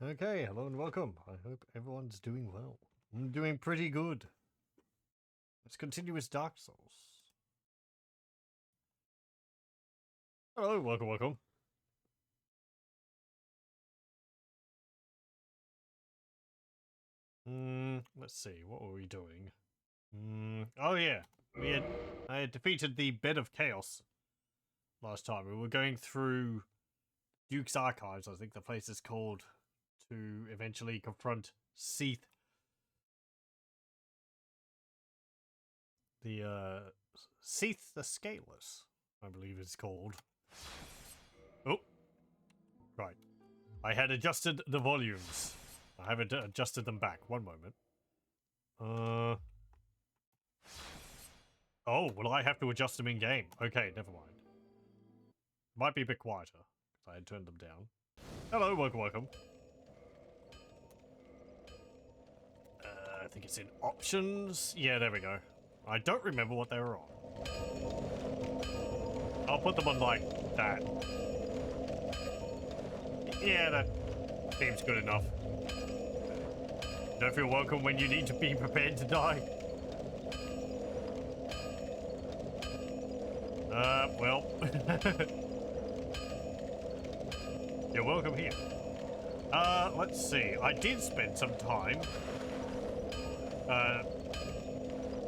Okay, hello and welcome. I hope everyone's doing well. I'm doing pretty good. Let's continue with Dark Souls. Hello, welcome. Let's see, what were we doing? Oh yeah, I had defeated the Bed of Chaos last time. We were going through Duke's Archives, I think the place is called, to eventually confront Seath. Seath the Scaleless, I believe it's called. Oh, right. I had adjusted the volumes. I haven't adjusted them back. One moment. Oh, well, I have to adjust them in game. Okay, never mind. Might be a bit quieter because I had turned them down. Hello, welcome. I think it's in options. Yeah, there we go. I don't remember what they were on. I'll put them on like that. Yeah, that seems good enough. Don't feel welcome when you need to be prepared to die. Well. You're welcome here. Let's see. I did spend some time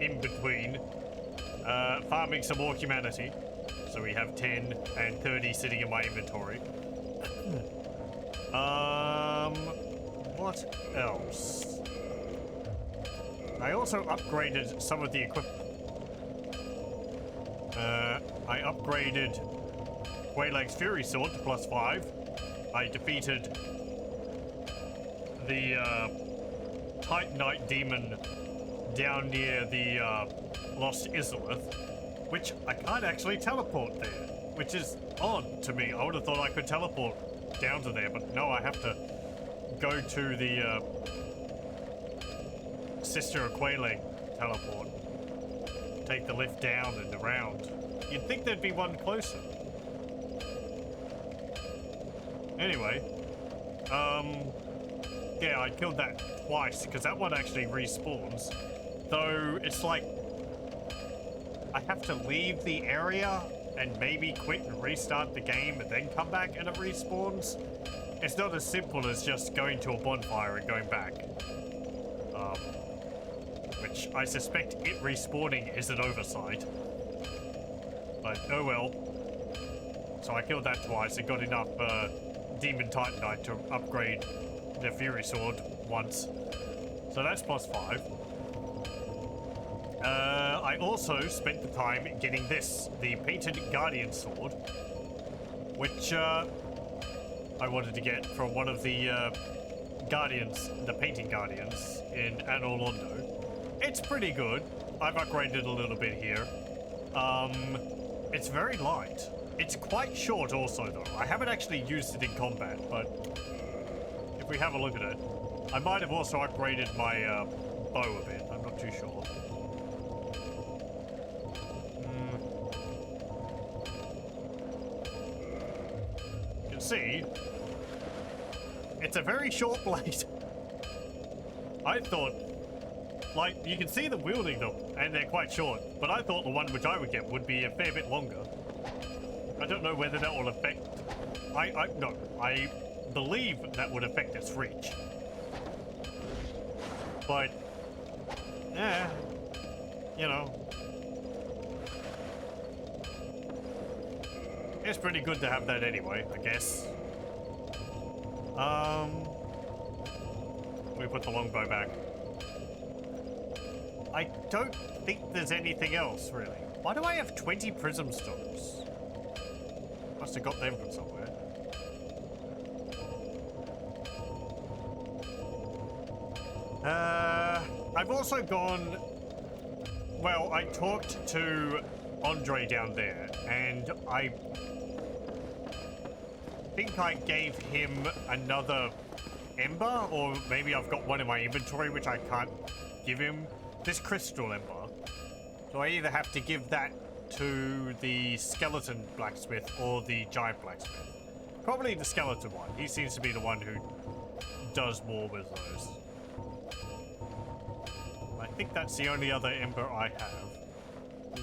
in between farming some more humanity. So we have 10 and 30 sitting in my inventory. What else? I also upgraded some of the equipment. I upgraded Quayleg's Fury Sword to +5. I defeated the Titanite demon down near the Lost Isolith, which I can't actually teleport there, which is odd to me. I would have thought I could teleport down to there, but no, I have to go to the Sister of Quayleg teleport. Take the lift down and around. You'd think there'd be one closer. Anyway, yeah, I killed that twice because that one actually respawns. Though it's like I have to leave the area and maybe quit and restart the game and then come back and it respawns. It's not as simple as just going to a bonfire and going back. Which I suspect it respawning is an oversight. But oh well. So I killed that twice and got enough Demon Titanite to upgrade the Fury Sword once. So that's +5. I also spent the time getting this, the Painted Guardian Sword, which I wanted to get from one of the Guardians, the Painting Guardians in Anor Londo. It's pretty good. I've upgraded a little bit here. It's very light. It's quite short also, though. I haven't actually used it in combat, but if we have a look at it, I might have also upgraded my bow a bit. I'm not too sure. You can see, it's a very short blade. I thought, like, you can see them wielding them, and they're quite short, but I thought the one which I would get would be a fair bit longer. I don't know whether that will affect... I believe that would affect its reach. But, yeah, you know. It's pretty good to have that anyway, I guess. We put the longbow back. I don't think there's anything else, really. Why do I have 20 prism stones? Must have got them from somewhere. I've also gone... Well, I talked to Andre down there, and I think I gave him another ember, or maybe I've got one in my inventory which I can't give him. This crystal ember. So I either have to give that to the skeleton blacksmith or the giant blacksmith. Probably the skeleton one. He seems to be the one who does more with those. I think that's the only other ember I have.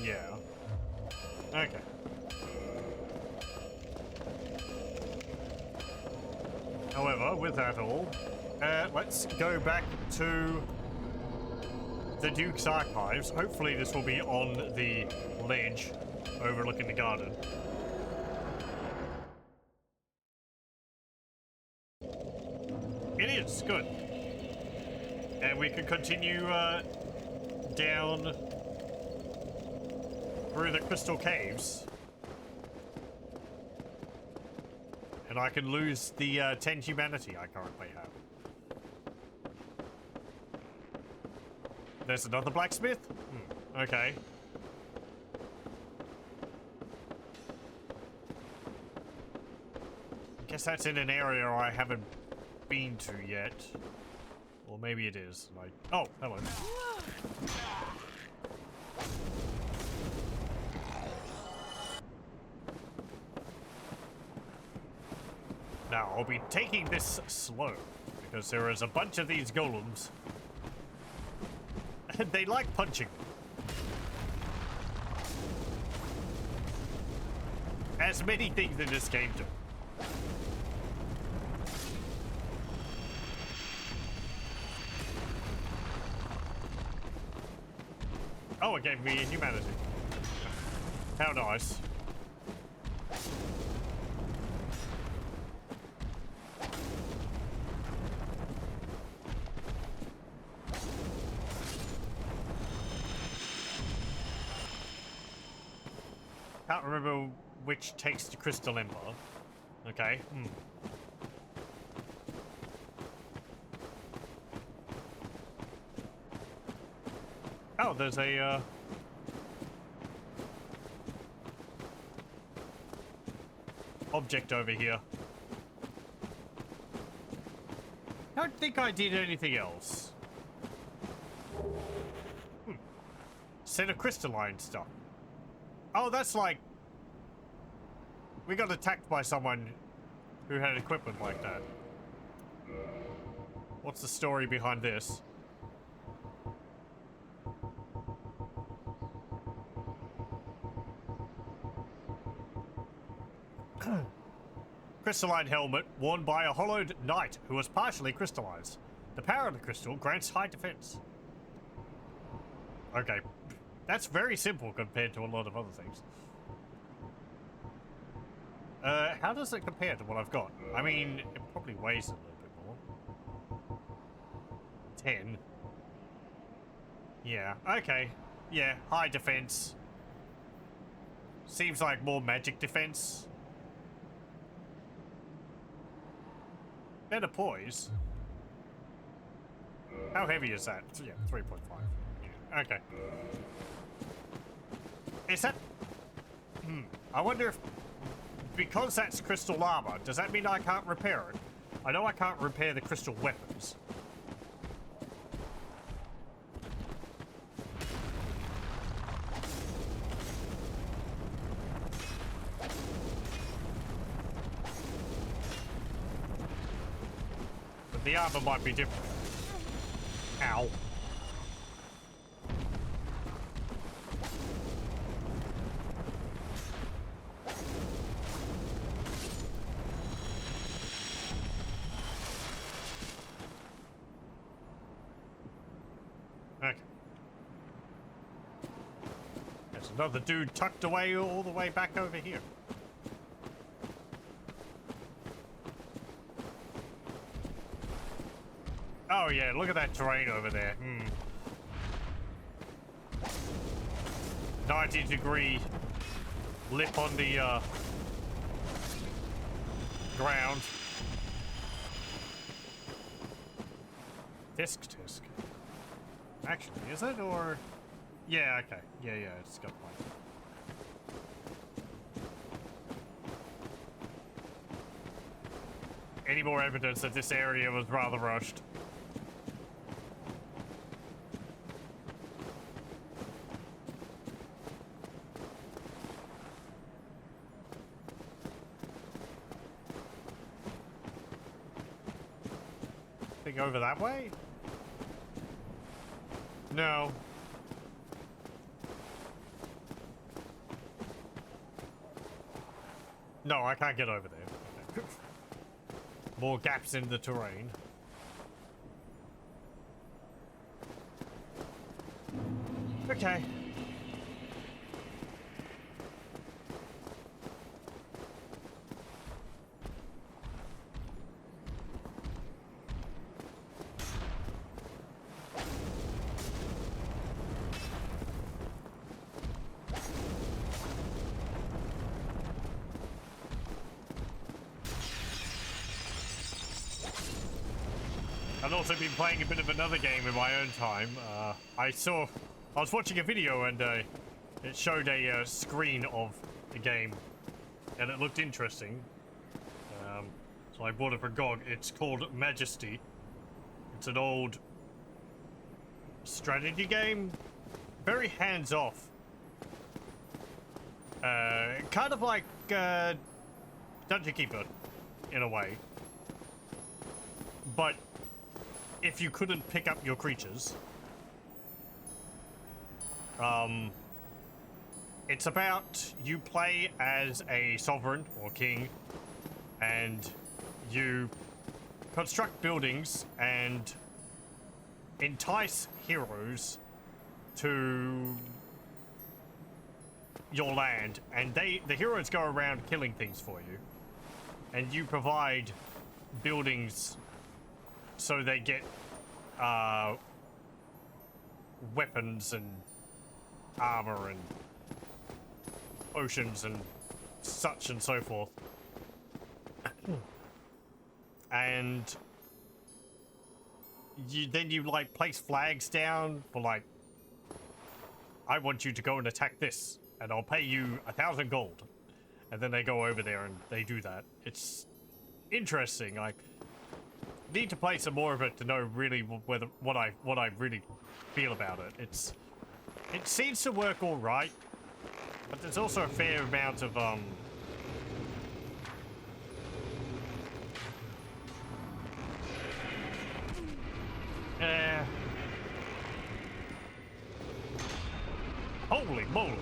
Yeah. Okay. However, with that all, let's go back to the Duke's archives. Hopefully this will be on the ledge overlooking the garden. It is, good. And we can continue down through the crystal caves. And I can lose the 10 humanity I currently have. There's another blacksmith? Okay. I guess that's in an area I haven't been to yet. Or maybe it is. Like, oh, hello. Now, I'll be taking this slow, because there is a bunch of these golems. And they like punching. As many things in this game do. Oh, it gave me humanity. How nice. Can't remember which takes the crystal ember. Okay. Oh, there's a object over here. I don't think I did anything else. Set of crystalline stuff. Oh, that's like... We got attacked by someone who had equipment like that. What's the story behind this? Crystalline helmet worn by a hollowed knight who was partially crystallized. The power of the crystal grants high defense. Okay. That's very simple compared to a lot of other things. How does it compare to what I've got? I mean, it probably weighs a little bit more. 10. Yeah, okay. Yeah, high defense. Seems like more magic defense. Better poise. How heavy is that? Yeah, 3.5. Yeah, okay. Is that... I wonder if... Because that's crystal armor, does that mean I can't repair it? I know I can't repair the crystal weapons. But the armor might be different. Ow. Okay. There's another dude tucked away all the way back over here. Oh yeah, look at that terrain over there. 90-degree lip on the ground. Disc. Actually, is it? Or... Yeah, okay. Yeah, it's got point. Any more evidence that this area was rather rushed? anything over that way? No. No, I can't get over there. More gaps in the terrain. Okay. I've also been playing a bit of another game in my own time. I was watching a video and it showed a screen of the game and it looked interesting. So I bought it for GOG. It's called Majesty. It's an old strategy game, very hands-off. Kind of like Dungeon Keeper in a way, but if you couldn't pick up your creatures. It's about you play as a sovereign or king and you construct buildings and entice heroes to your land, and the heroes go around killing things for you, and you provide buildings so they get weapons and armor and oceans and such and so forth. And then you like place flags down for like, I want you to go and attack this and I'll pay you 1,000 gold. And then they go over there and they do that. It's interesting. I need to play some more of it to know really whether what I really feel about it. It seems to work all right, but there's also a fair amount of holy moly.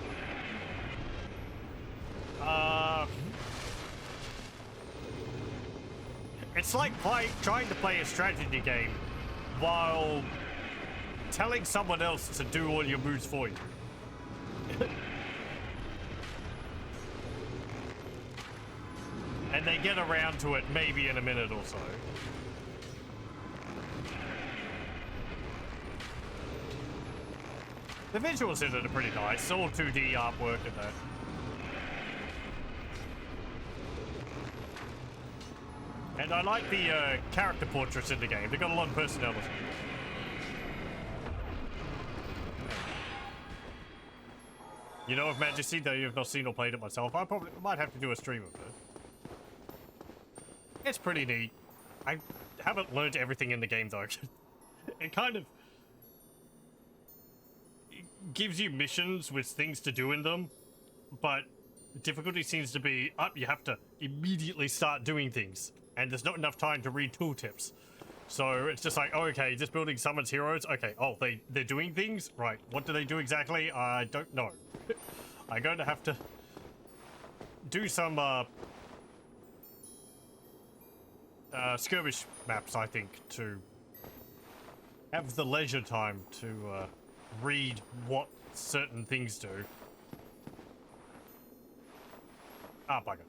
It's like trying to play a strategy game while telling someone else to do all your moves for you. And they get around to it maybe in a minute or so. The visuals in it are pretty nice. It's all 2D artwork in there. And I like the character portraits in the game. They've got a lot of personality. You know of Majesty, though you've not seen or played it myself. I probably might have to do a stream of it. It's pretty neat. I haven't learned everything in the game, though. It kind of gives you missions with things to do in them, but difficulty seems to be up. You have to immediately start doing things, and there's not enough time to read tooltips. So it's just like, oh, okay, this building summons heroes. Okay, oh, they're doing things? Right, what do they do exactly? I don't know. I'm going to have to do some skirmish maps, I think, to have the leisure time to read what certain things do. Ah, bugger.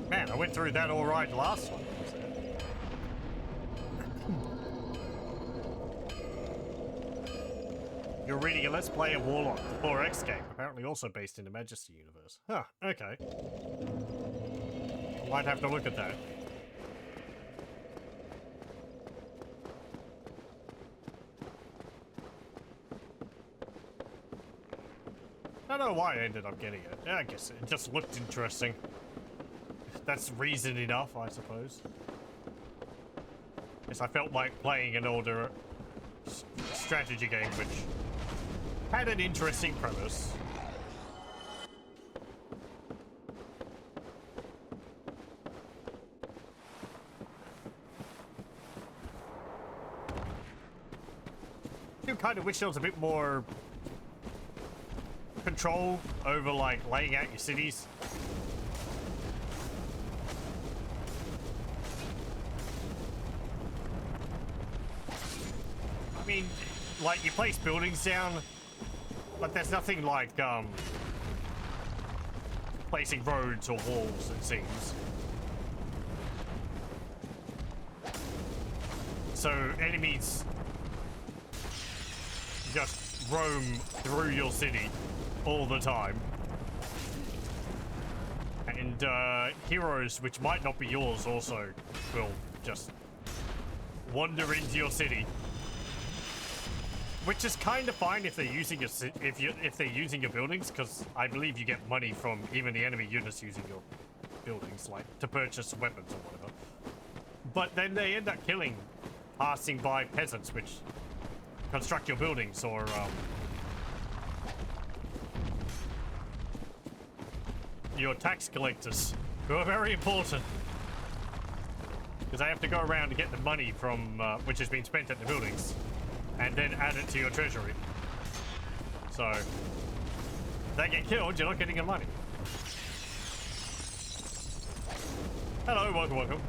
Man, I went through that all right last one. You're reading a Let's Play of Warlock, the 4X game, apparently also based in the Majesty universe. Huh, okay. Might have to look at that. I don't know why I ended up getting it. Yeah, I guess it just looked interesting. That's reason enough, I suppose. Yes, I felt like playing an older strategy game, which had an interesting premise. I do kind of wish there was a bit more control over, like, laying out your cities. I mean, like, you place buildings down, but there's nothing like, placing roads or walls, it seems. So enemies just roam through your city all the time. And heroes, which might not be yours, also will just wander into your city. Which is kind of fine if they're using your if they're using your buildings, because I believe you get money from even the enemy units using your buildings, like to purchase weapons or whatever. But then they end up killing passing by peasants, which construct your buildings, or your tax collectors, who are very important, because they have to go around to get the money from which has been spent at the buildings, and then add it to your treasury. So if they get killed, you're not getting your money. Hello, welcome, welcome.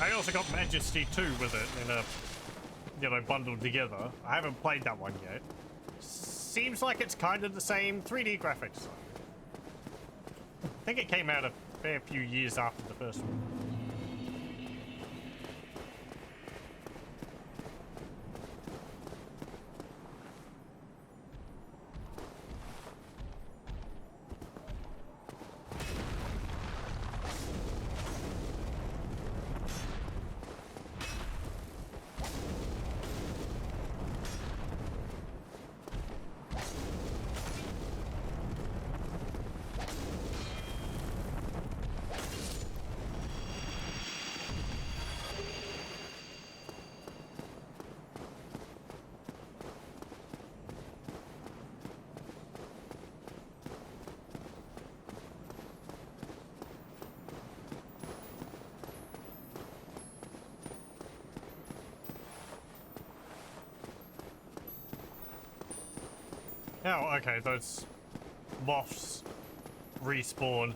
I also got Majesty 2 with it in a, you know, bundled together. I haven't played that one yet. Seems like it's kind of the same 3D graphics. I think it came out a fair few years after the first one. Oh, okay, those moths respawn.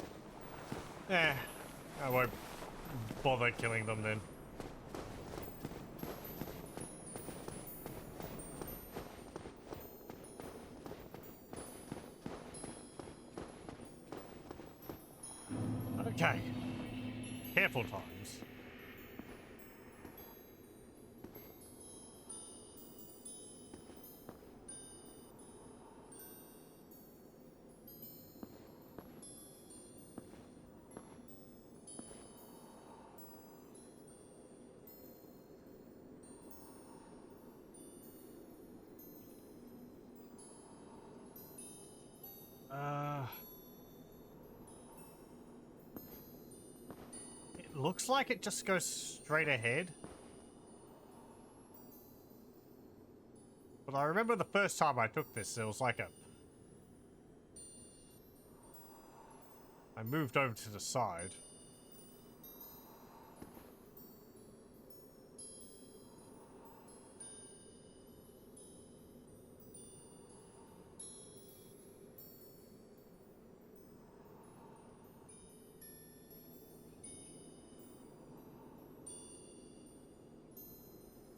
Eh, I won't bother killing them then. Okay. Careful times. It looks like it just goes straight ahead. But I remember the first time I took this, there was like a... I moved over to the side.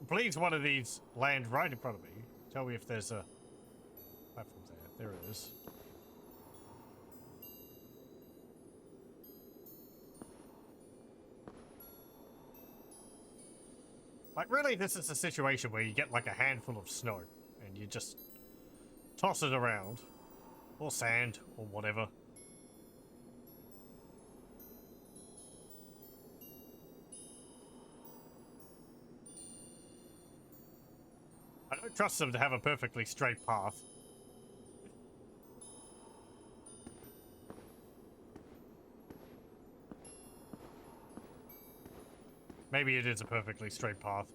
Please, one of these land right in front of me. Tell me if there's a platform there. There it is. Like, really, this is a situation where you get like a handful of snow and you just toss it around. Or sand, or whatever. I don't trust them to have a perfectly straight path. Maybe it is a perfectly straight path.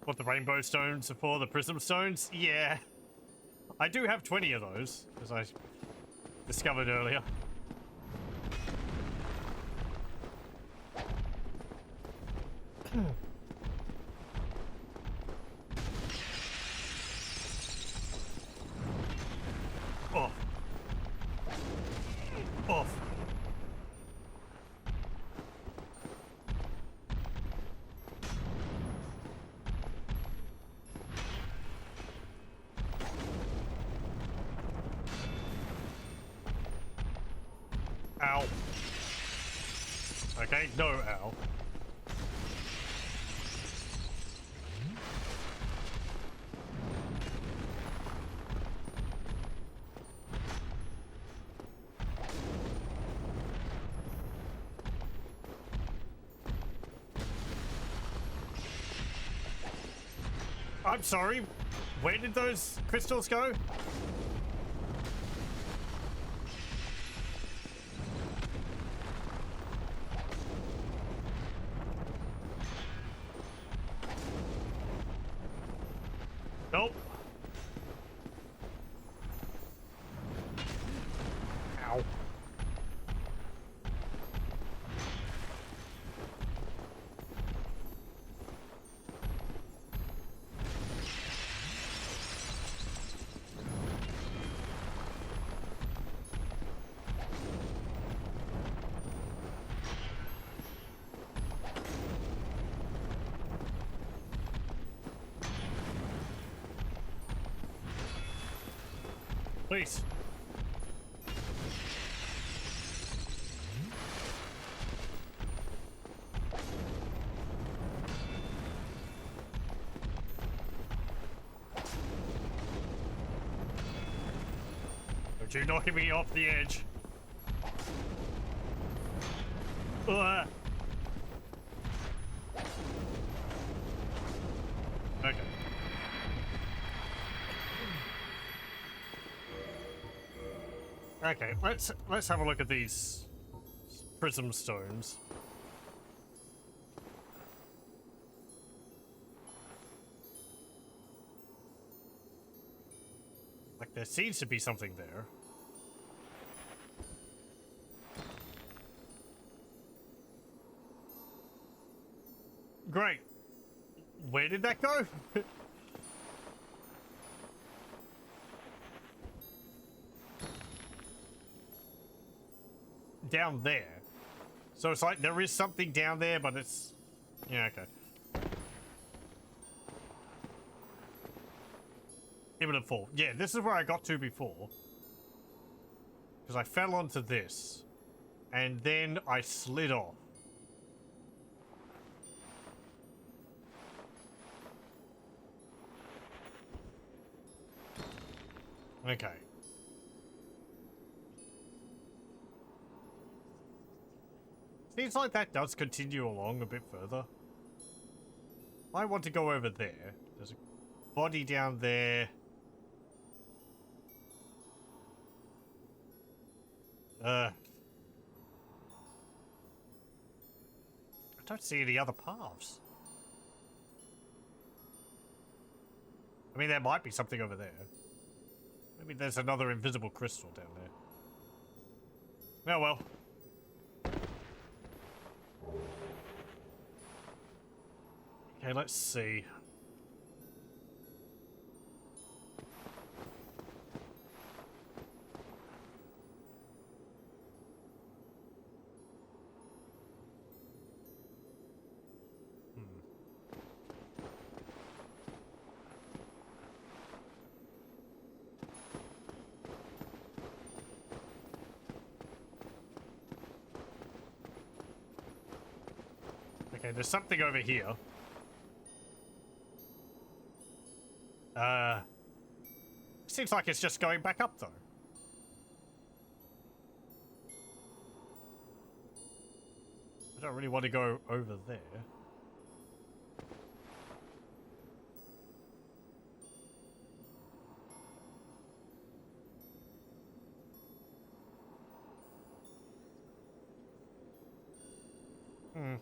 What the rainbow stones are for, the prism stones? Yeah. I do have 20 of those, as I discovered earlier. Off. Off. Ow. Okay, no ow. I'm sorry, where did those crystals go? Nope. Ow. Please. Don't you knocking me off the edge. Ugh. Okay. Okay, let's have a look at these prism stones. Like, there seems to be something there. Great. Where did that go? Down there. So it's like there is something down there, but it's... Yeah, okay. Imminent fall. Yeah, this is where I got to before. Because I fell onto this. And then I slid off. Okay. Seems like that does continue along a bit further. I want to go over there. There's a body down there. I don't see any other paths. I mean, there might be something over there. Maybe there's another invisible crystal down there. Oh well. Okay, let's see. Okay, there's something over here. Seems like it's just going back up, though. I don't really want to go over there. Hmm.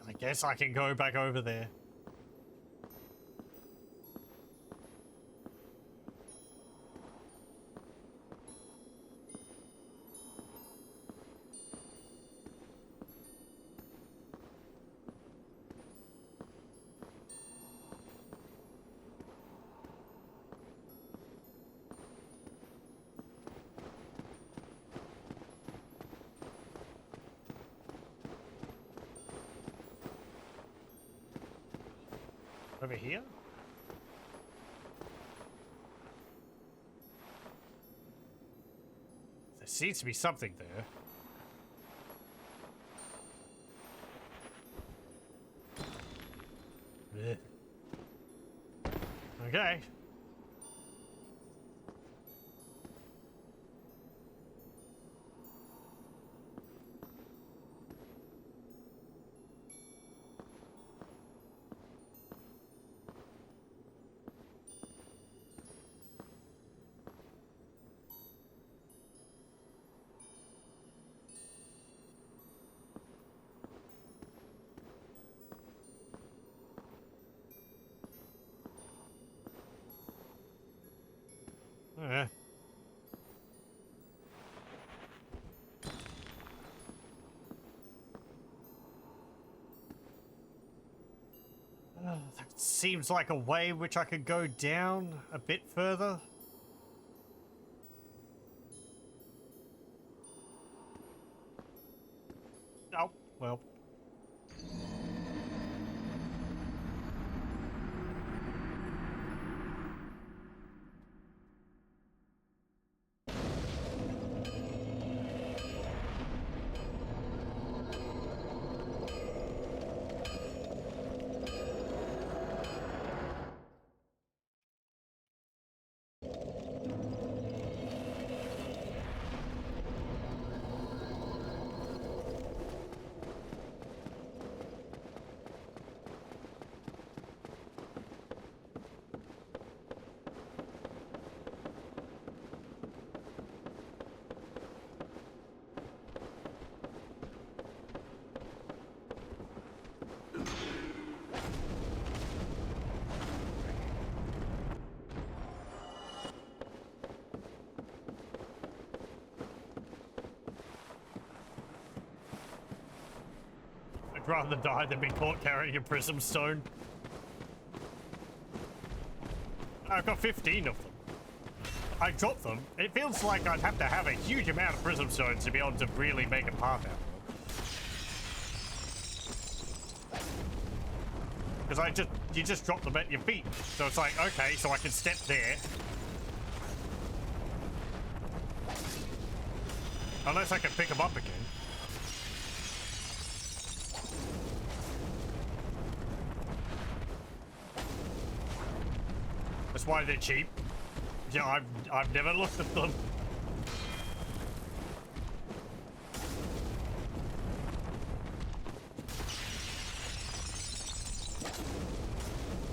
I guess I can go back over there. Over here? There seems to be something there. Blech. Okay. That seems like a way which I could go down a bit further. Oh, well. I'd rather die than be caught carrying a prism stone. I've got 15 of them. I dropped them. It feels like I'd have to have a huge amount of prism stones to be able to really make a path out of them. Because you just drop them at your feet. So it's like, okay, so I can step there. Unless I can pick them up again. That's why they're cheap. Yeah, I've never looked at them.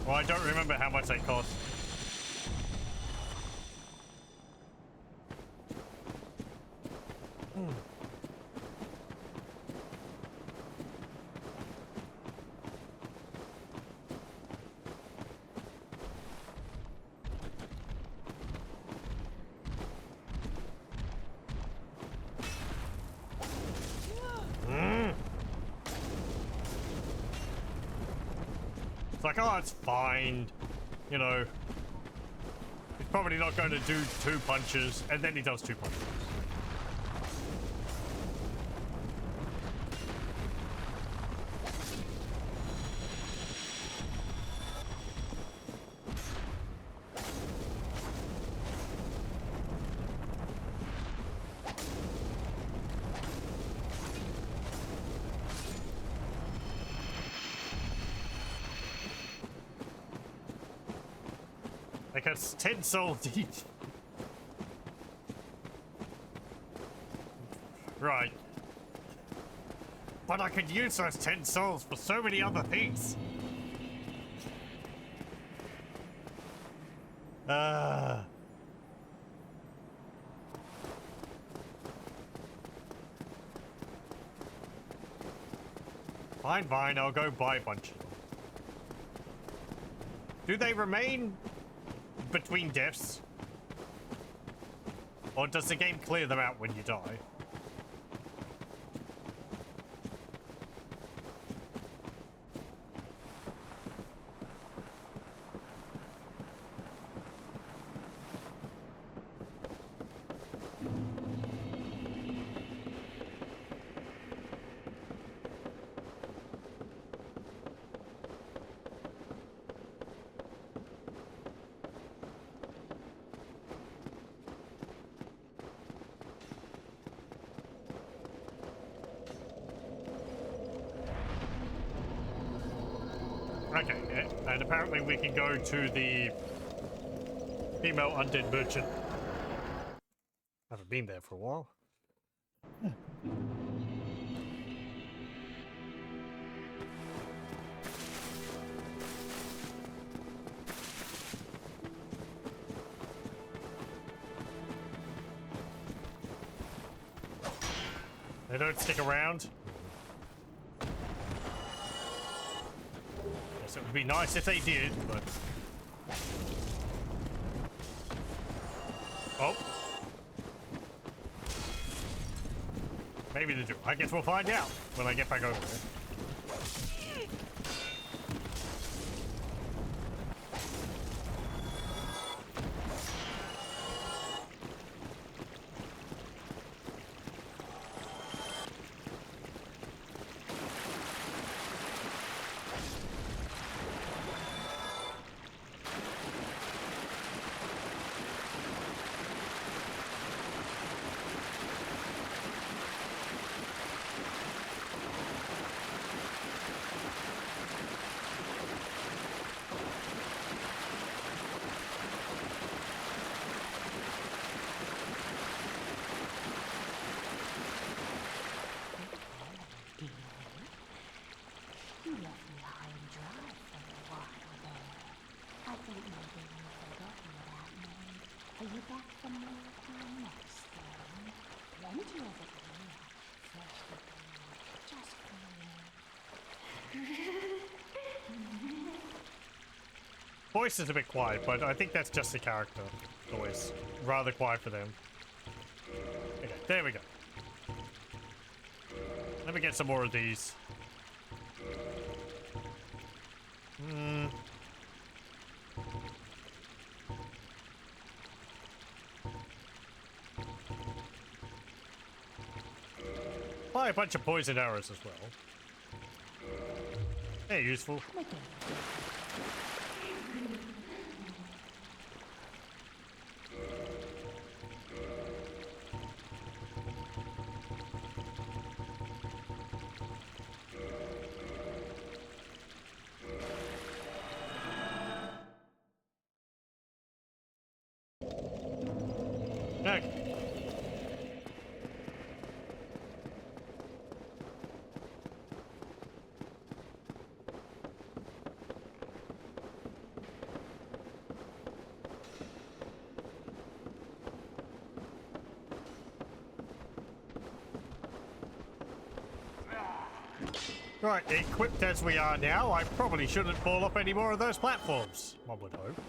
Well, I don't remember how much they cost. It's like, oh, it's fine. You know, he's probably not going to do 2 punches, and then he does 2 punches. Like, it's 10 souls each. Right. But I could use those 10 souls for so many other things. Fine, I'll go buy a bunch of them. Do they remain between deaths? Or does the game clear them out when you die? Okay, and apparently we can go to the female undead merchant. Haven't been there for a while. They don't stick around. Guess it would be nice if they did, but... Oh. Maybe they do. I guess we'll find out when I get back over there. Voice is a bit quiet, but I think that's just the character voice. Rather quiet for them. Okay, there we go. Let me get some more of these. Buy a bunch of poison arrows as well. They're useful. Okay. Right, equipped as we are now, I probably shouldn't fall off any more of those platforms. One would hope.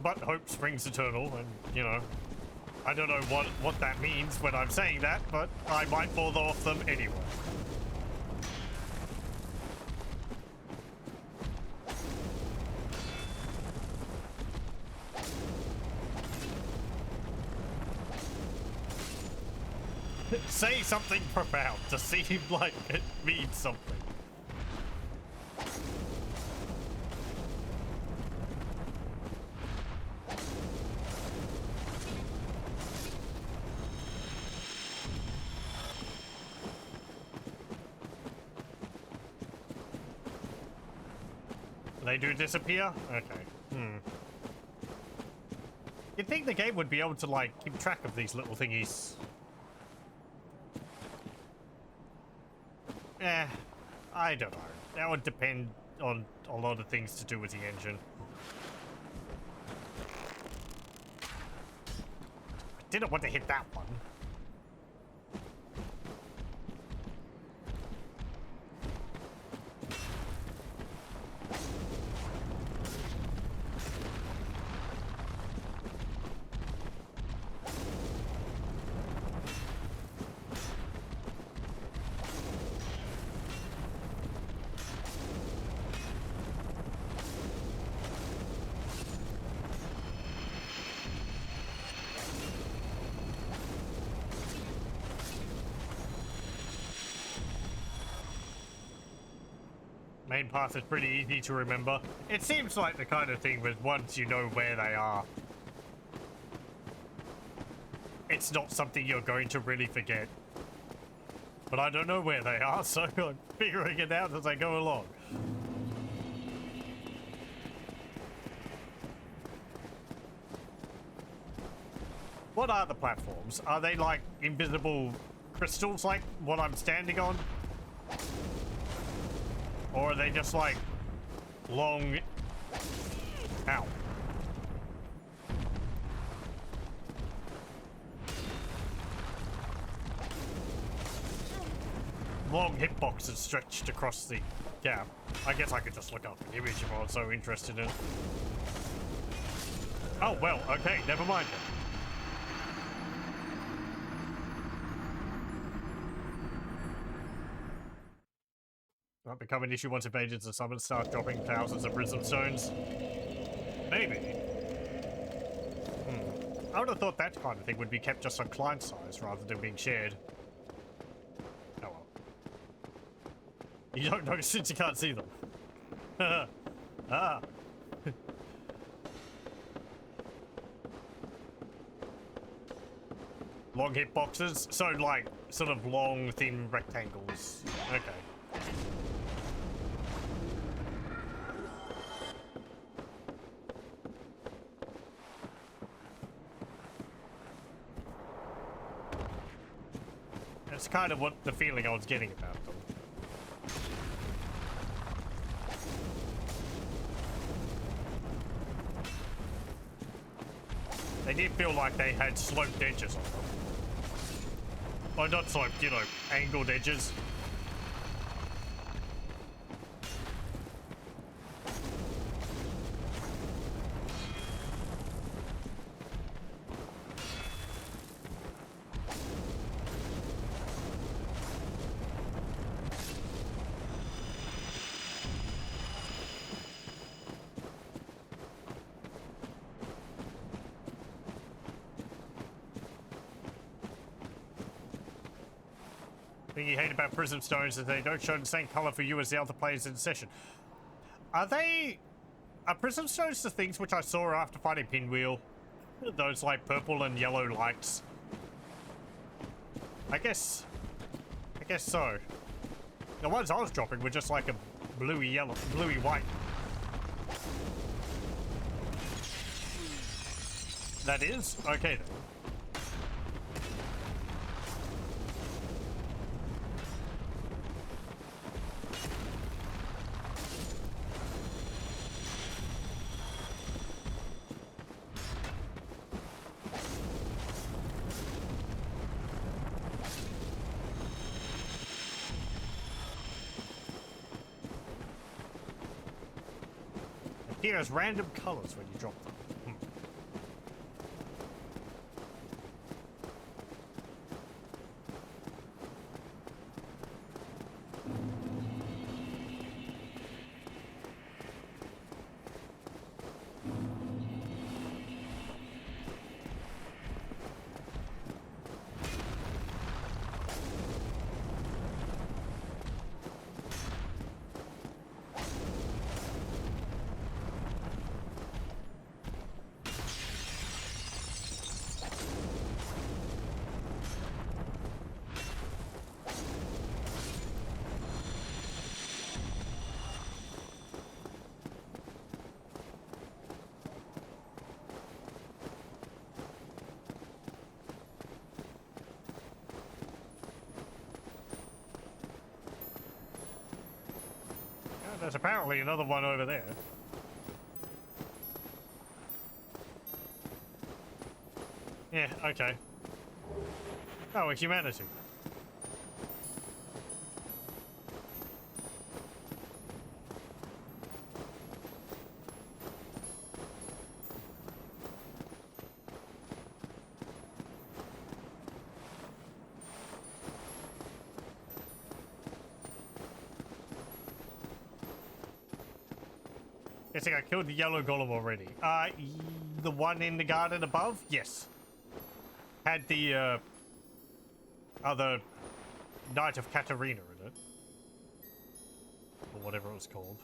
But hope springs eternal, and, you know, I don't know what that means when I'm saying that, but I might fall off them anyway. Say something profound to seem like it means something. They do disappear? Okay. You'd think the game would be able to, like, keep track of these little thingies. I don't know. That would depend on a lot of things to do with the engine. I didn't want to hit that one. Main path is pretty easy to remember. It seems like the kind of thing with once you know where they are, it's not something you're going to really forget. But I don't know where they are, so I'm figuring it out as I go along. What are the platforms? Are they like invisible crystals like what I'm standing on? Or are they just like long... Ow. Long hitboxes stretched across the gap. I guess I could just look up an image if I was so interested in it. Oh, well, okay, never mind then. Might become an issue once invaders and summons start dropping thousands of prism stones. Maybe. I would have thought that kind of thing would be kept just on client size rather than being shared. Oh well. You don't notice since you can't see them. Ah. Long hitboxes? So like, sort of long, thin rectangles. Okay. That's kind of what the feeling I was getting about them. They did feel like they had sloped edges on them. Well, not sloped, you know, angled edges. The thing you hate about prism stones is they don't show the same color for you as the other players in the session. Are prism stones the things which I saw after fighting Pinwheel? Those like purple and yellow lights. I guess so. The ones I was dropping were just like a bluey yellow, bluey white. That is? Okay then. appear as random colors when you drop them. There's apparently another one over there. Yeah, okay. Oh, it's humanity. Guessing I killed the yellow golem already. The one in the garden above? Yes. Had the, other Knight of Katarina in it. Or whatever it was called.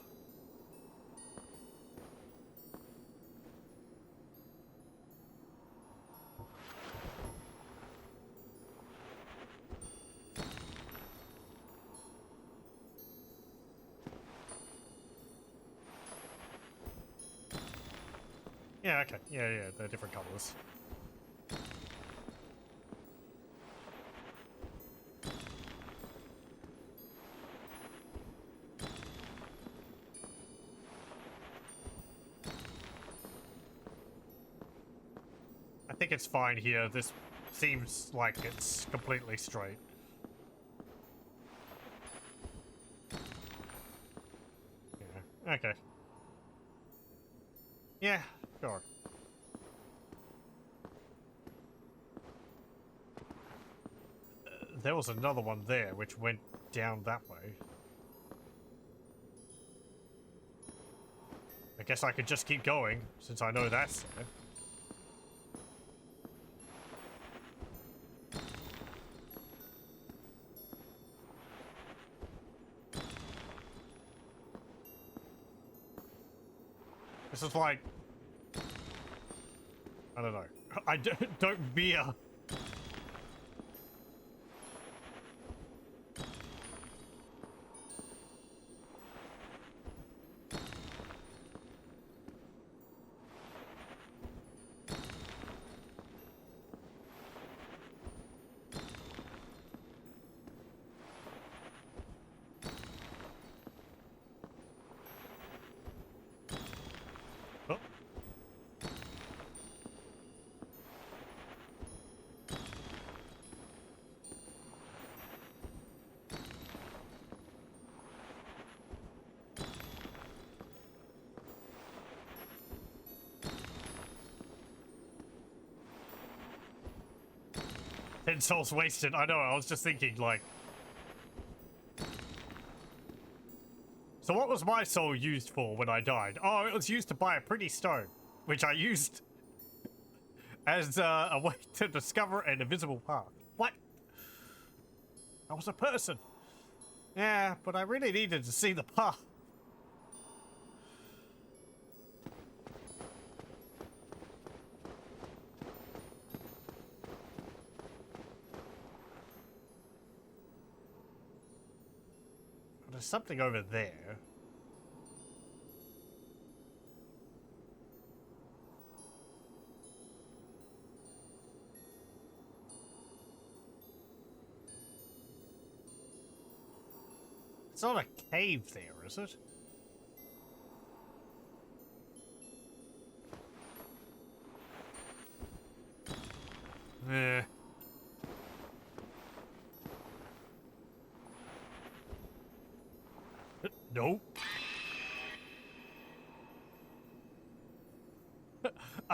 Yeah, okay. Yeah, they're different colors. I think it's fine here. This seems like it's completely straight. Yeah, okay. Yeah, sure. There was another one there which went down that way. I guess I could just keep going since I know that's there. This is like, I don't know. I don't veer. Oh. Ten souls wasted. I know, I was just thinking, like... So what was my soul used for when I died? Oh, it was used to buy a pretty stone, which I used as a way to discover an invisible path. What? I was a person. Yeah, but I really needed to see the path. There's something over there. It's not a cave there, is it? Eh. Nope.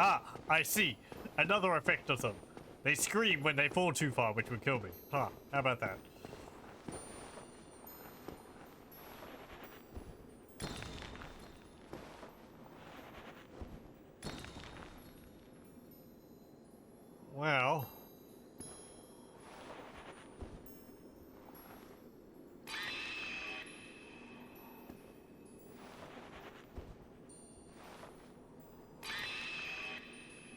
Ah, I see. Another effect of them. They scream when they fall too far, which would kill me. Huh, how about that? Well...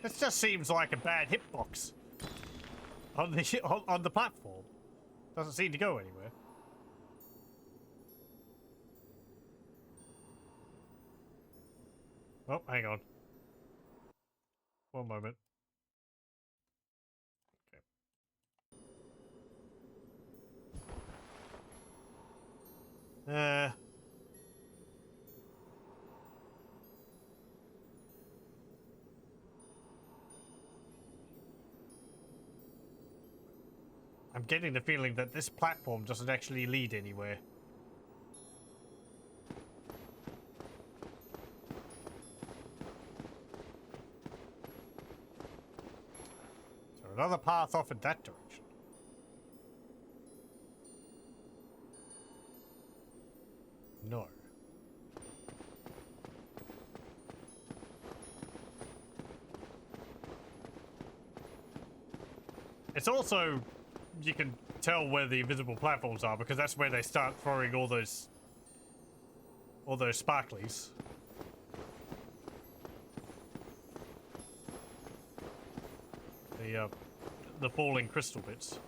This just seems like a bad hitbox on the on the platform. Doesn't seem to go anywhere. Oh, hang on. One moment. Okay. I'm getting the feeling that this platform doesn't actually lead anywhere. So another path off in that direction. No. It's also, you can tell where the invisible platforms are because that's where they start throwing all those sparklies. The falling crystal bits.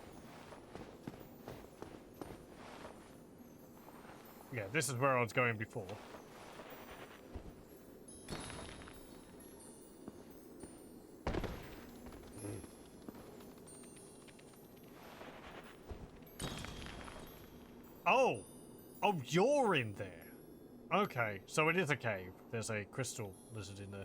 Yeah, this is where I was going before. Oh! Oh, you're in there! Okay, so it is a cave. There's a crystal lizard in there.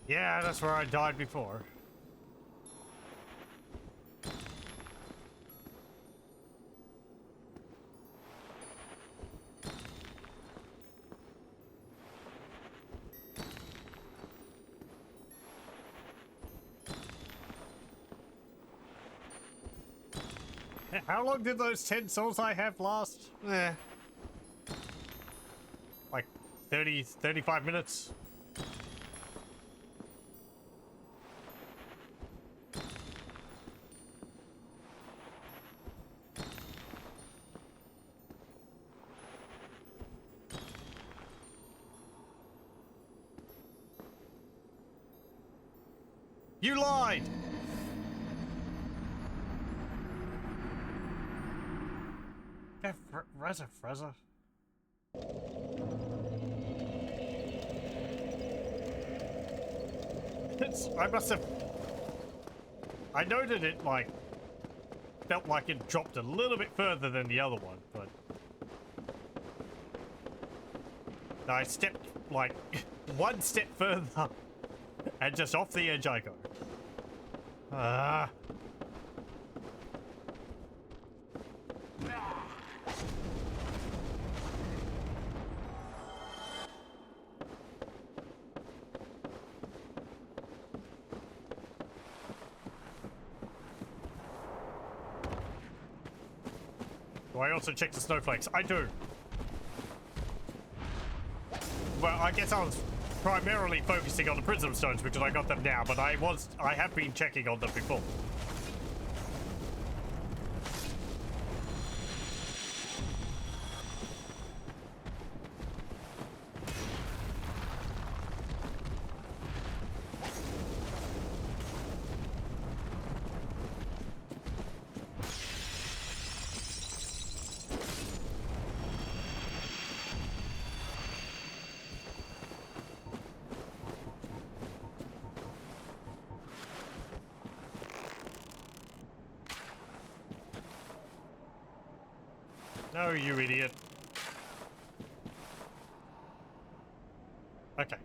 Yeah, that's where I died before. How long did those 10 souls I have last? Like 30, 35 minutes? You lied! Yeah, Frezza. I must have... I noted it, like... Felt like it dropped a little bit further than the other one, but... I stepped, like, one step further, and just off the edge I go. Ah... Do I also check the snowflakes? I do. Well, I guess I was primarily focusing on the prism stones because I got them now, but I have been checking on them before. No, you idiot. Okay.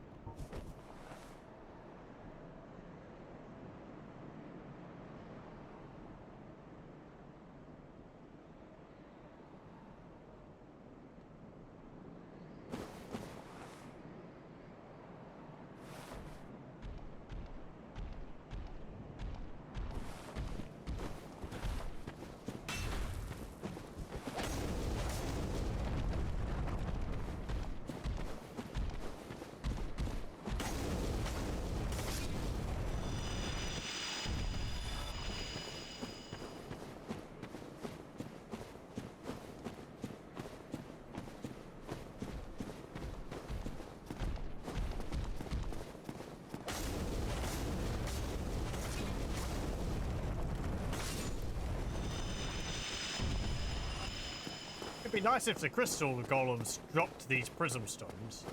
It'd be nice if the crystal golems dropped these prism stones.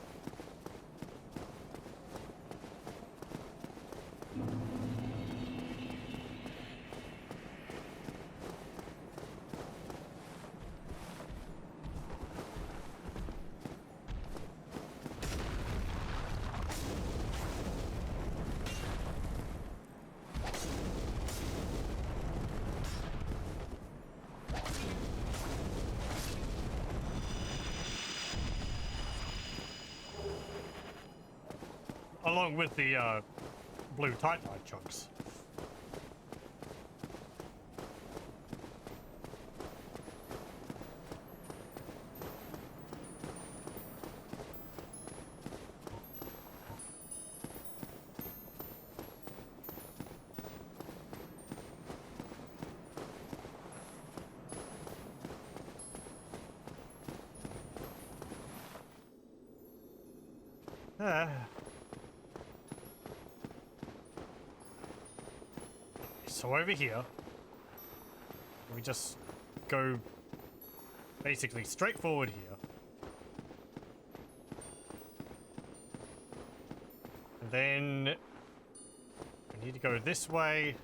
Along with the blue titanite chunks. So over here, we just go basically straight forward here. And then we need to go this way.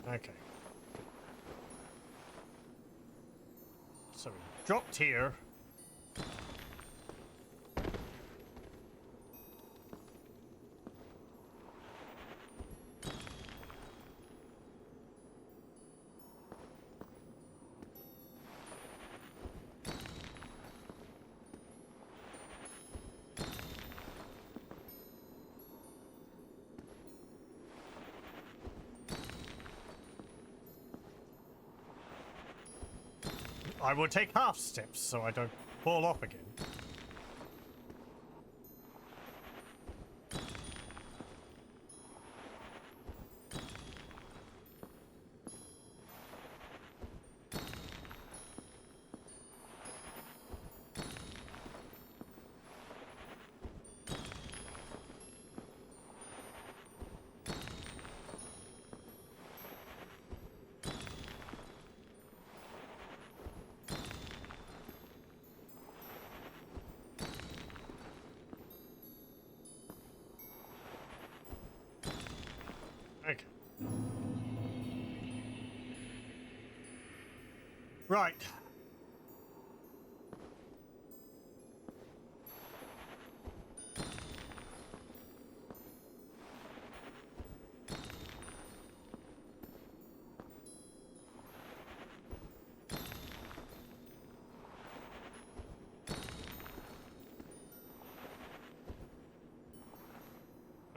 Okay. So we dropped here. I will take half steps so I don't fall off again. Okay. Right.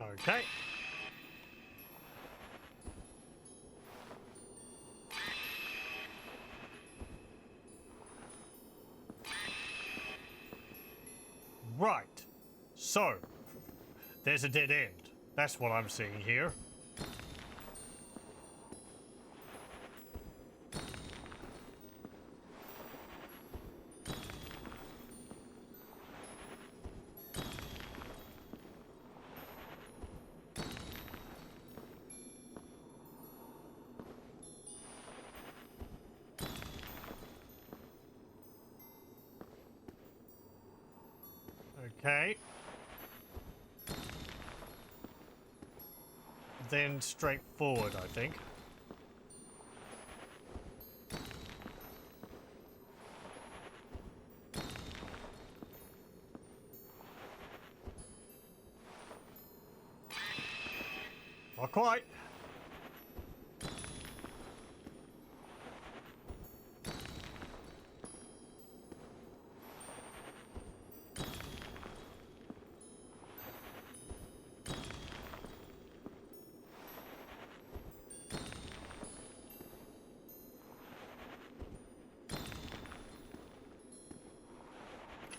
Okay. Right. So, there's a dead end. That's what I'm seeing here. Okay. then straight forward, I think. Not quite.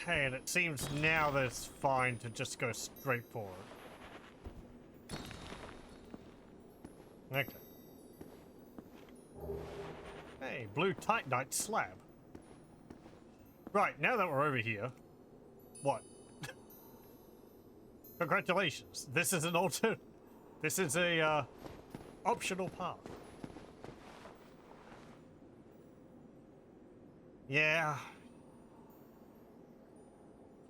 Okay, and it seems now that it's fine to just go straight forward. Okay. Hey, blue titanite slab. Right, now that we're over here, what? Congratulations. This is an This is a optional path. Yeah.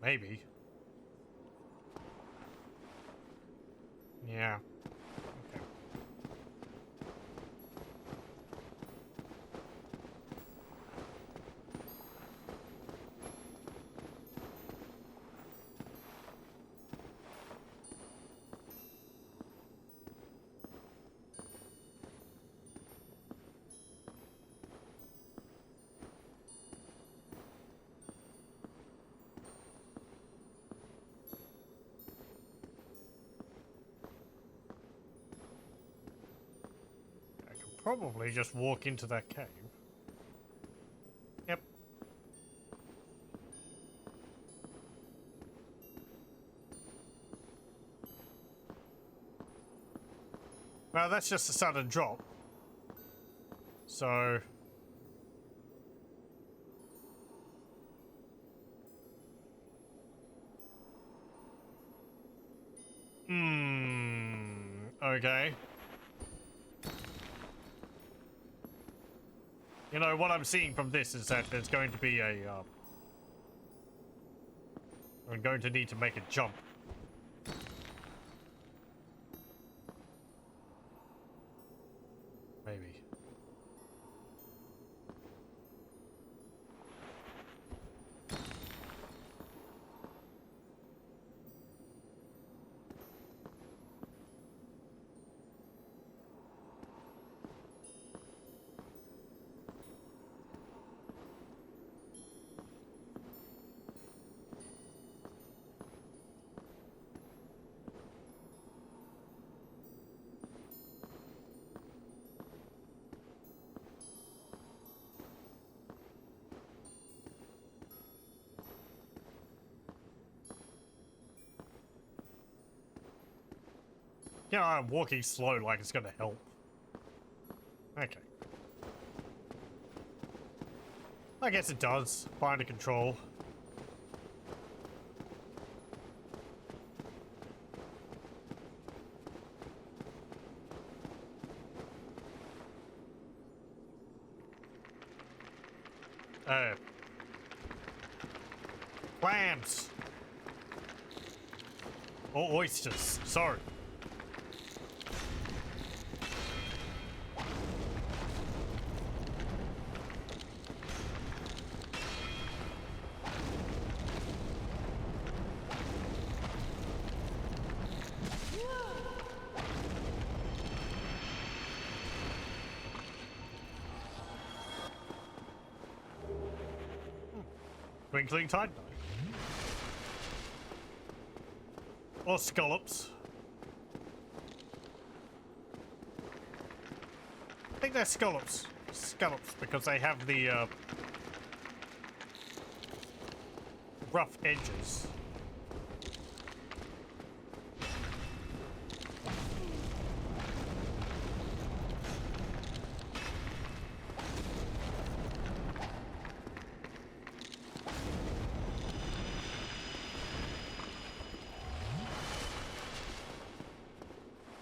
Maybe. Yeah. Okay. Probably just walk into that cave. Yep. Well, that's just a sudden drop. So... Okay. You know, what I'm seeing from this is that there's going to be a, I'm going to need to make a jump. Maybe. Yeah, I'm walking slow like it's gonna help. Okay. I guess it does. Find a control. Clams! Or oysters, sorry. Twinkling Titanite. Or scallops. I think they're scallops. Scallops, because they have the rough edges.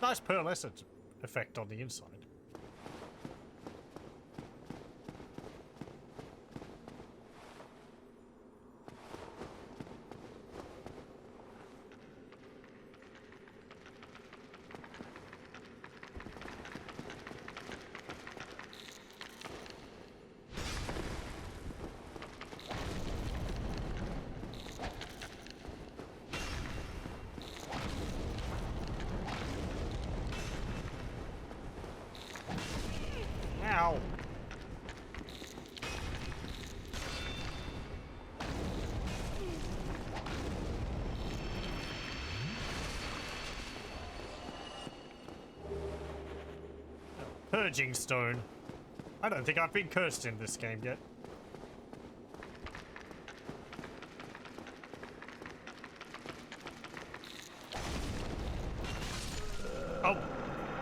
Nice pearlescent effect on the inside. purging stone. I don't think I've been cursed in this game yet. Oh,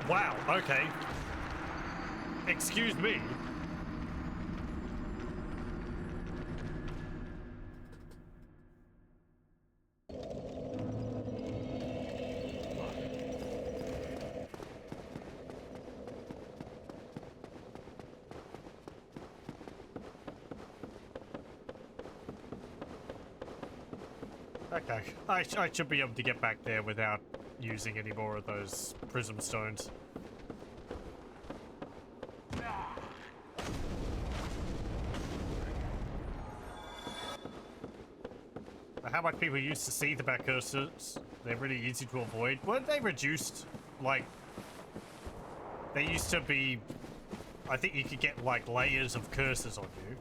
wow, okay. Excuse me. Okay, I should be able to get back there without using any more of those prism stones. How much people used to see the back cursors? They're really easy to avoid. Weren't they reduced? Like, they used to be... I think you could get, like, layers of cursors on you.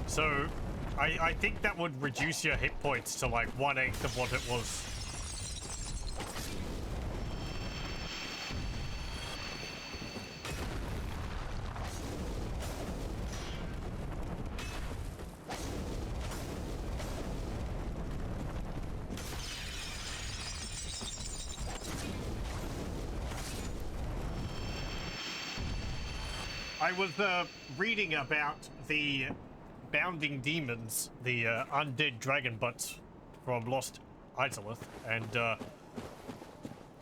So, I think that would reduce your hit points to, like, 1/8 of what it was. I was reading about the bounding demons, the undead dragon butts from Lost Izalith, and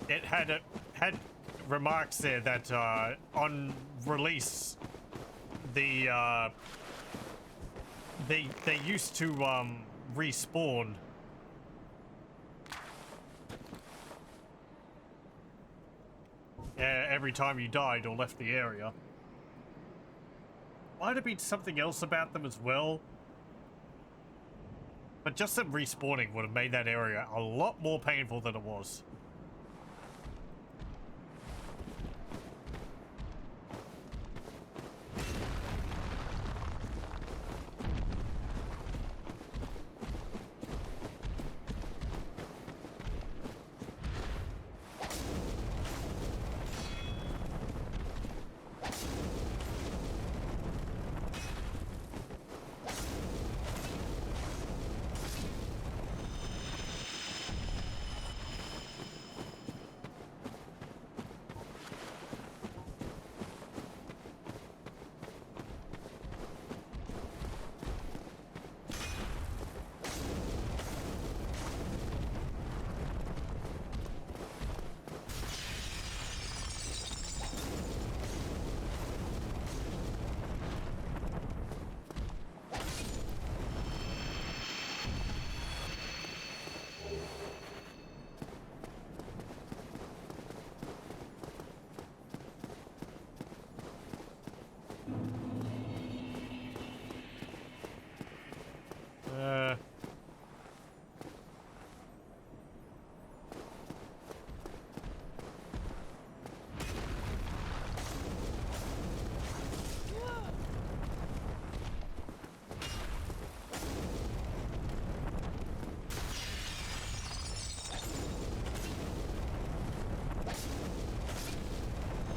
it had remarks there that on release, they used to respawn. Every time you died or left the area. Might have been something else about them as well. But just them respawning would have made that area a lot more painful than it was.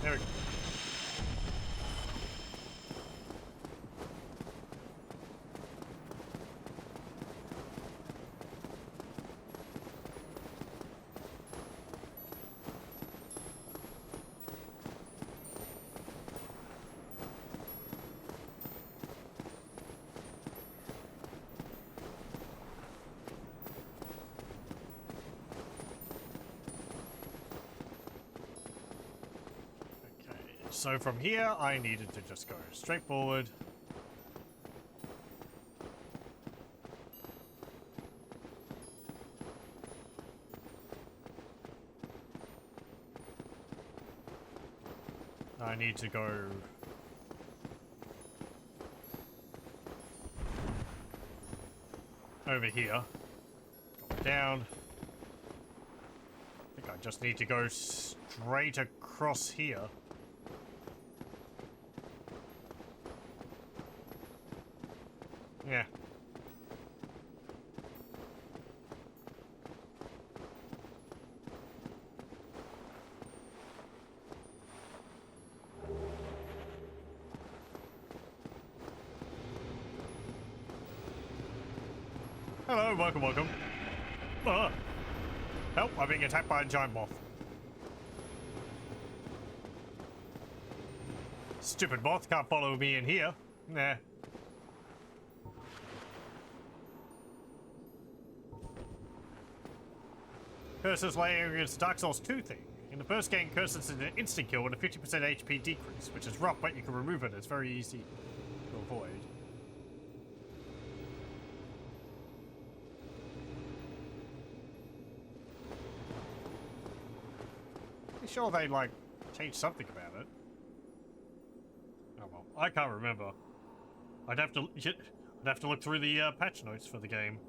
There we go. So from here, I needed to just go straight forward. I need to go over here, drop down. I think I just need to go straight across here. Yeah. Hello, welcome, welcome. Help, I'm being attacked by a giant moth. Stupid moth can't follow me in here. Nah. Curses laying against Dark Souls 2 thing. In the first game, Curses is an instant kill with a 50% HP decrease, which is rough, but you can remove it. It's very easy to avoid. I'm sure they, like, changed something about it. Oh well, I can't remember. I'd have to look through the patch notes for the game.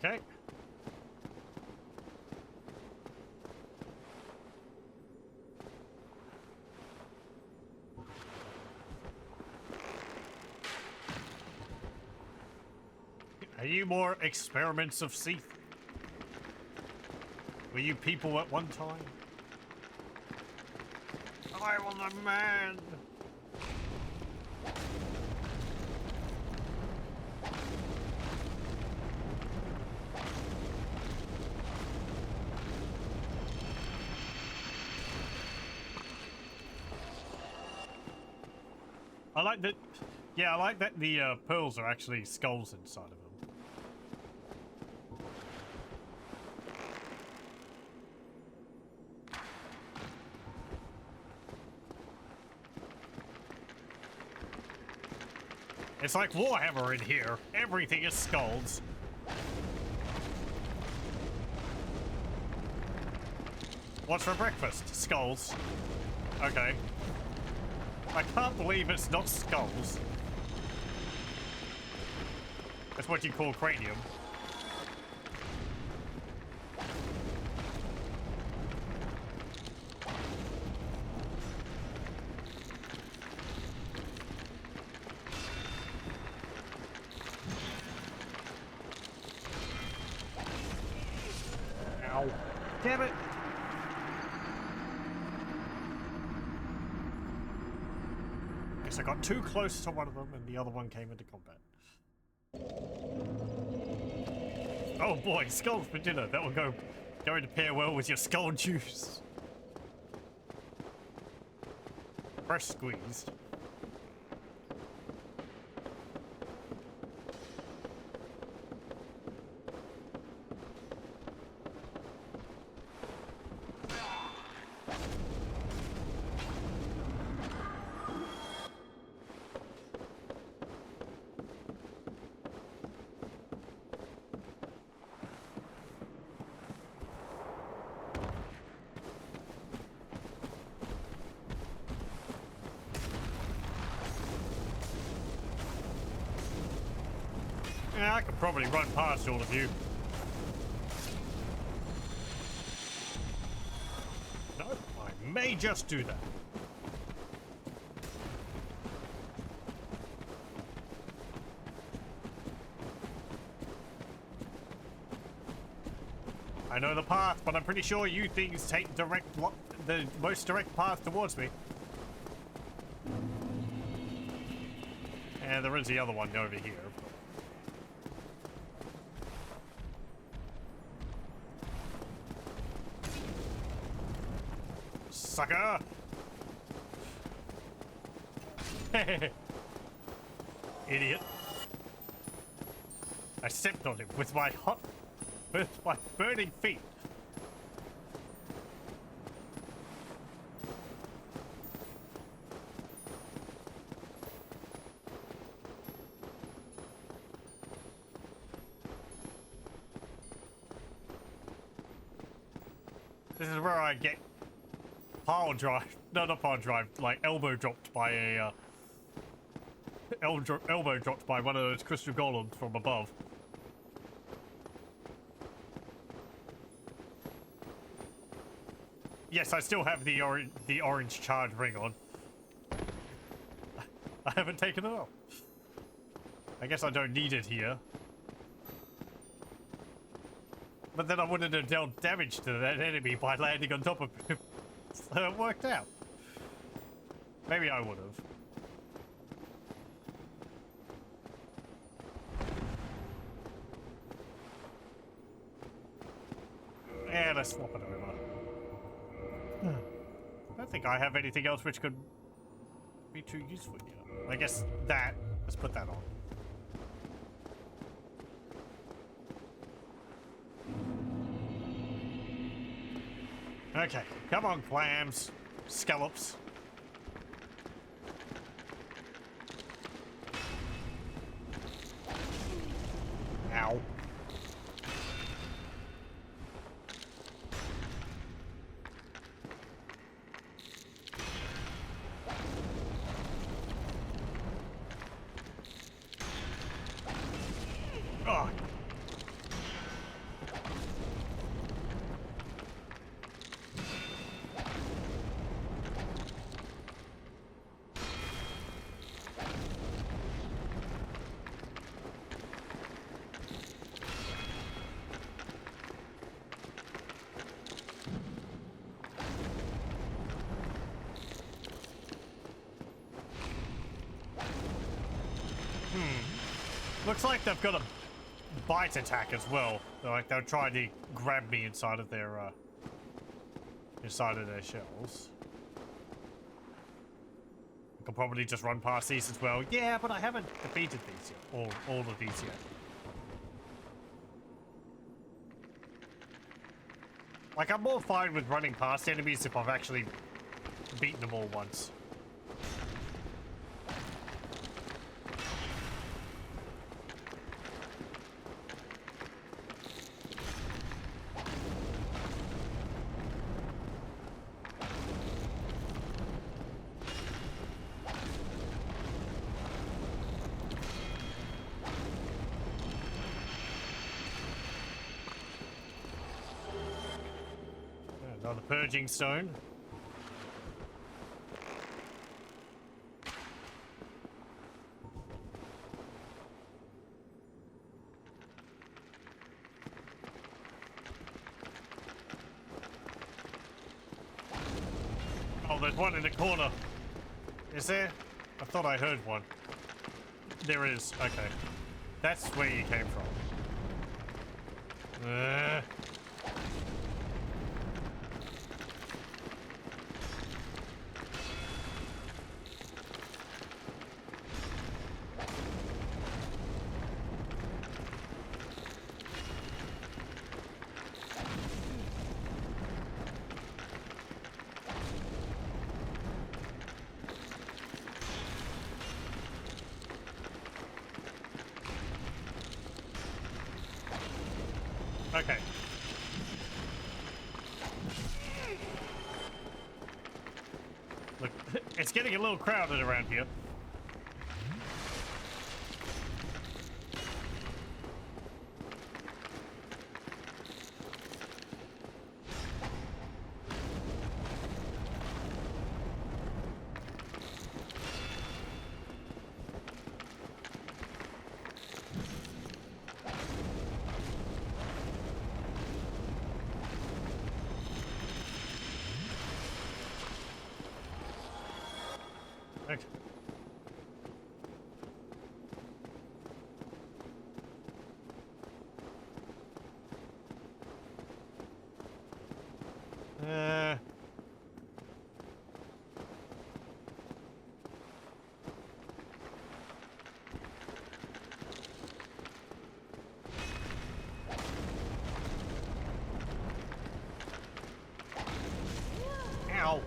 Okay. Are you more experiments of Seath? Were you people at one time? I was a man! I like that. Yeah, I like that the pearls are actually skulls inside of them. It's like Warhammer in here. Everything is skulls. What's for breakfast? Skulls. Okay. I can't believe it's not skulls. That's what you call cranium. Ow. Damn it! I got too close to one of them and the other one came into combat. Oh boy, skulls for dinner. That will go to pair well with your skull juice. Fresh squeezed. Yeah, I could probably run past all of you. No, I may just do that. I know the path, but I'm pretty sure you things take the most direct path towards me. And there is the other one over here. Sucker! Idiot. I stepped on him with my burning feet. This is where I get pile drive. No, not pile drive. Like elbow dropped by a elbow dropped by one of those crystal golems from above. Yes, I still have the orange charred ring on. I haven't taken it off. I guess I don't need it here. But then I wouldn't have dealt damage to that enemy by landing on top of him. So it worked out. Maybe I would have. Yeah, let's swap it over. I don't think I have anything else which could be too useful here. I guess that. Let's put that on. Okay, come on, clams, scallops. Ow. Oh. Looks like they've got a bite attack as well. Like they'll try to grab me inside of their shells. I could probably just run past these as well. Yeah, but I haven't defeated these yet. All of these yet. Like I'm more fine with running past enemies if I've actually beaten them all once. Another purging stone. Oh, there's one in the corner. Is there? I thought I heard one. There is. Okay. That's where you came from. Okay. Look, it's getting a little crowded around here. Okay. Ow.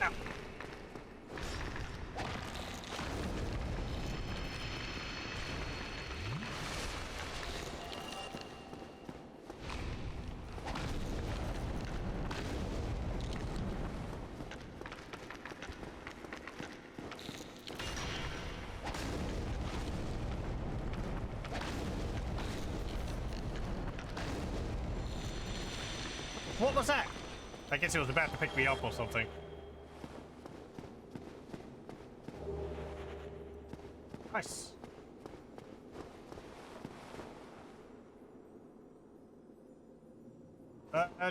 Ow. What was that? I guess it was about to pick me up or something. Nice.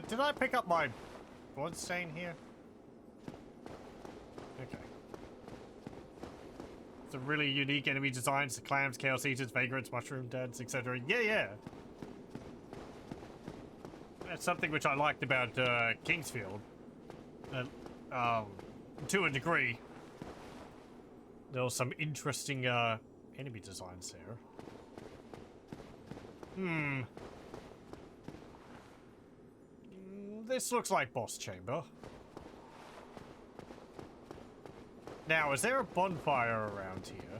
Did I pick up my blood stain here? Okay. It's a really unique enemy designs, the clams, chaos eaters, vagrants, mushroom deads, etc. Yeah. That's something which I liked about Kingsfield. To a degree. There was some interesting enemy designs there. This looks like boss chamber. Now, is there a bonfire around here?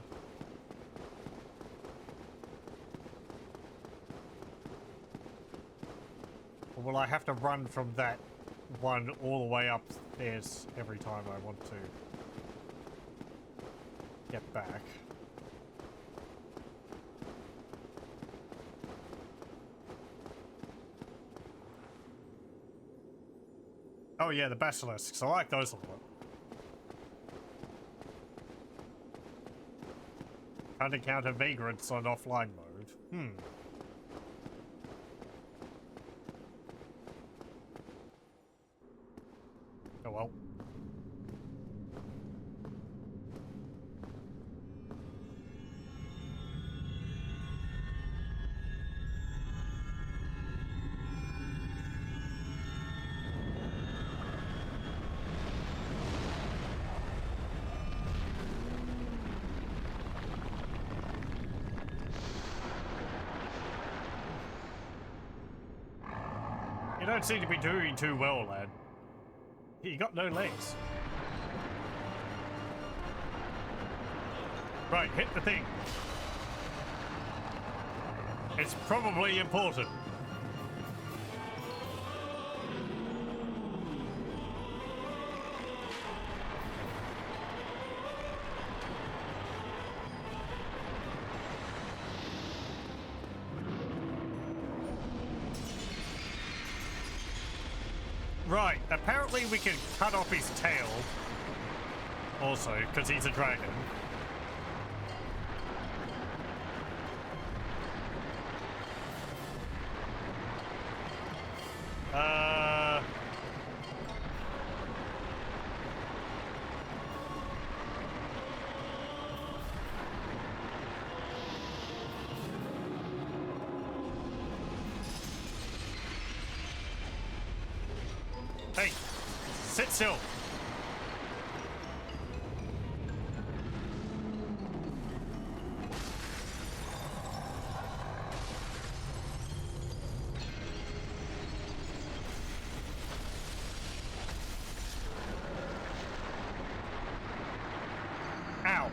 Or will I have to run from that one all the way upstairs every time I want to get back? Oh yeah, the basilisks. I like those a lot. Can't encounter vagrants on offline mode. Oh well. You don't seem to be doing too well, lad. You got no legs. Right, hit the thing. It's probably important. Right, apparently we can cut off his tail. Also, because he's a dragon. Hey, sit still. Ow.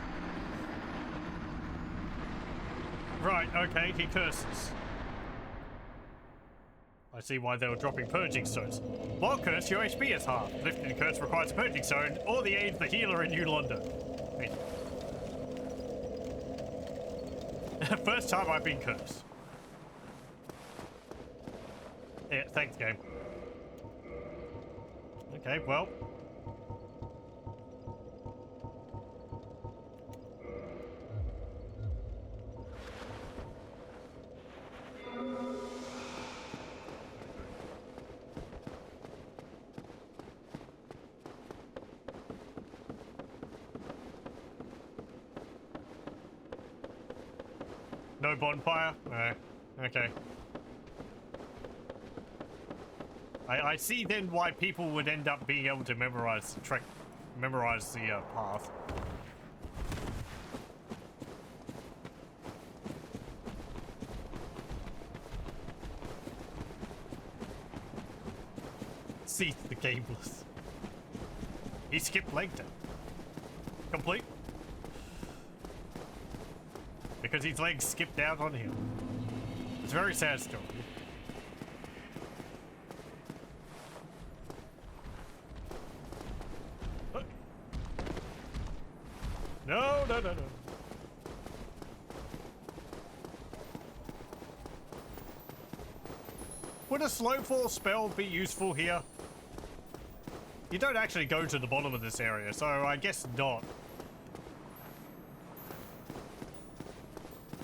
Right, okay, he curses. I see why they were dropping purging stones. While cursed, your HP is half. Lifting a curse requires a purging stone or the aid of the healer in New London. Hey. First time I've been cursed. Yeah, thanks, game. Okay, well. No bonfire? Okay. I see then why people would end up being able to memorize the path. See the gameless. He skipped legged it. Complete. Because his legs skipped out on him. It's a very sad story. No, no, no, no. Would a slow fall spell be useful here? You don't actually go to the bottom of this area, so I guess not.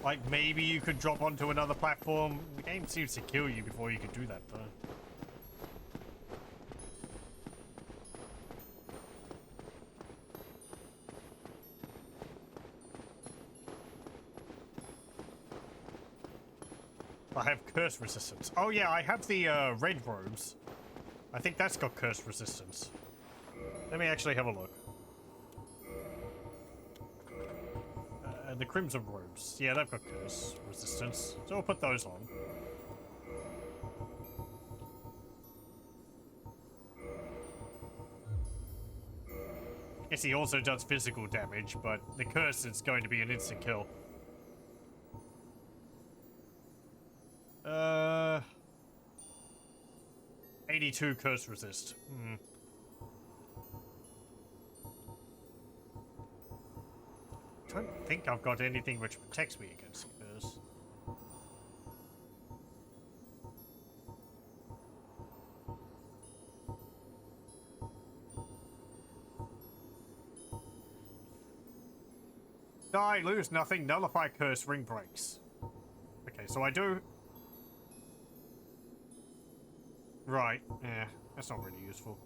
Like, maybe you could drop onto another platform. The game seems to kill you before you could do that, though. I have curse resistance. Oh yeah, I have the red robes. I think that's got curse resistance. Let me actually have a look. The crimson robes. Yeah, they've got curse resistance. So we'll put those on. Guess he also does physical damage, but the curse is going to be an instant kill. 82 curse resist. I don't think I've got anything which protects me against curse. Die, lose nothing, nullify curse, ring breaks. Okay, so I do... Right, yeah, that's not really useful.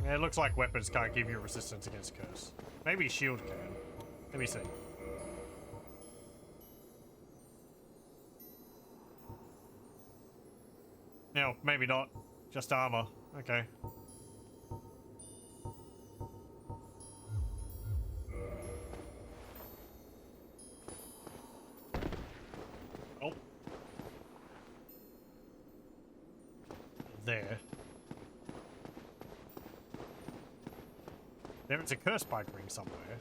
Yeah, it looks like weapons can't give you resistance against curse. Maybe shield can. Let me see. No, maybe not. Just armor. Okay. Oh. There. There is a curse bike ring somewhere.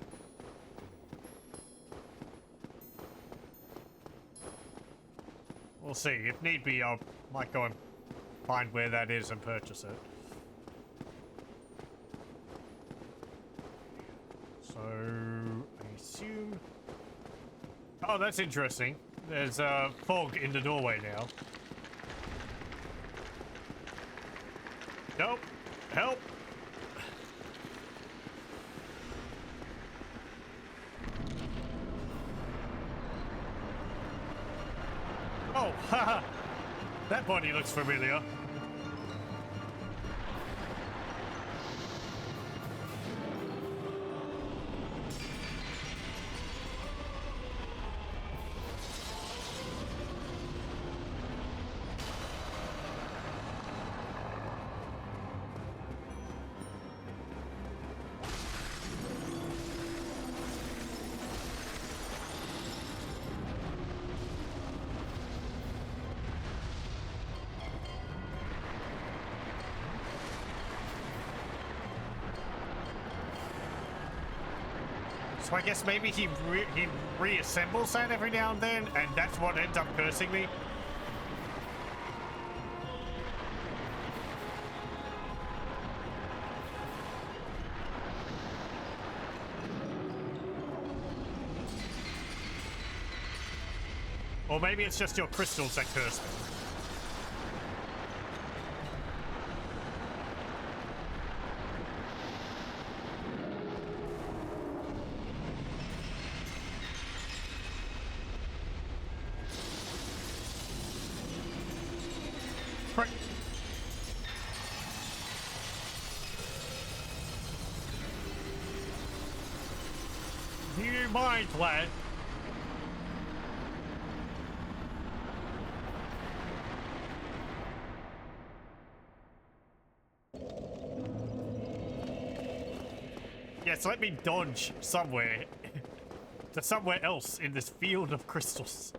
We'll see. If need be, I might go and find where that is and purchase it. So, I assume... Oh, that's interesting. There's fog in the doorway now. Nope. Help! Oh, haha! That body looks familiar. So I guess maybe he reassembles that every now and then, and that's what ends up cursing me. Or maybe it's just your crystals that curse me. You mind, lad? Yes, let me dodge somewhere. To somewhere else in this field of crystals.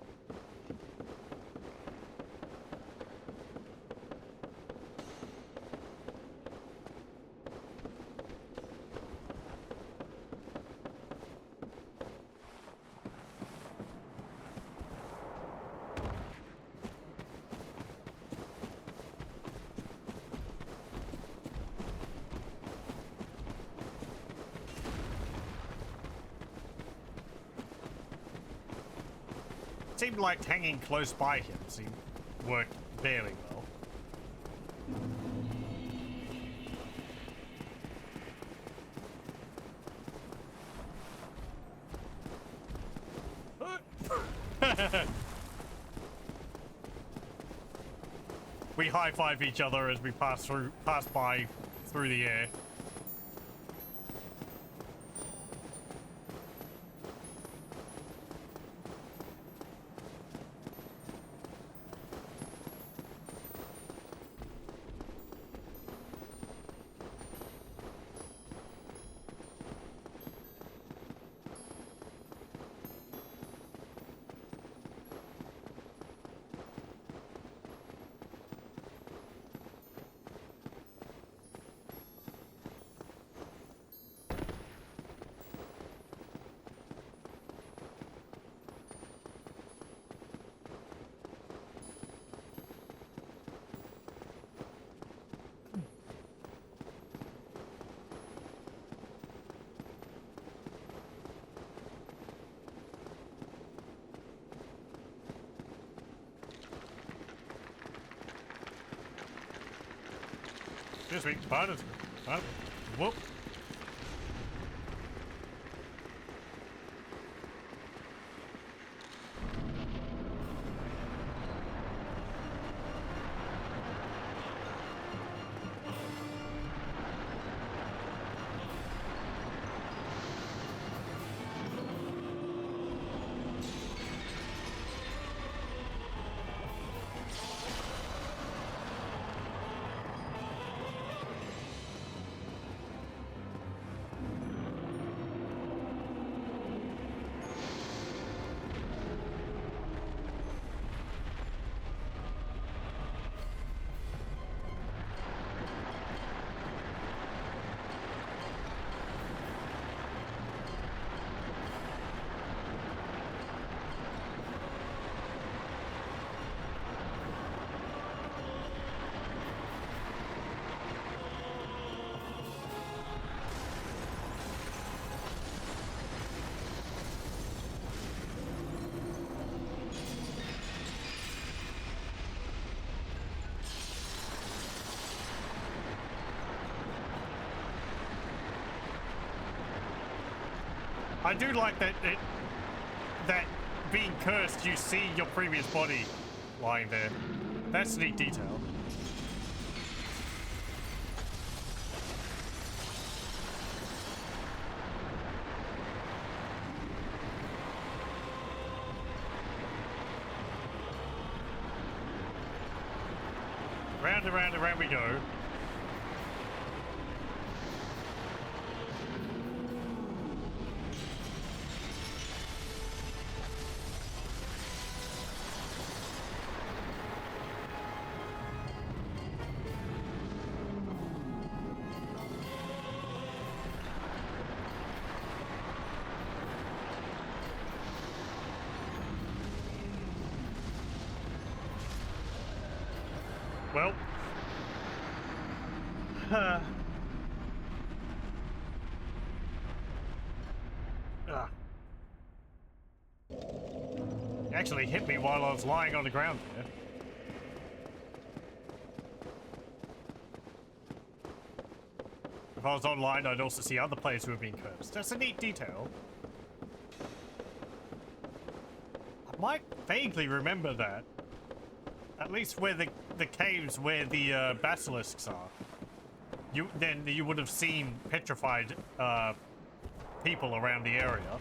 Seemed like hanging close by him worked fairly well. We high-five each other as we pass by through the air. Excuse me, spiders. Whoop. I do like that that being cursed, you see your previous body lying there. That's a neat detail. Round and round and round we go. Well, It actually hit me while I was lying on the ground there. If I was online, I'd also see other players who have been cursed. That's a neat detail. I might vaguely remember that. At least where the caves where the basilisks are. Then you would have seen petrified people around the area.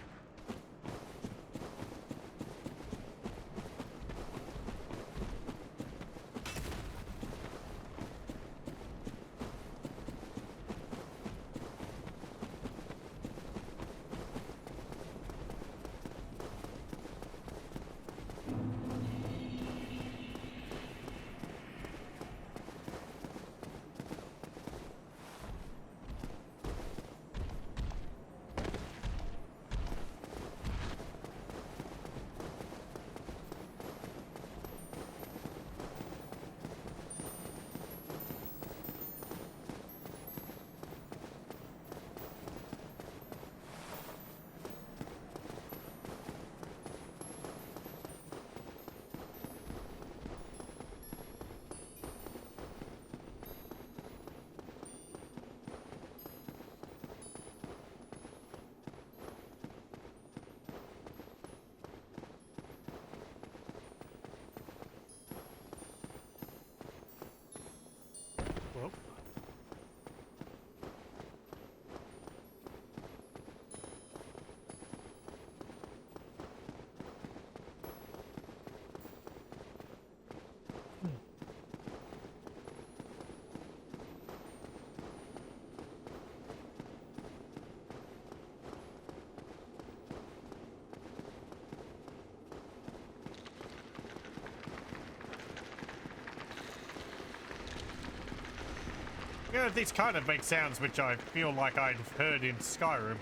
You know, these kind of make sounds which I feel like I'd heard in Skyrim.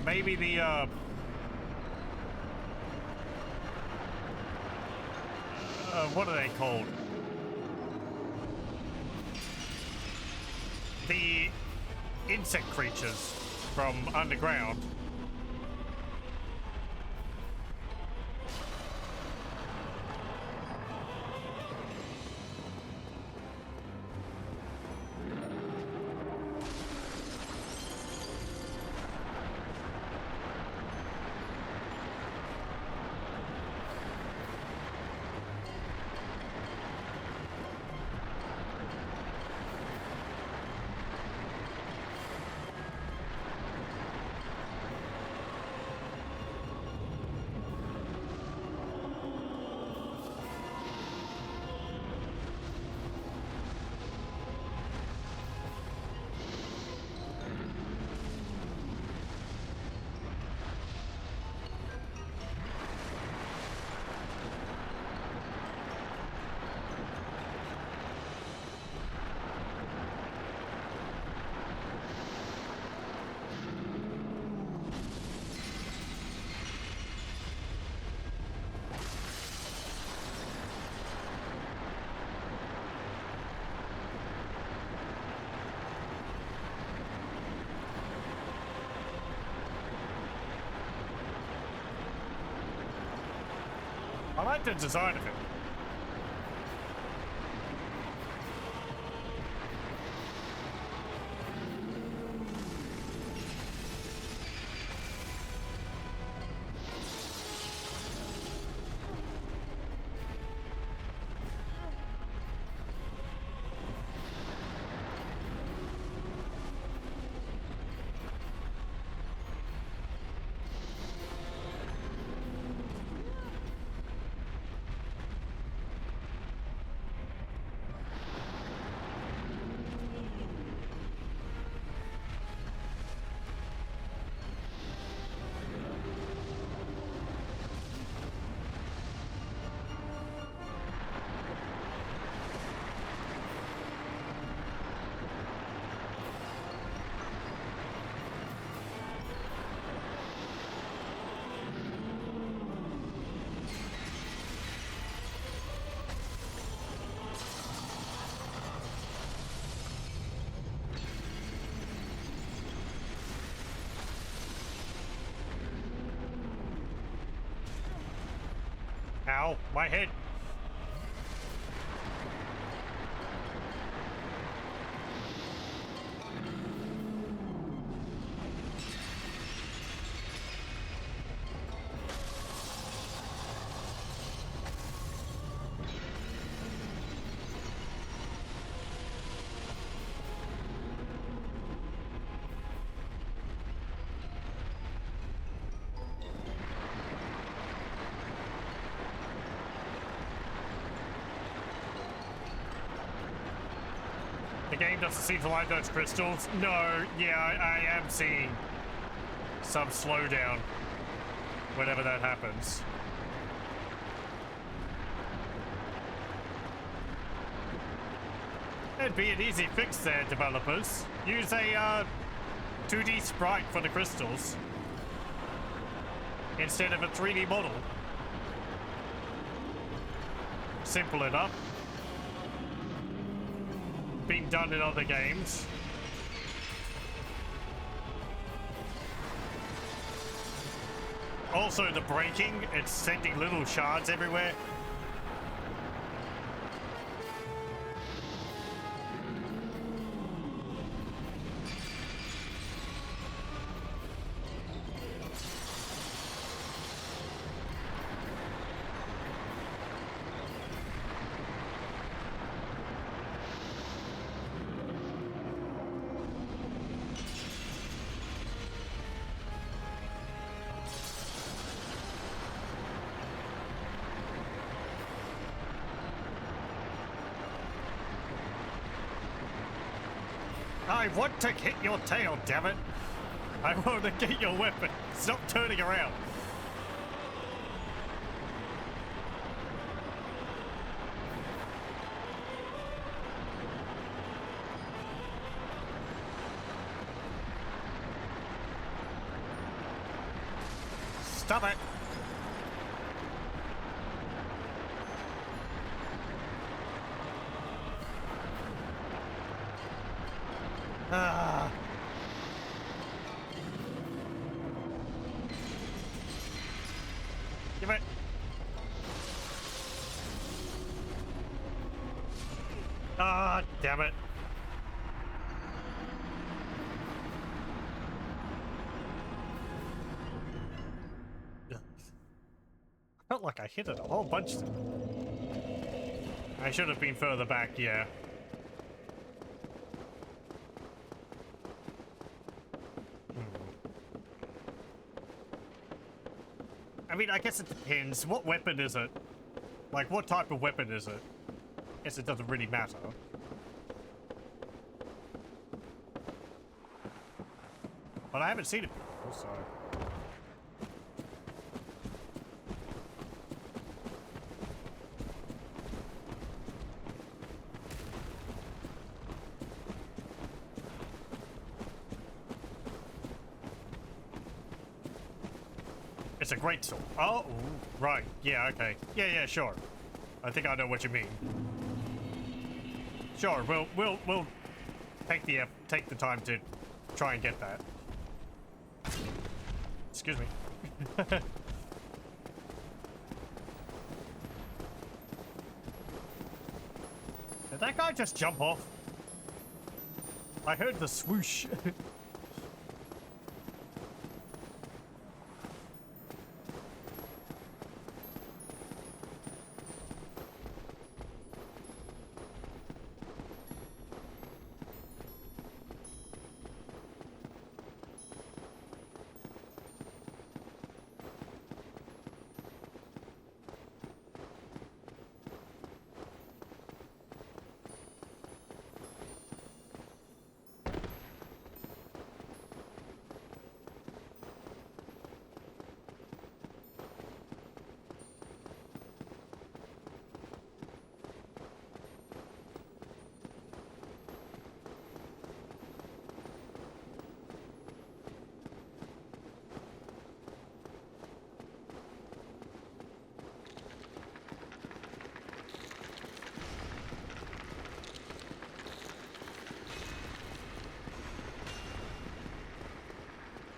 Maybe the, what are they called? The insect creatures from underground. I like the design of it. Ow, my head. The game doesn't seem to like those crystals. No, yeah, I am seeing some slowdown whenever that happens. It'd be an easy fix there, developers. Use a 2D sprite for the crystals instead of a 3D model. Simple enough. Been done in other games. Also the breaking, it's sending little shards everywhere. I want to hit your tail, damn it! I want to get your weapon. Stop turning around. Stop it! Ah. Give it. Ah, damn it. Felt like I hit it a whole bunch. I should have been further back, yeah. I mean, I guess it depends. What weapon is it? Like, what type of weapon is it? I guess it doesn't really matter. But I haven't seen it before, so... It's a great sword. Oh, right. Yeah, okay. Yeah, sure. I think I know what you mean. Sure, we'll take the time to try and get that. Excuse me. Did that guy just jump off? I heard the swoosh.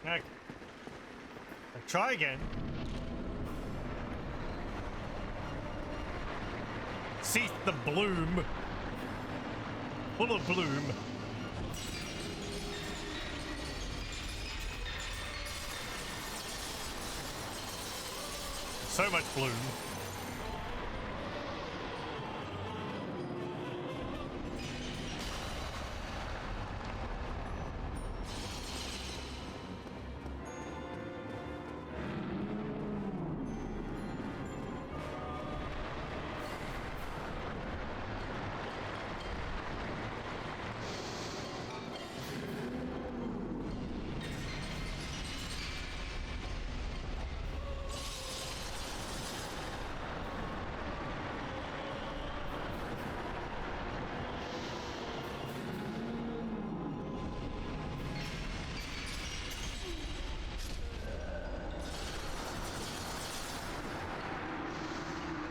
Okay. Try again. Seeth the bloom. Full of bloom. So much bloom.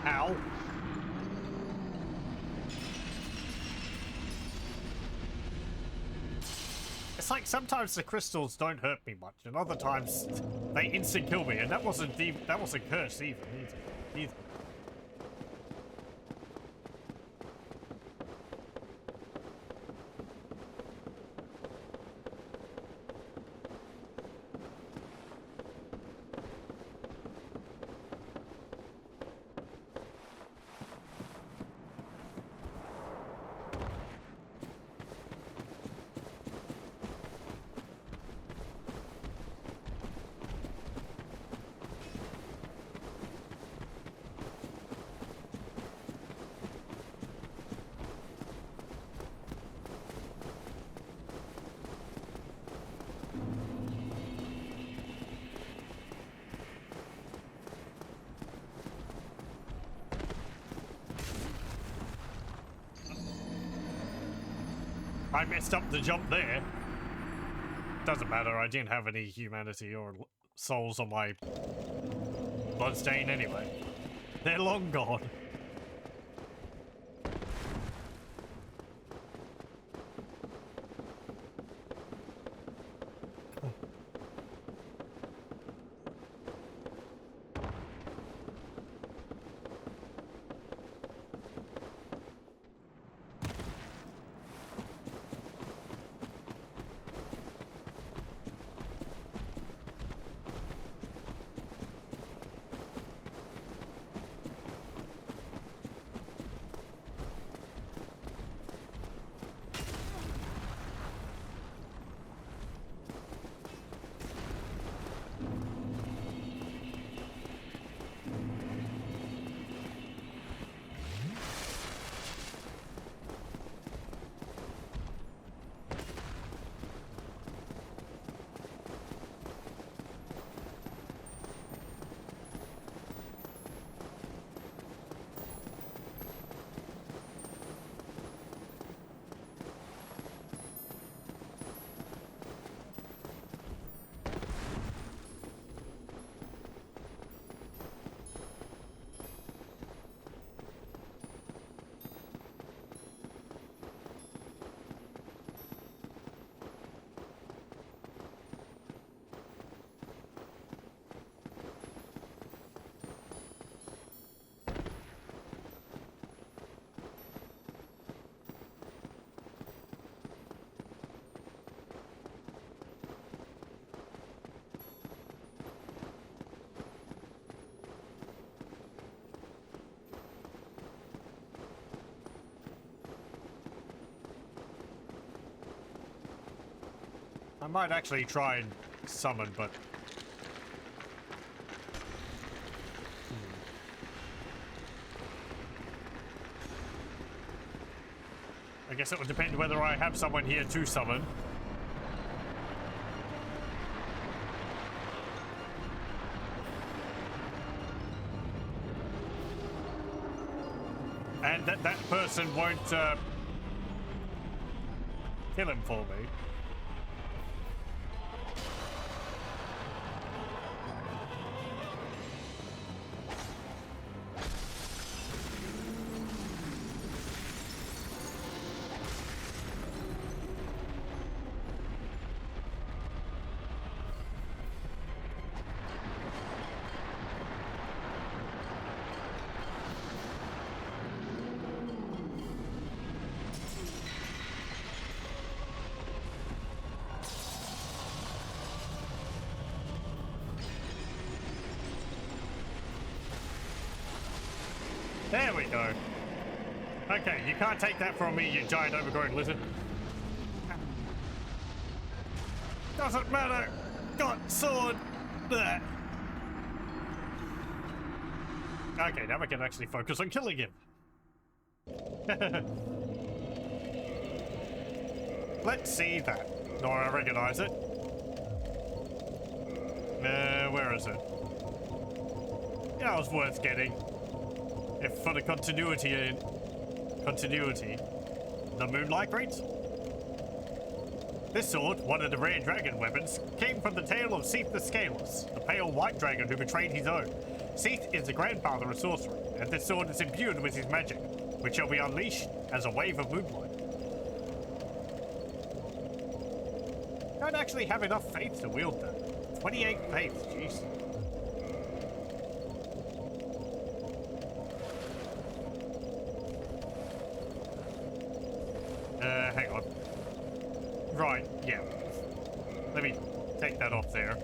Ow. It's like sometimes the crystals don't hurt me much, and other times they instant kill me, and that wasn't cursed either. I messed up the jump there. Doesn't matter, I didn't have any humanity or souls on my bloodstain anyway. They're long gone. I might actually try and summon, but... I guess it would depend whether I have someone here to summon. And that person won't kill him for me. There we go. Okay, you can't take that from me, you giant overgrown lizard. Doesn't matter. Got sword. There. Okay, now we can actually focus on killing him. Let's see that. No, I recognize it. Where is it? Yeah, it was worth getting. If for the continuity, the Moonlight Rate. This sword, one of the rare dragon weapons, came from the tale of Seath the Scaleless, the pale white dragon who betrayed his own. Seath is the grandfather of sorcery, and this sword is imbued with his magic, which shall be unleashed as a wave of moonlight. I don't actually have enough faith to wield that. 28 faith, jeez. Hang on. Right, yeah. Let me take that off there.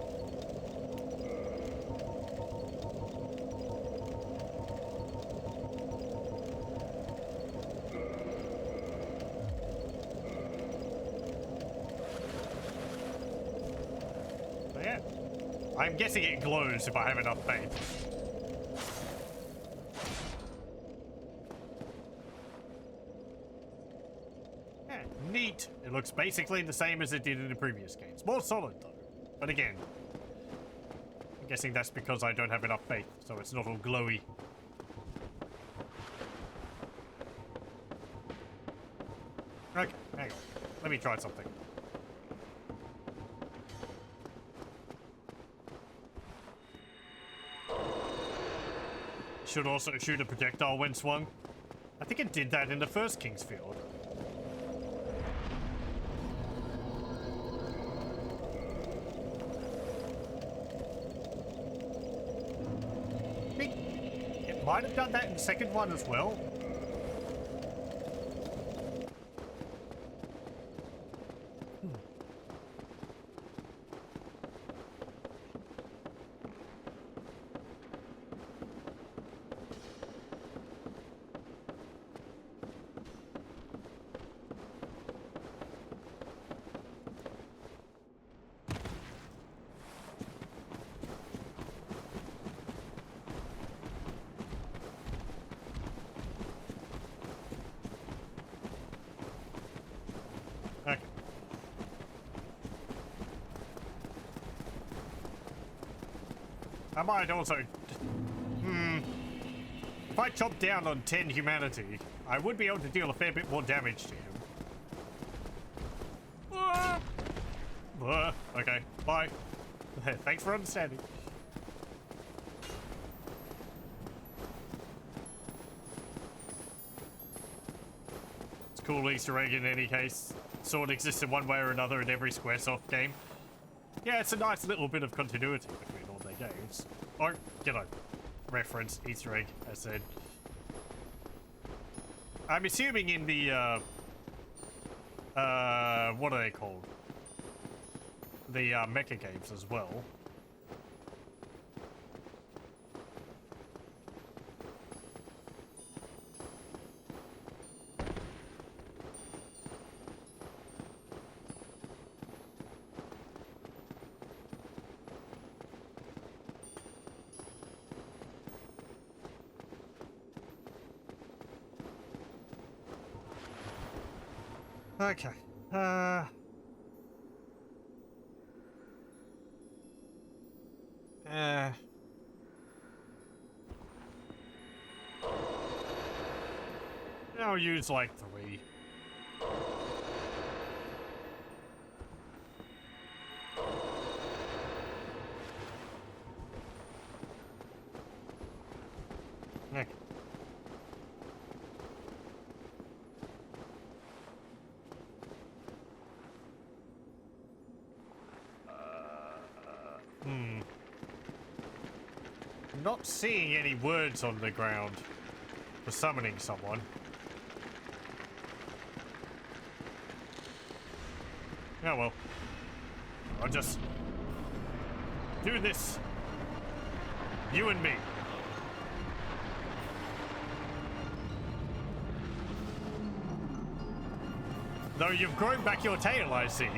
So yeah. I'm guessing it glows if I have enough faith. Neat. It looks basically the same as it did in the previous games. More solid though. But again, I'm guessing that's because I don't have enough faith, so it's not all glowy. Okay, hang on. Let me try something. should also shoot a projectile when swung. I think it did that in the first Kingsfield. I think it might have done that in the second one as well. Okay. I might also... If I chop down on 10 humanity, I would be able to deal a fair bit more damage to him. Okay, bye. Thanks for understanding. It's a cool Easter egg in any case. Sword exists in one way or another in every Squaresoft game. Yeah, it's a nice little bit of continuity between all their games. Or, you know, reference, Easter egg, as said. I'm assuming in the, what are they called? The, mecha games as well. Okay. I'll use like 3. Okay. Not seeing any words on the ground for summoning someone. Oh well. I'll just do this. You and me. Though you've grown back your tail, I see.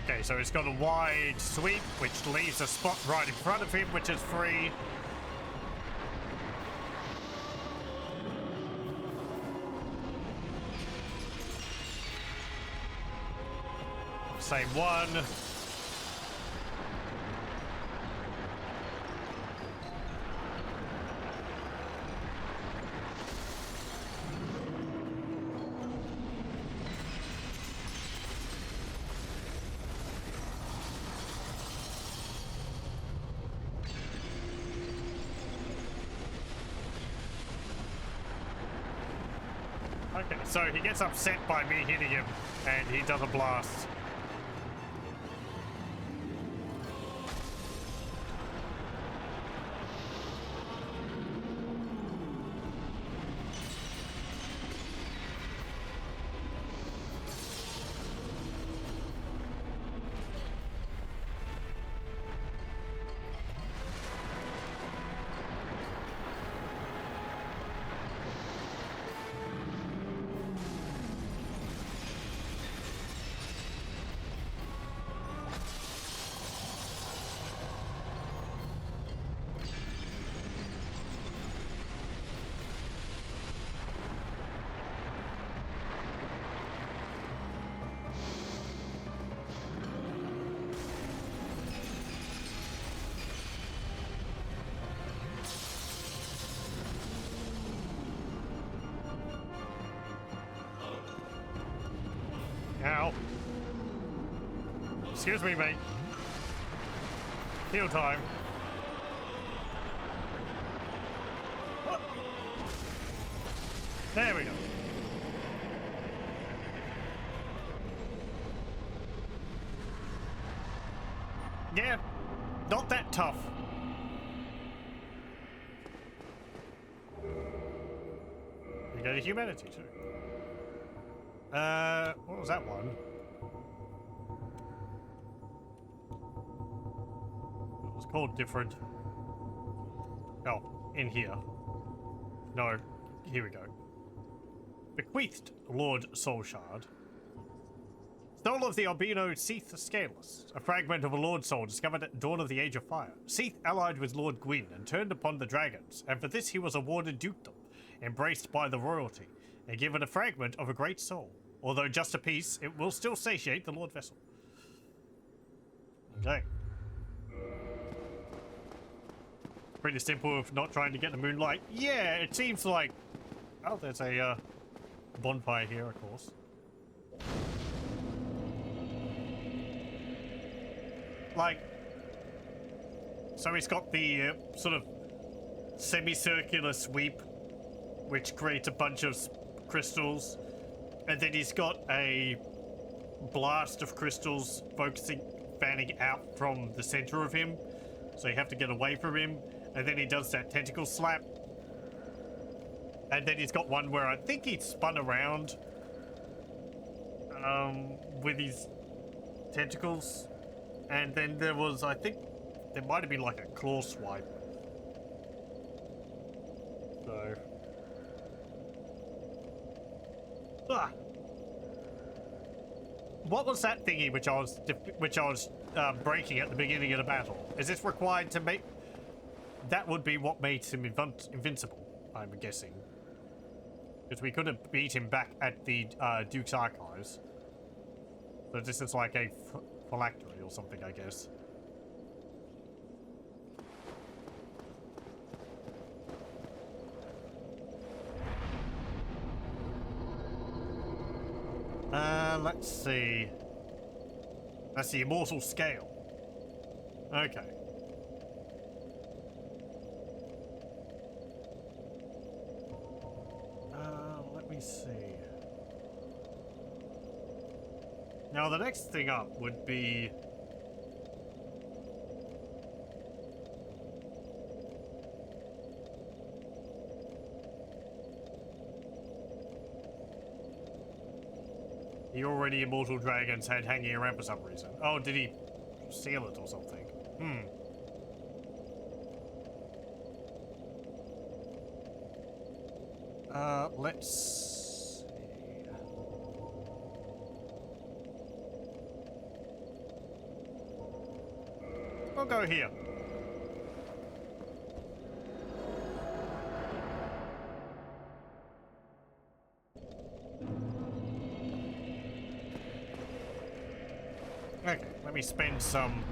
Okay, so it's got a wide sweep, which leaves a spot right in front of him, which is free. Same one. Okay, so he gets upset by me hitting him, and he does a blast. Ow. Excuse me, mate. Heal time. What? There we go. Yeah, not that tough. You go to humanity too. What was that one? It was called different. Oh, in here. No, here we go. Bequeathed Lord Soulshard. Soul of the albino Seath Scaleless, a fragment of a Lord Soul discovered at dawn of the Age of Fire. Seath allied with Lord Gwyn and turned upon the dragons, and for this he was awarded dukedom, embraced by the royalty, and given a fragment of a great soul. Although just a piece, it will still satiate the Lord Vessel. Okay. Pretty simple if not trying to get the moonlight. Yeah, it seems like... Oh, there's a bonfire here, of course. Like... So he's got the sort of semicircular sweep, which creates a bunch of crystals. And then he's got a blast of crystals fanning out from the center of him. So you have to get away from him. And then he does that tentacle slap. And then he's got one where I think he spun around with his tentacles. And then there was, I think, there might have been like a claw swipe. So... Ah. What was that thingy which I was breaking at the beginning of the battle? Is this required to make... That would be what made him invincible, I'm guessing. Because we couldn't beat him back at the Duke's Archives. So this is like a phylactery or something, I guess. Let's see. That's the immortal scale. Okay. Let me see. Now the next thing up would be... The already immortal dragons had hanging around for some reason. Oh, did he seal it or something? Let's see. We'll go here. Okay, let me spend some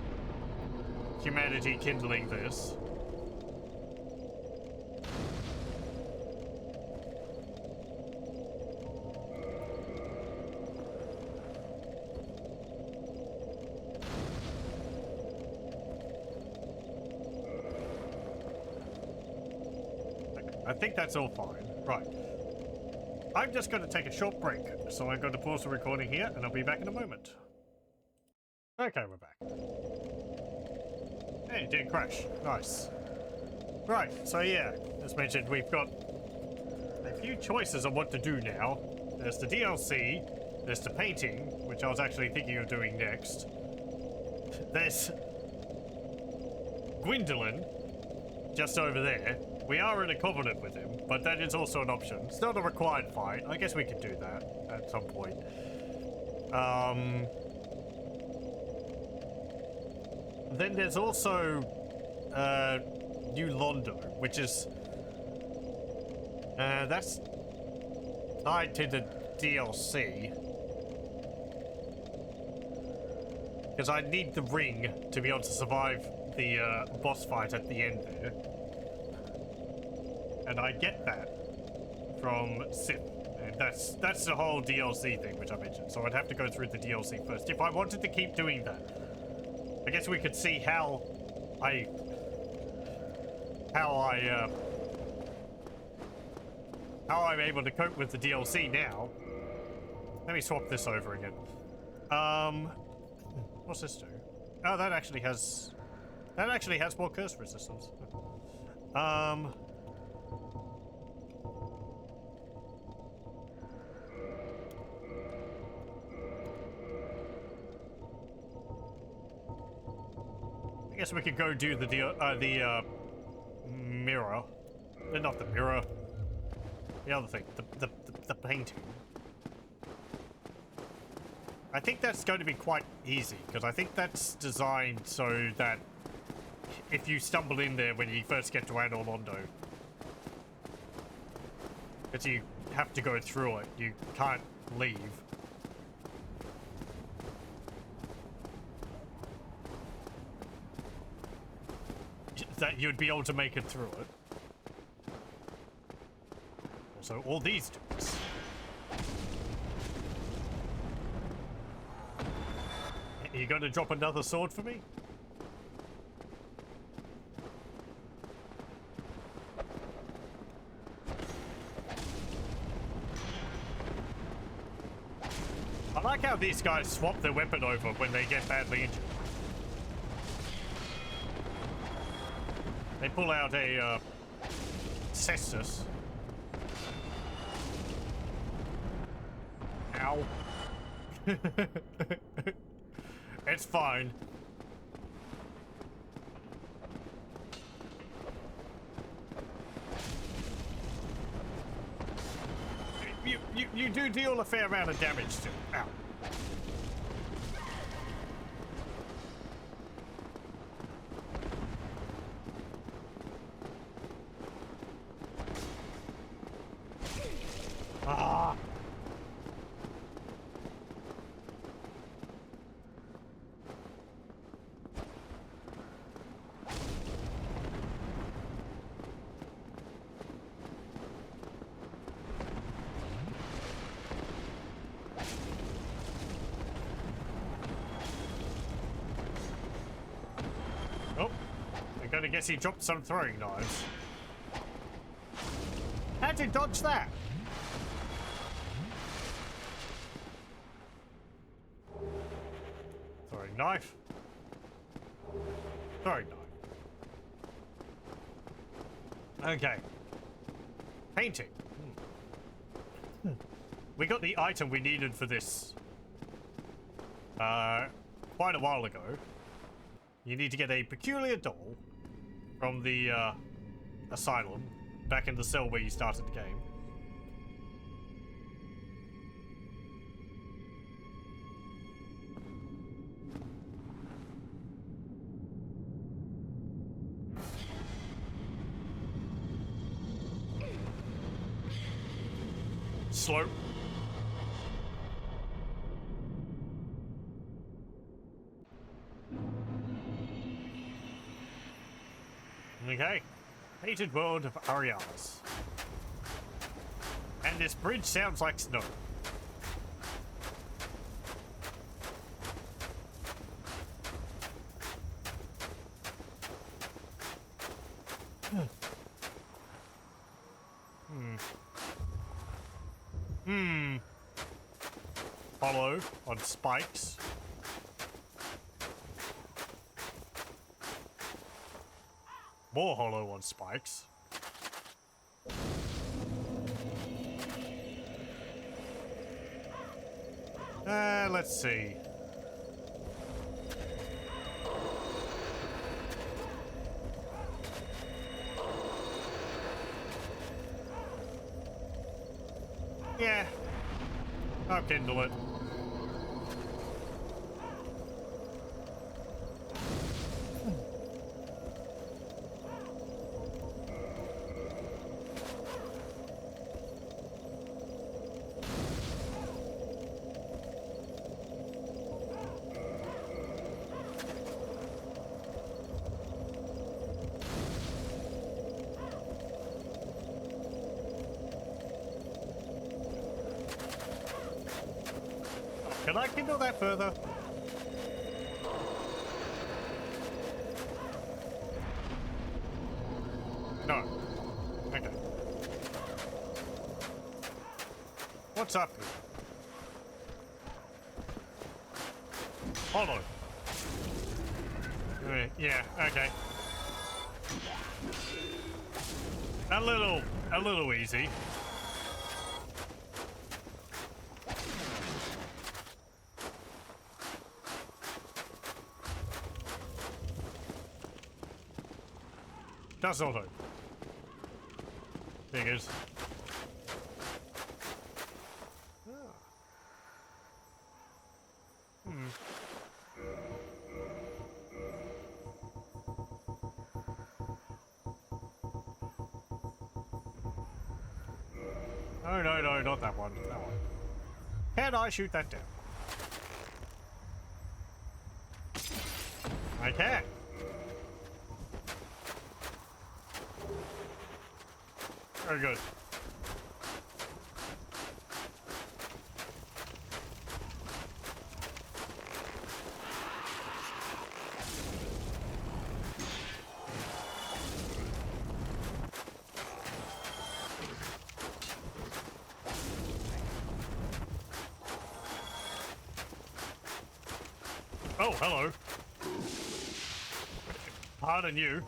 humanity kindling this. Okay, I think that's all fine. Right. I'm just going to take a short break, so I'm going to pause the recording here, and I'll be back in a moment. Okay, we're back. Hey, it didn't crash. Nice. Right, so yeah, as mentioned, we've got a few choices on what to do now. There's the DLC, there's the painting, which I was actually thinking of doing next. There's Gwendolyn, just over there. We are in a covenant with him, but that is also an option. It's not a required fight. I guess we could do that at some point. Then there's also New Londo, which is that's tied to the DLC because I need the ring to be able to survive the boss fight at the end there, and I get that from Sith and like that's the whole DLC thing which I mentioned. So I'd have to go through the DLC first if I wanted to keep doing that. I guess we could see how I'm able to cope with the DLC now. Let me swap this over again. What's this do? Oh, that actually has more curse resistance. I guess we could go do the mirror. Not the mirror. The other thing, the painting. I think that's going to be quite easy, because I think that's designed so that if you stumble in there when you first get to Anor Londo, that you have to go through it, you can't leave. That you'd be able to make it through it. Also, all these dudes. Are you going to drop another sword for me? I like how these guys swap their weapon over when they get badly injured. They pull out a cestus. Ow. It's fine. You do deal a fair amount of damage to it. Ow. Ah. Oh, I'm gonna guess he dropped some throwing knives. How'd you dodge that? Throwing knife. Throwing knife. Okay. Painting. We got the item we needed for this quite a while ago. You need to get a peculiar doll from the asylum back in the cell where you started the game. Slow. Okay. Painted world of Arianas. And this bridge sounds like snow. Hollow on spikes. More hollow on spikes. Let's see. Yeah. I'll kindle it. Can I kindle that further? No. Okay. What's up here? Hold on. Yeah, okay. A little easy. Does auto. Figures. No, not that one. That one. Can I shoot that down? I can. Very good. Oh, hello. Pardon you.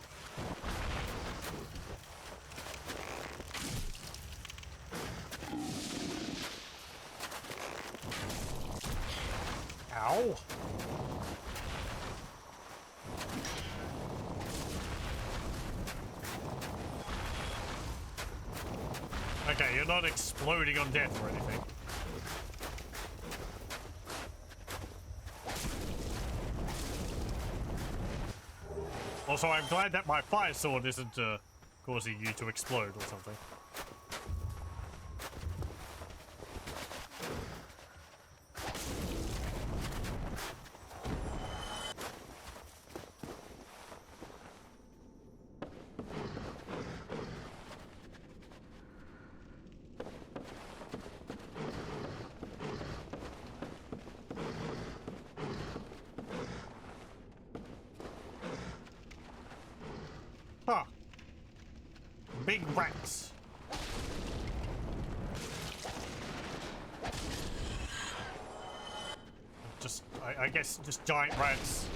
Ow. Okay, you're not exploding on death or anything. Also, I'm glad that my fire sword isn't causing you to explode or something. Huh. Big rats. Just, I guess, just giant rats.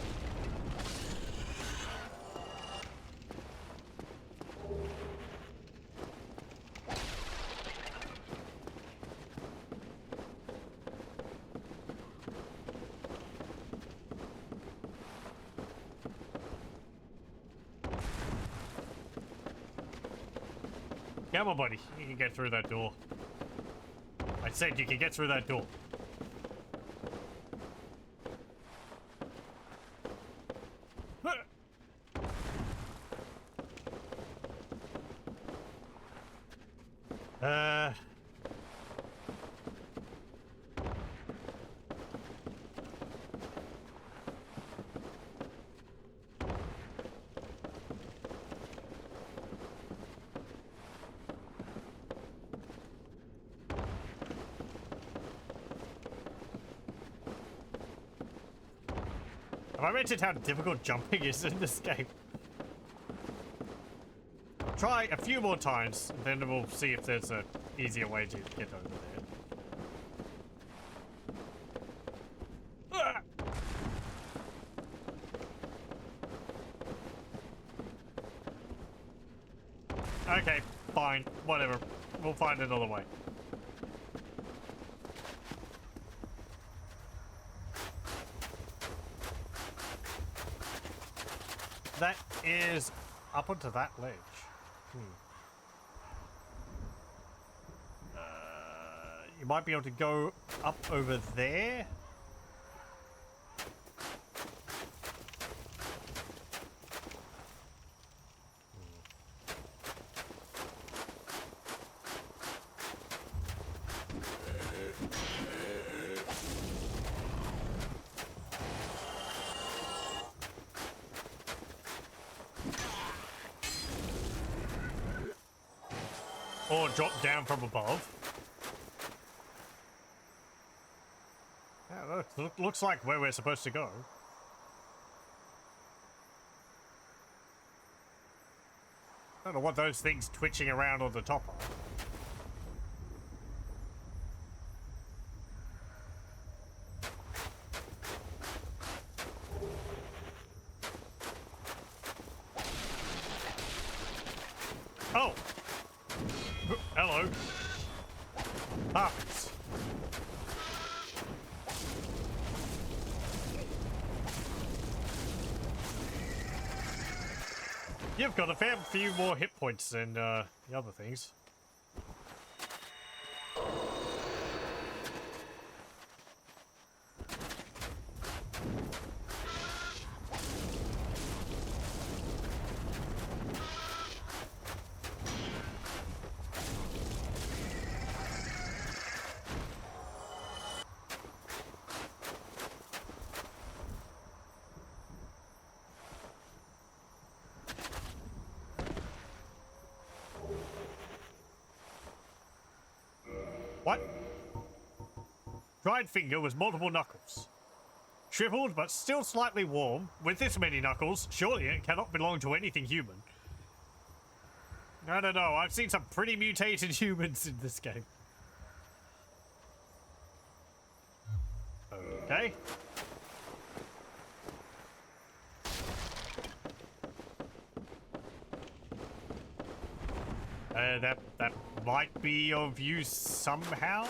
Come on, buddy. You can get through that door. I said you can get through that door. Have I mentioned how difficult jumping is in this game? Try a few more times, and then we'll see if there's an easier way to get over there. Okay, fine, whatever. We'll find another way. That is up onto that ledge. You might be able to go up over there. Or drop down from above. Yeah, looks like where we're supposed to go. I don't know what those things twitching around on the top are. Oh! Hello. Harpies. You've got a fair few more hit points than the other things. What? Dried finger was multiple knuckles. Shriveled but still slightly warm. With this many knuckles, surely it cannot belong to anything human. I don't know, I've seen some pretty mutated humans in this game. Okay. That might be of use somehow.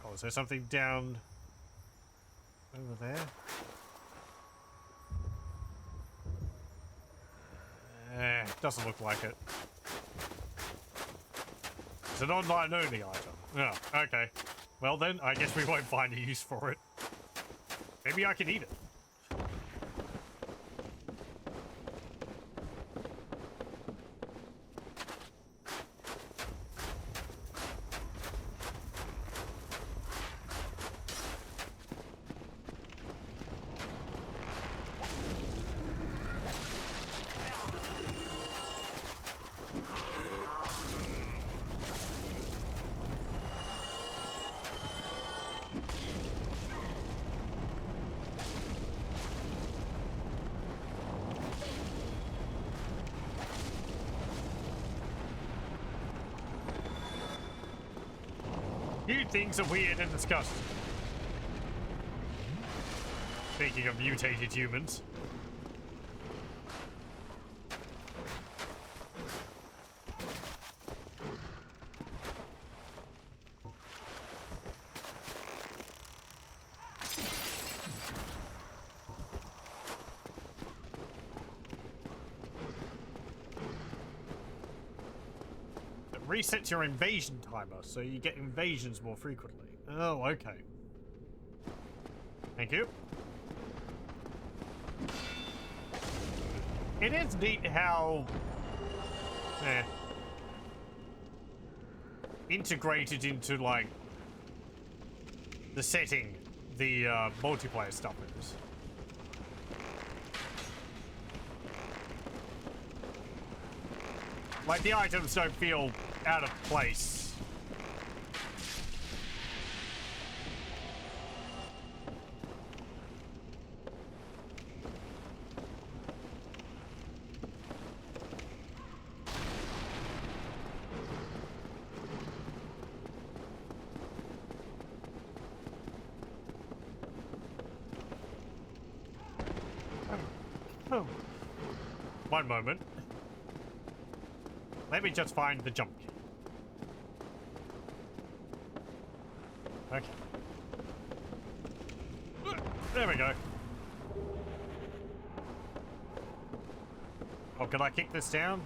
Oh, is there something down over there? Doesn't look like it. It's an online only item. Oh, okay. Well then, I guess we won't find a use for it. Maybe I can eat it. You things are weird and disgusting. Speaking of mutated humans. Resets your invasion timer, so you get invasions more frequently. Oh, okay. Thank you. It is neat how... integrated into, like, the setting, the multiplayer stuff is. Like, the items don't feel out of place. Oh. One moment. Let me just find the jump key. Okay. There we go. Oh, can I kick this down?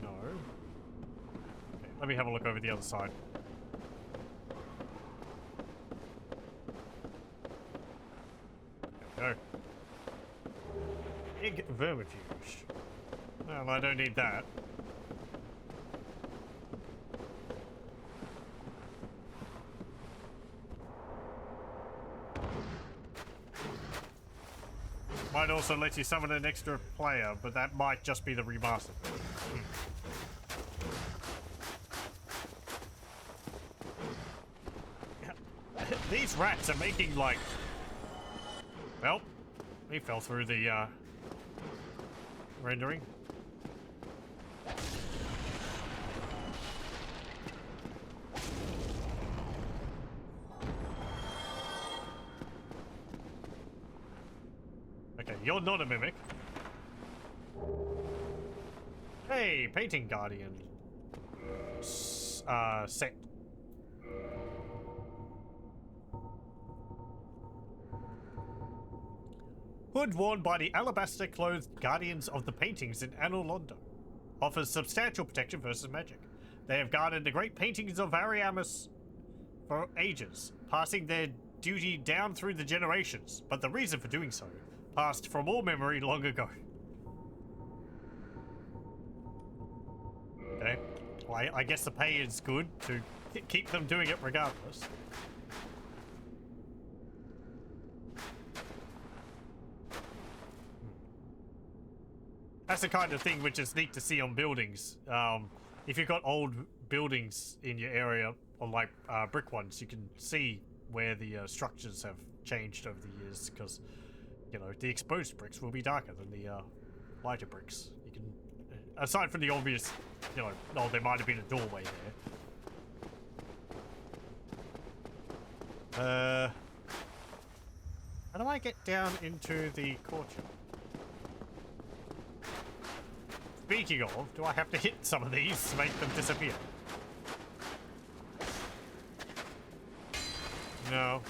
No. Okay, let me have a look over the other side. There we go. Big vermifuge. Well, I don't need that. Might also let you summon an extra player, but that might just be the remastered. These rats are making like... Well, he fell through the rendering. Okay, you're not a mimic. Hey, painting guardian. Set. Hood worn by the alabaster-clothed guardians of the paintings in Anor Londo. Offers substantial protection versus magic. They have guarded the great paintings of Ariamis for ages, passing their duty down through the generations, but the reason for doing so passed from all memory long ago. Okay, well, I guess the pay is good to keep them doing it regardless. That's the kind of thing which is neat to see on buildings. If you've got old buildings in your area, or like brick ones, you can see where the structures have changed over the years, because, you know, the exposed bricks will be darker than the lighter bricks. You can, aside from the obvious, you know, oh, there might have been a doorway there. How do I get down into the courtyard? Speaking of, do I have to hit some of these to make them disappear? No.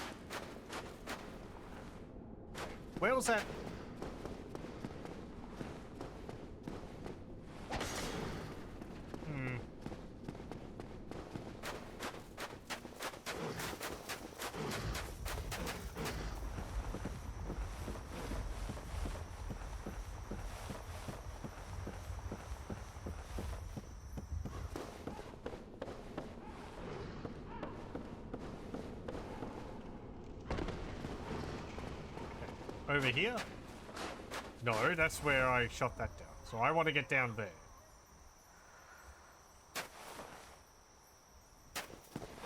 Where was that? Over here? No, that's where I shot that down. So I want to get down there.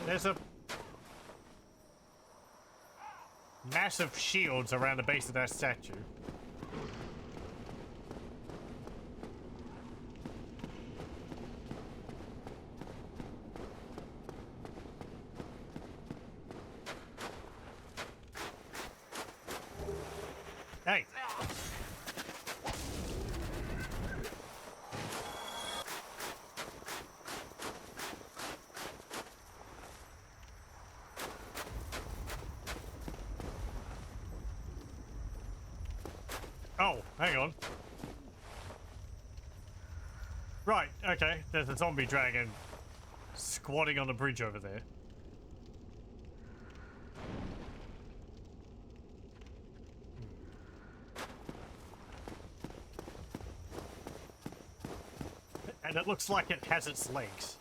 There's a massive shields around the base of that statue. Hey! Oh, hang on. Right, okay. There's a zombie dragon squatting on the bridge over there. And it looks like it has its legs.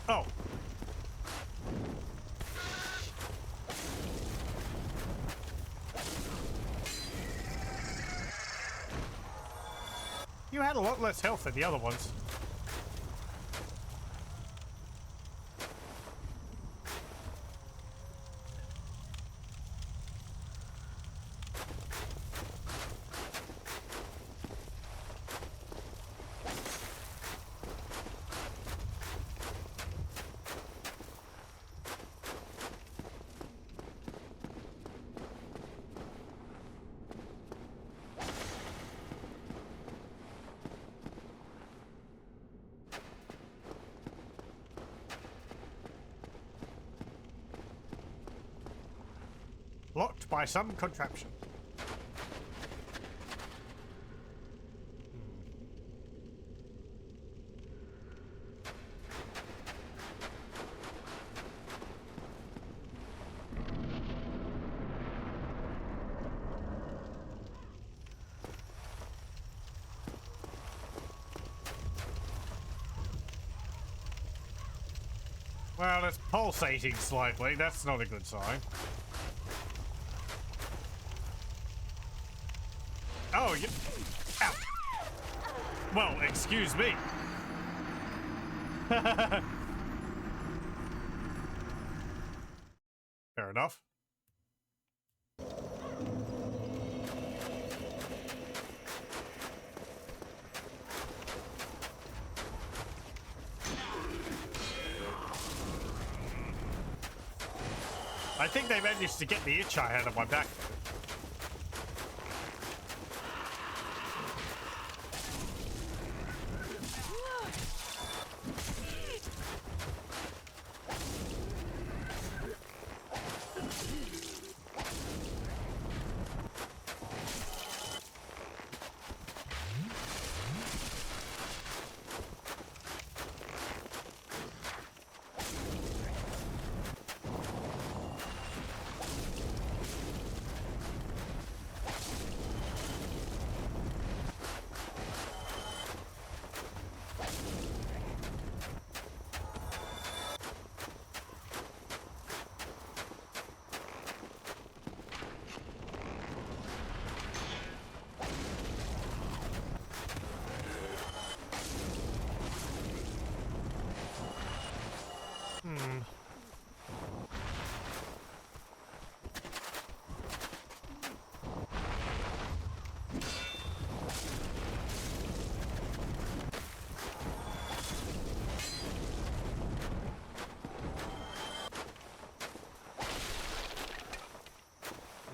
Oh. You had a lot less health than the other ones. Blocked by some contraption. Well, it's pulsating slightly. That's not a good sign. Oh, you... Ow. Well, excuse me. Fair enough. I think they managed to get the itch I had on my back.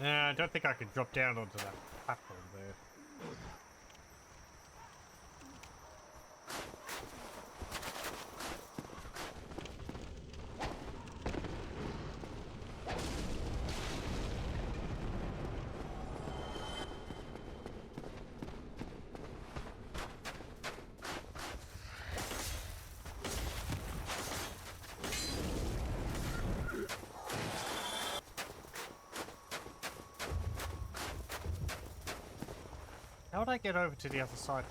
I don't think I could drop down onto that platform there. How would I get over to the other side?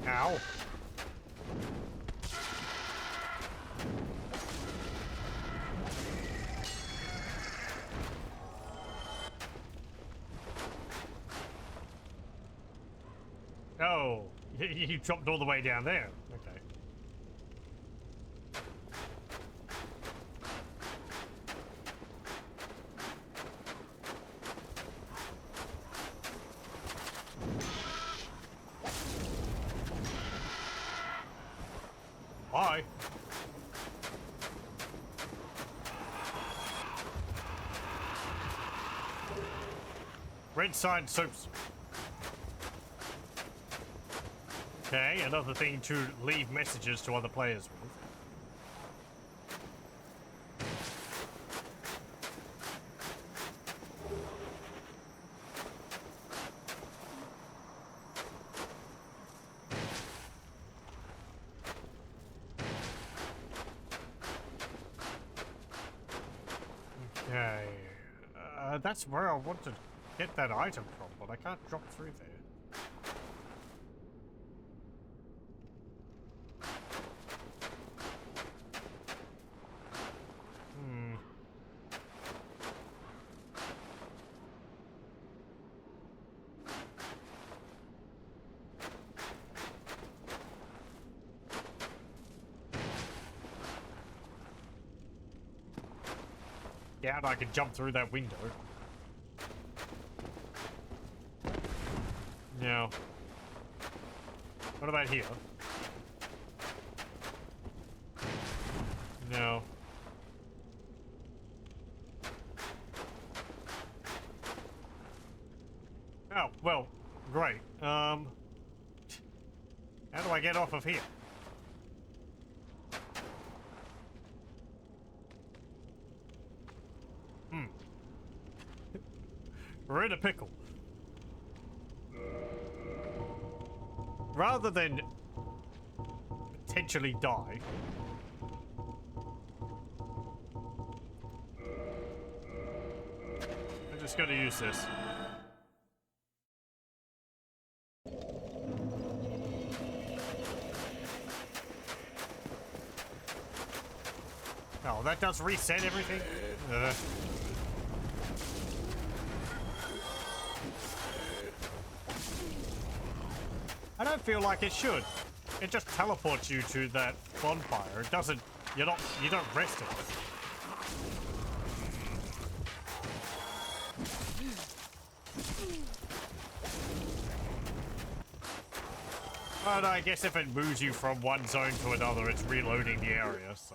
Ow. Oh, you dropped all the way down there. Okay. Bye. Red sign soaps. Okay, another thing to leave messages to other players with. Okay, that's where I want to get that item from, but I can't drop through there. Doubt I could jump through that window. No. What about here? No. Oh, well, great. How do I get off of here? We're in a pickle. Rather than potentially die, just gonna use this. Oh, that does reset everything? I don't feel like it should. It just teleports you to that bonfire. It doesn't... you don't rest it. But I guess if it moves you from one zone to another, it's reloading the area, so...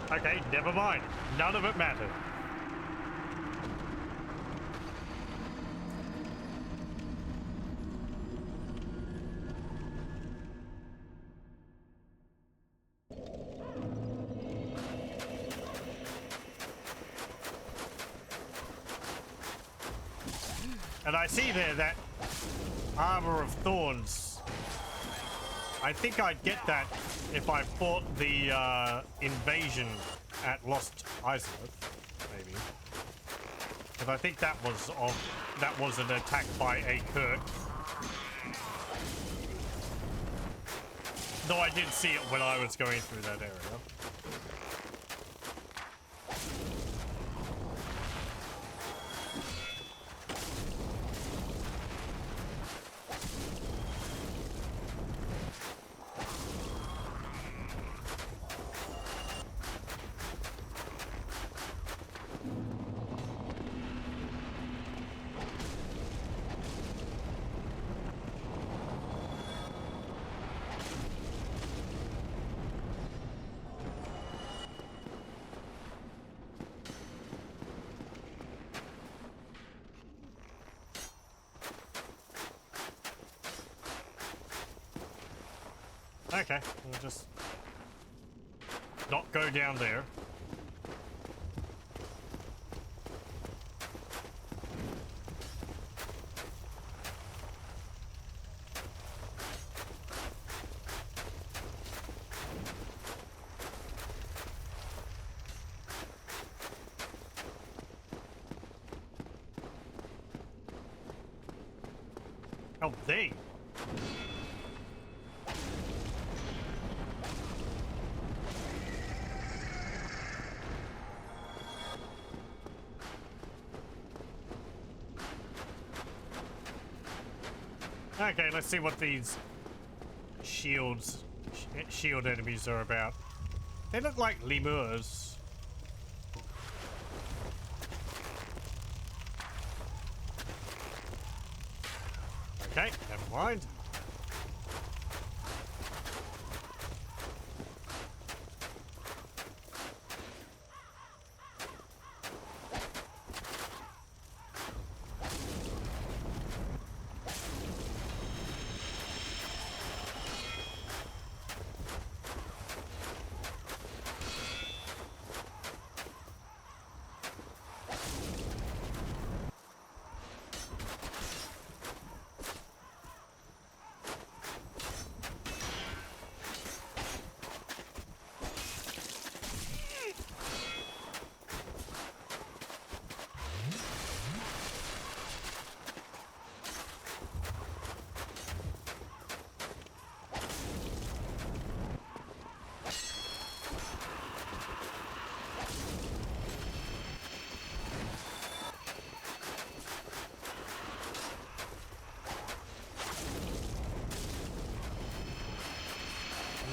Okay, never mind. None of it mattered. And I see there that Armor of Thorns. I think I'd get that if I fought the invasion at Lost Island, maybe. Because I think that was an attack by a Kirk. Though I did see it when I was going through that area. Okay, we'll just not go down there. Oh, they. Okay, let's see what these shield enemies are about. They look like lemurs. Okay, never mind.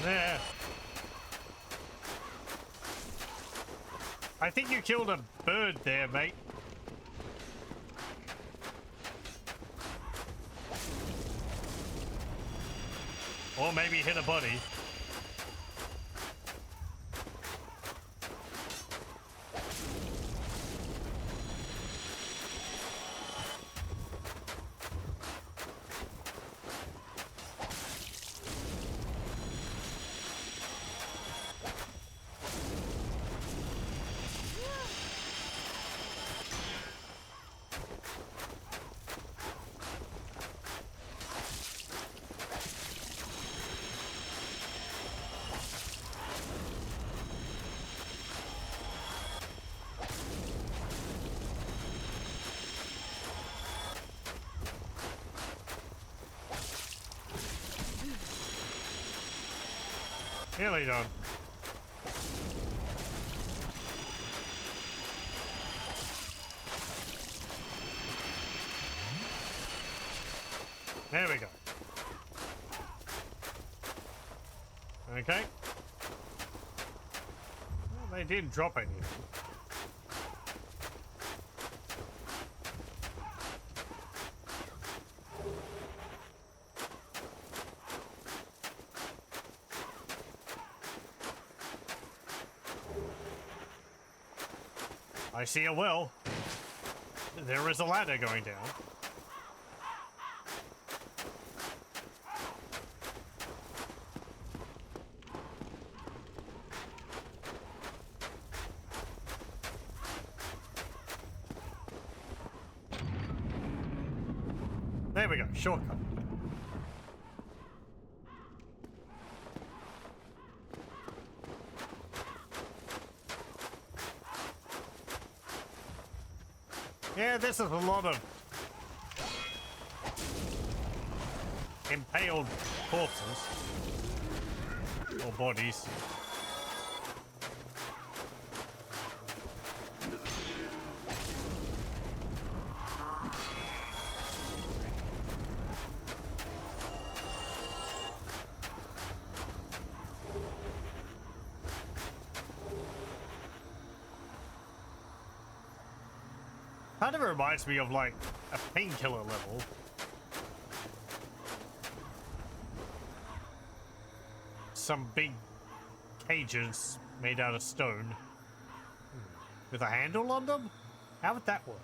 There. I think you killed a bird there, mate. Or maybe hit a body. Nearly done. There we go. Okay. Well, they didn't drop anything. I see a well. There is a ladder going down. There we go, shortcut. Yeah, this is a lot of impaled corpses or bodies. Kind of reminds me of like a painkiller level. Some big cages made out of stone with a handle on them? How would that work?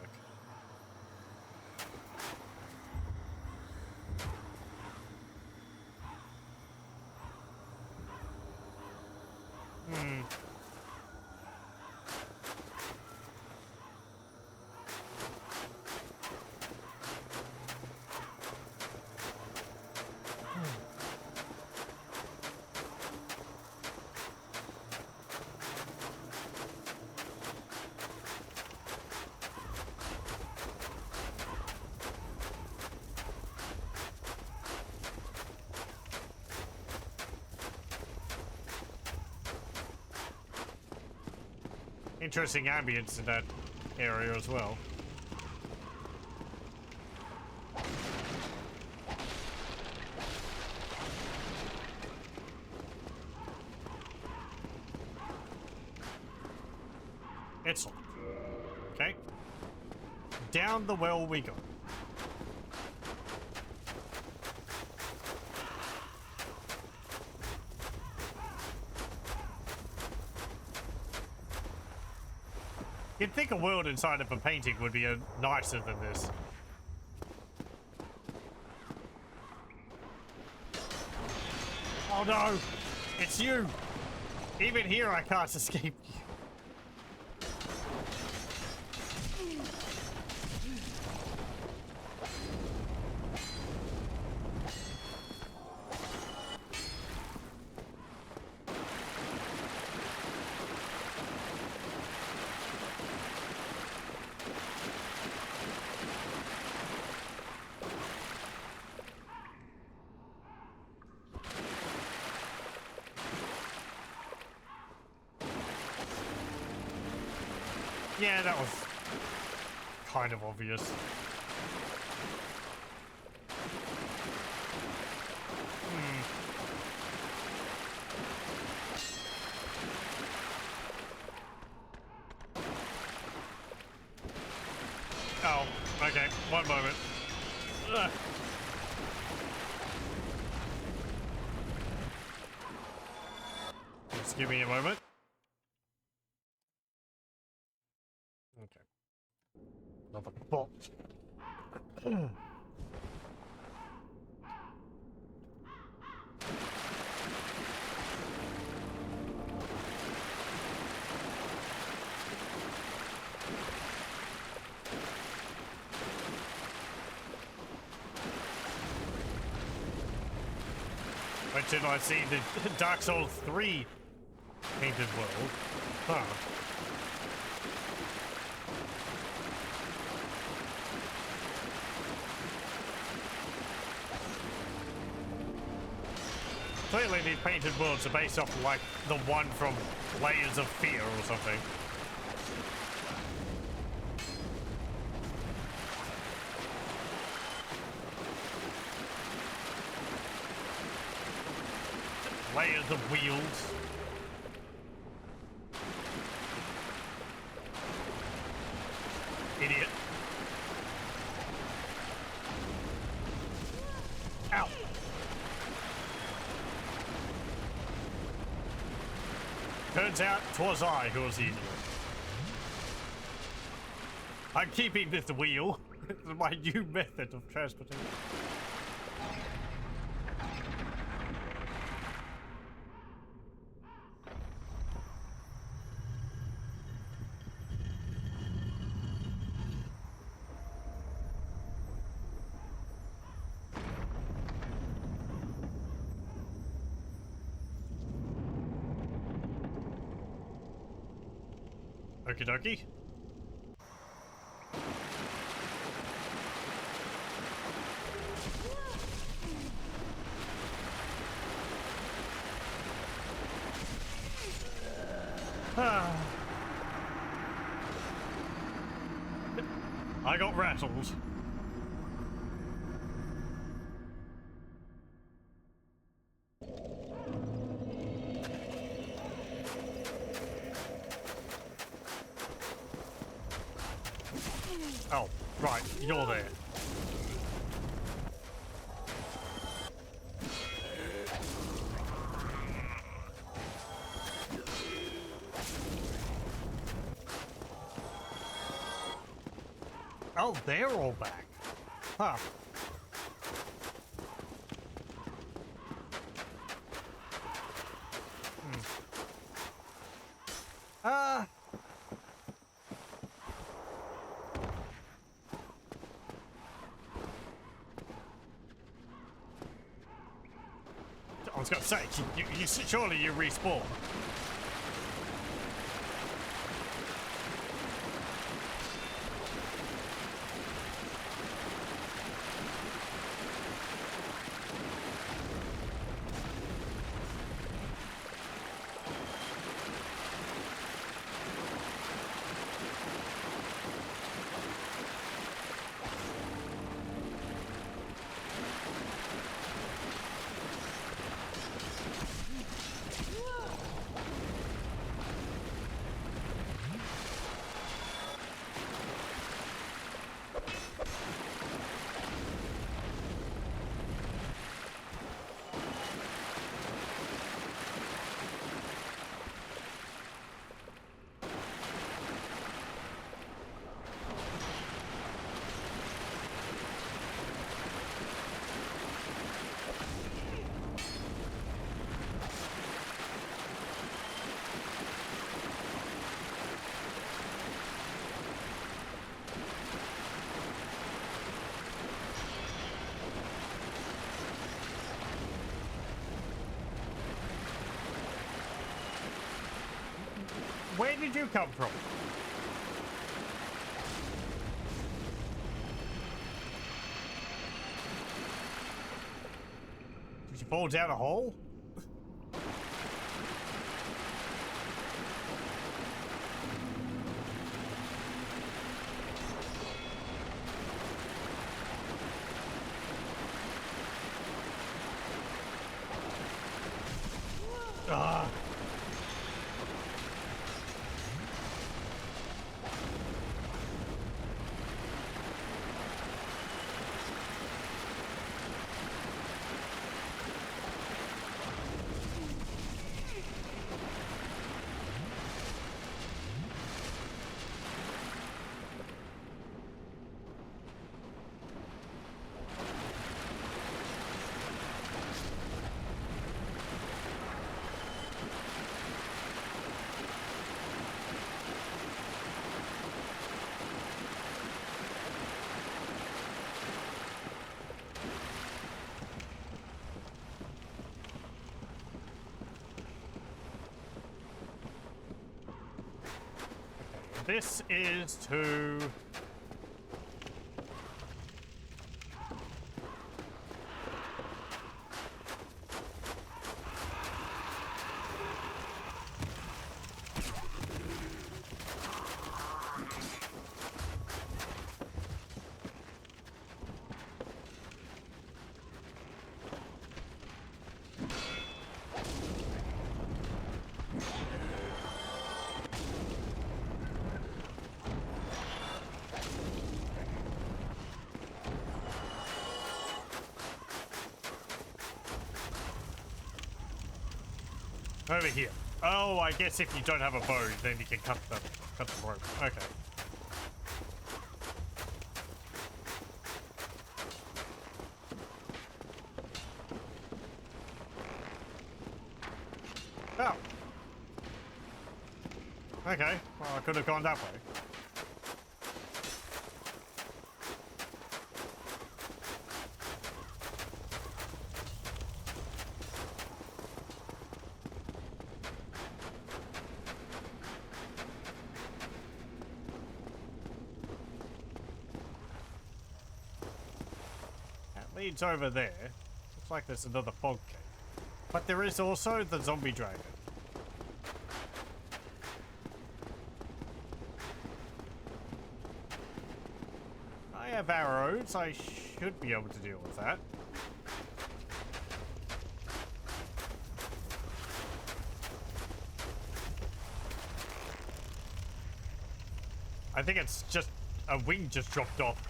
Interesting ambience in that area as well. It's locked. Okay. Down the well we go. You'd think a world inside of a painting would be nicer than this. Oh no! It's you! Even here I can't escape you. Yeah, that was kind of obvious. Oh, okay, one moment. Ugh. Just give me a moment. Okay. Another box. Wait till I see the Dark Souls 3 painted world. Huh. clearly these painted worlds are based off of, like, the one from Layers of Fear or something. Layers of wheels. Idiot. Ow. Turns out 'twas I who was the idiot. I'm keeping this wheel. This is my new method of transportation. Okie dokie. I got rattled. Oh, right, you're there. Oh, they're all back. Huh. I was gonna say, surely you respawn. Where did you come from? Did you fall down a hole? Ah. This is to... Over here. Oh, I guess if you don't have a bow, then you can cut the rope. Okay. Oh. Okay. Well, I could have gone that way. Leads over there. Looks like there's another fog cave. But there is also the zombie dragon. I have arrows. I should be able to deal with that. I think it's just a wing just dropped off.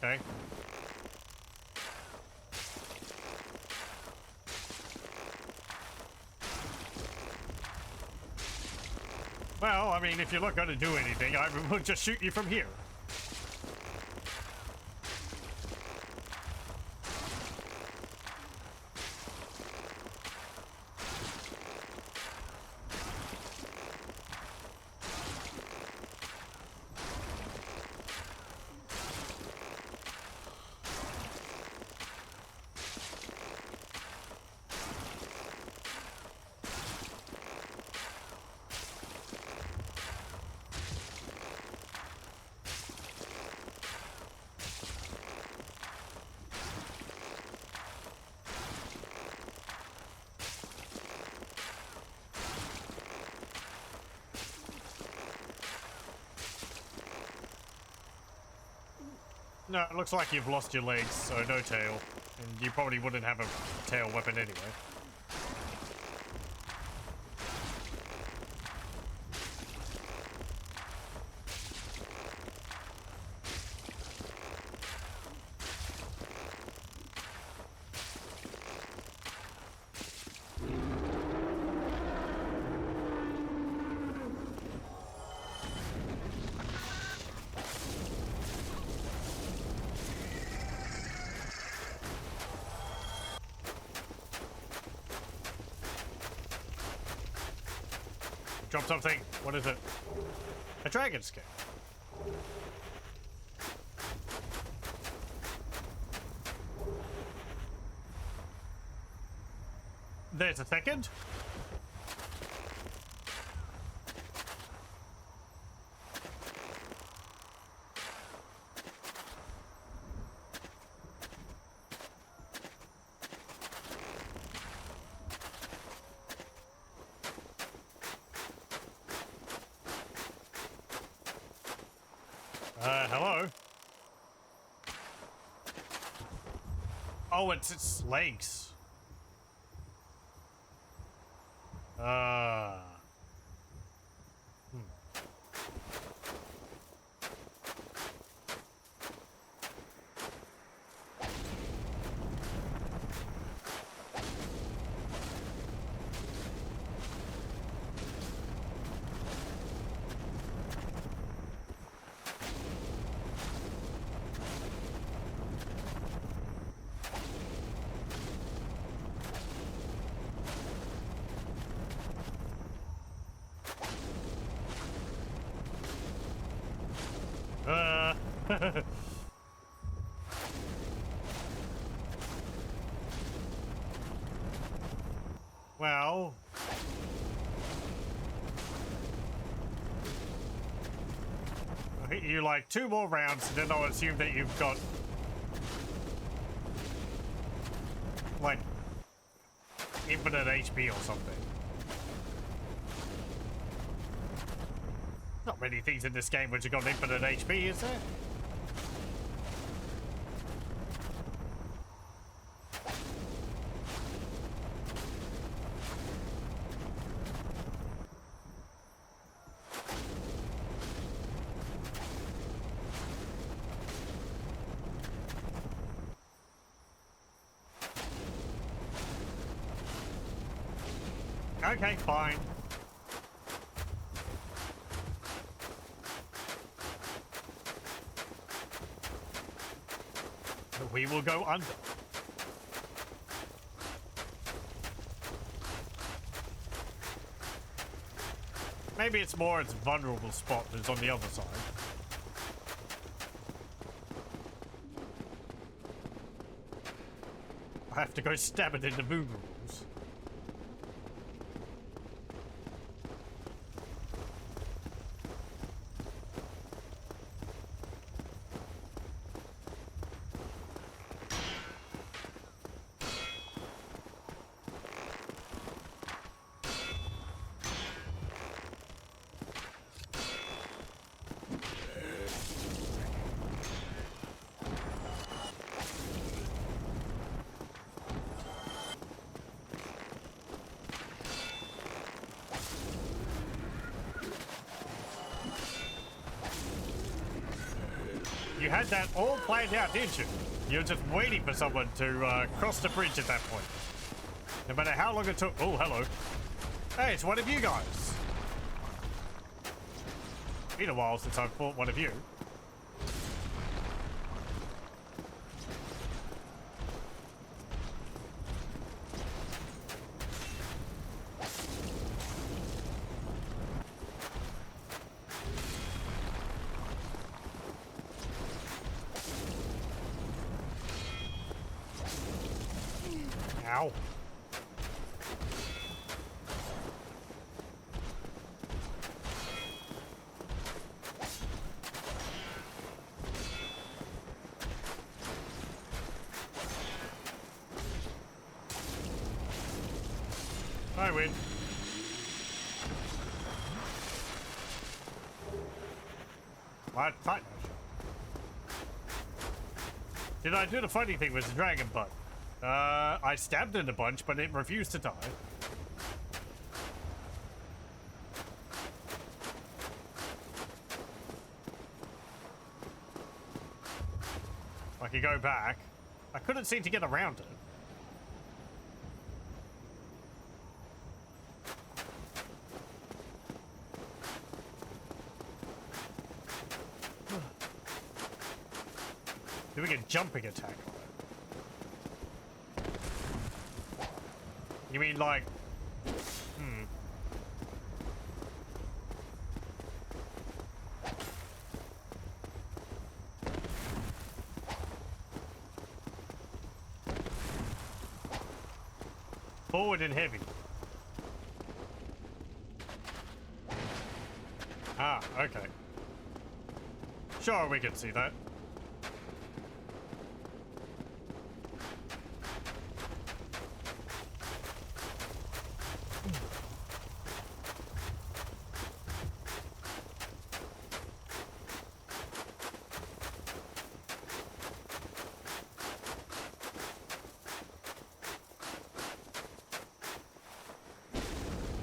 Okay. Well, I mean, if you're not going to do anything, I will just shoot you from here. No, it looks like you've lost your legs, so no tail. And you probably wouldn't have a tail weapon anyway. Drop something. What is it? A dragon skin. There's a second. Hello? Oh, it's its legs. Well, I'll hit you like 2 more rounds, and then I'll assume that you've got like infinite HP or something. Not many things in this game which have got infinite HP, is there? Okay, fine. We will go under. Maybe it's more its vulnerable spot that's on the other side. I have to go stab it in the moon rules. You had that all planned out, didn't you? You were just waiting for someone to cross the bridge at that point. No matter how long it took. Oh, hello. Hey, it's one of you guys. Been a while since I've fought one of you. Ow. I win. What? Did I do the funny thing with the dragon butt? I stabbed it a bunch, but it refused to die. I could go back. I couldn't seem to get around it. Doing a jumping attack on it. You mean like... Forward and heavy. Ah, okay. Sure, we can see that.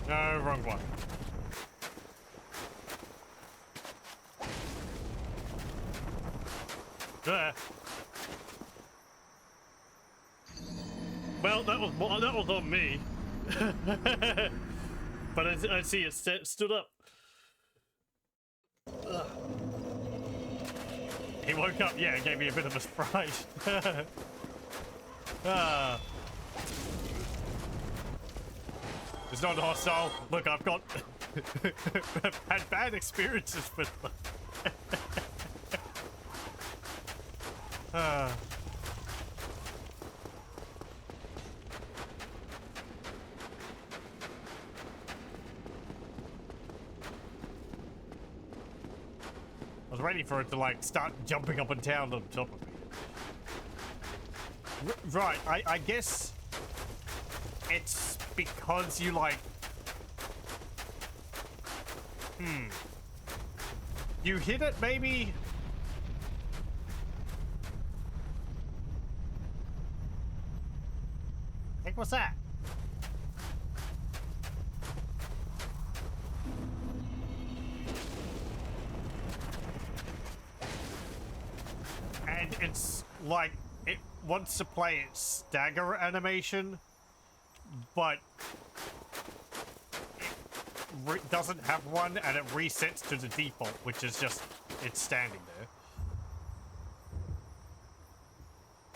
No, wrong one. There. Well, that was on me. But I see it stood up. Ugh. He woke up, yeah, and gave me a bit of a fright. Ah. It's not hostile. Look, I've got had bad experiences with them. I was waiting for it to like start jumping up and down on top of me. Right, I guess it's because you like... You hit it, maybe? Heck, what's that? And it's like, it wants to play its stagger animation, but doesn't have one and it resets to the default, which is just it's standing there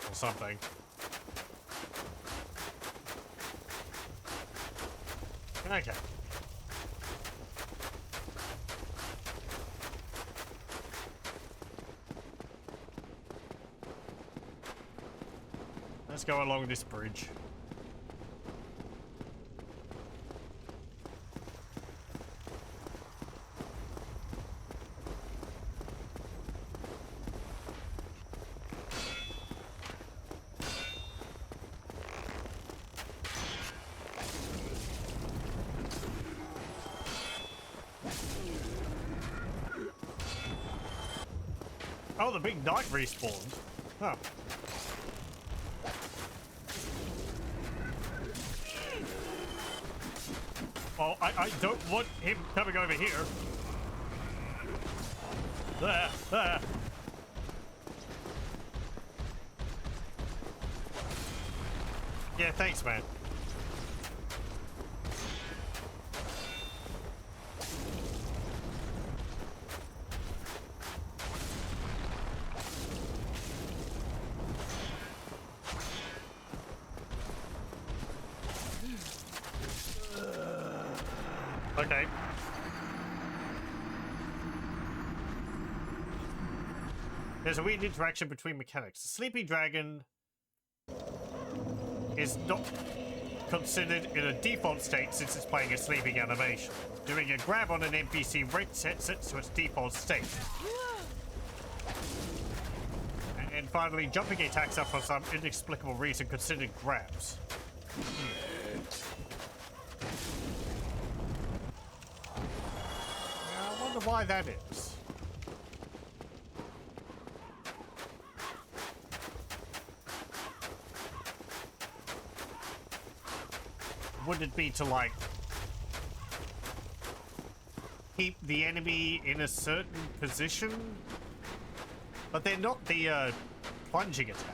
or something. Okay. Let's go along this bridge. Oh, the big knight respawned. Huh. Oh, I don't want him coming over here. There, there. Yeah, thanks, man. Okay. There's a weird interaction between mechanics. The sleeping dragon is not considered in a default state since it's playing a sleeping animation. Doing a grab on an NPC resets it to its default state. And finally, jumping attacks are for some inexplicable reason considered grabs. I wonder why that is. Would it be to, like, keep the enemy in a certain position? But they're not the, plunging attacks.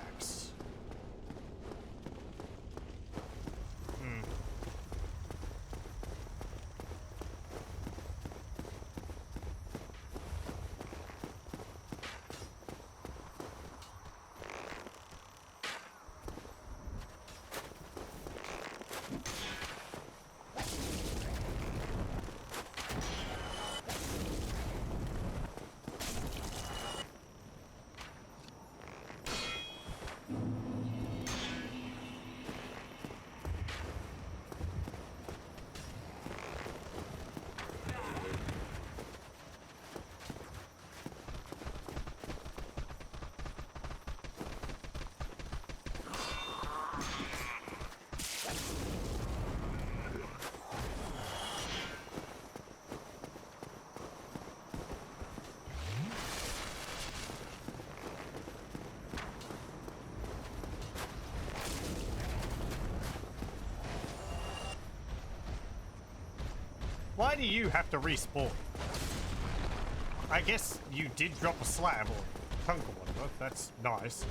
Why do you have to respawn? I guess you did drop a slab or chunk or whatever. That's nice.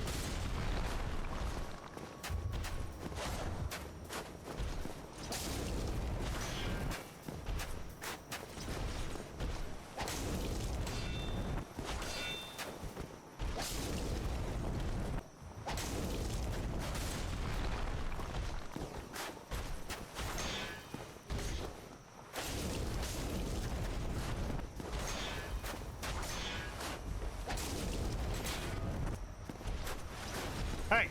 Hey!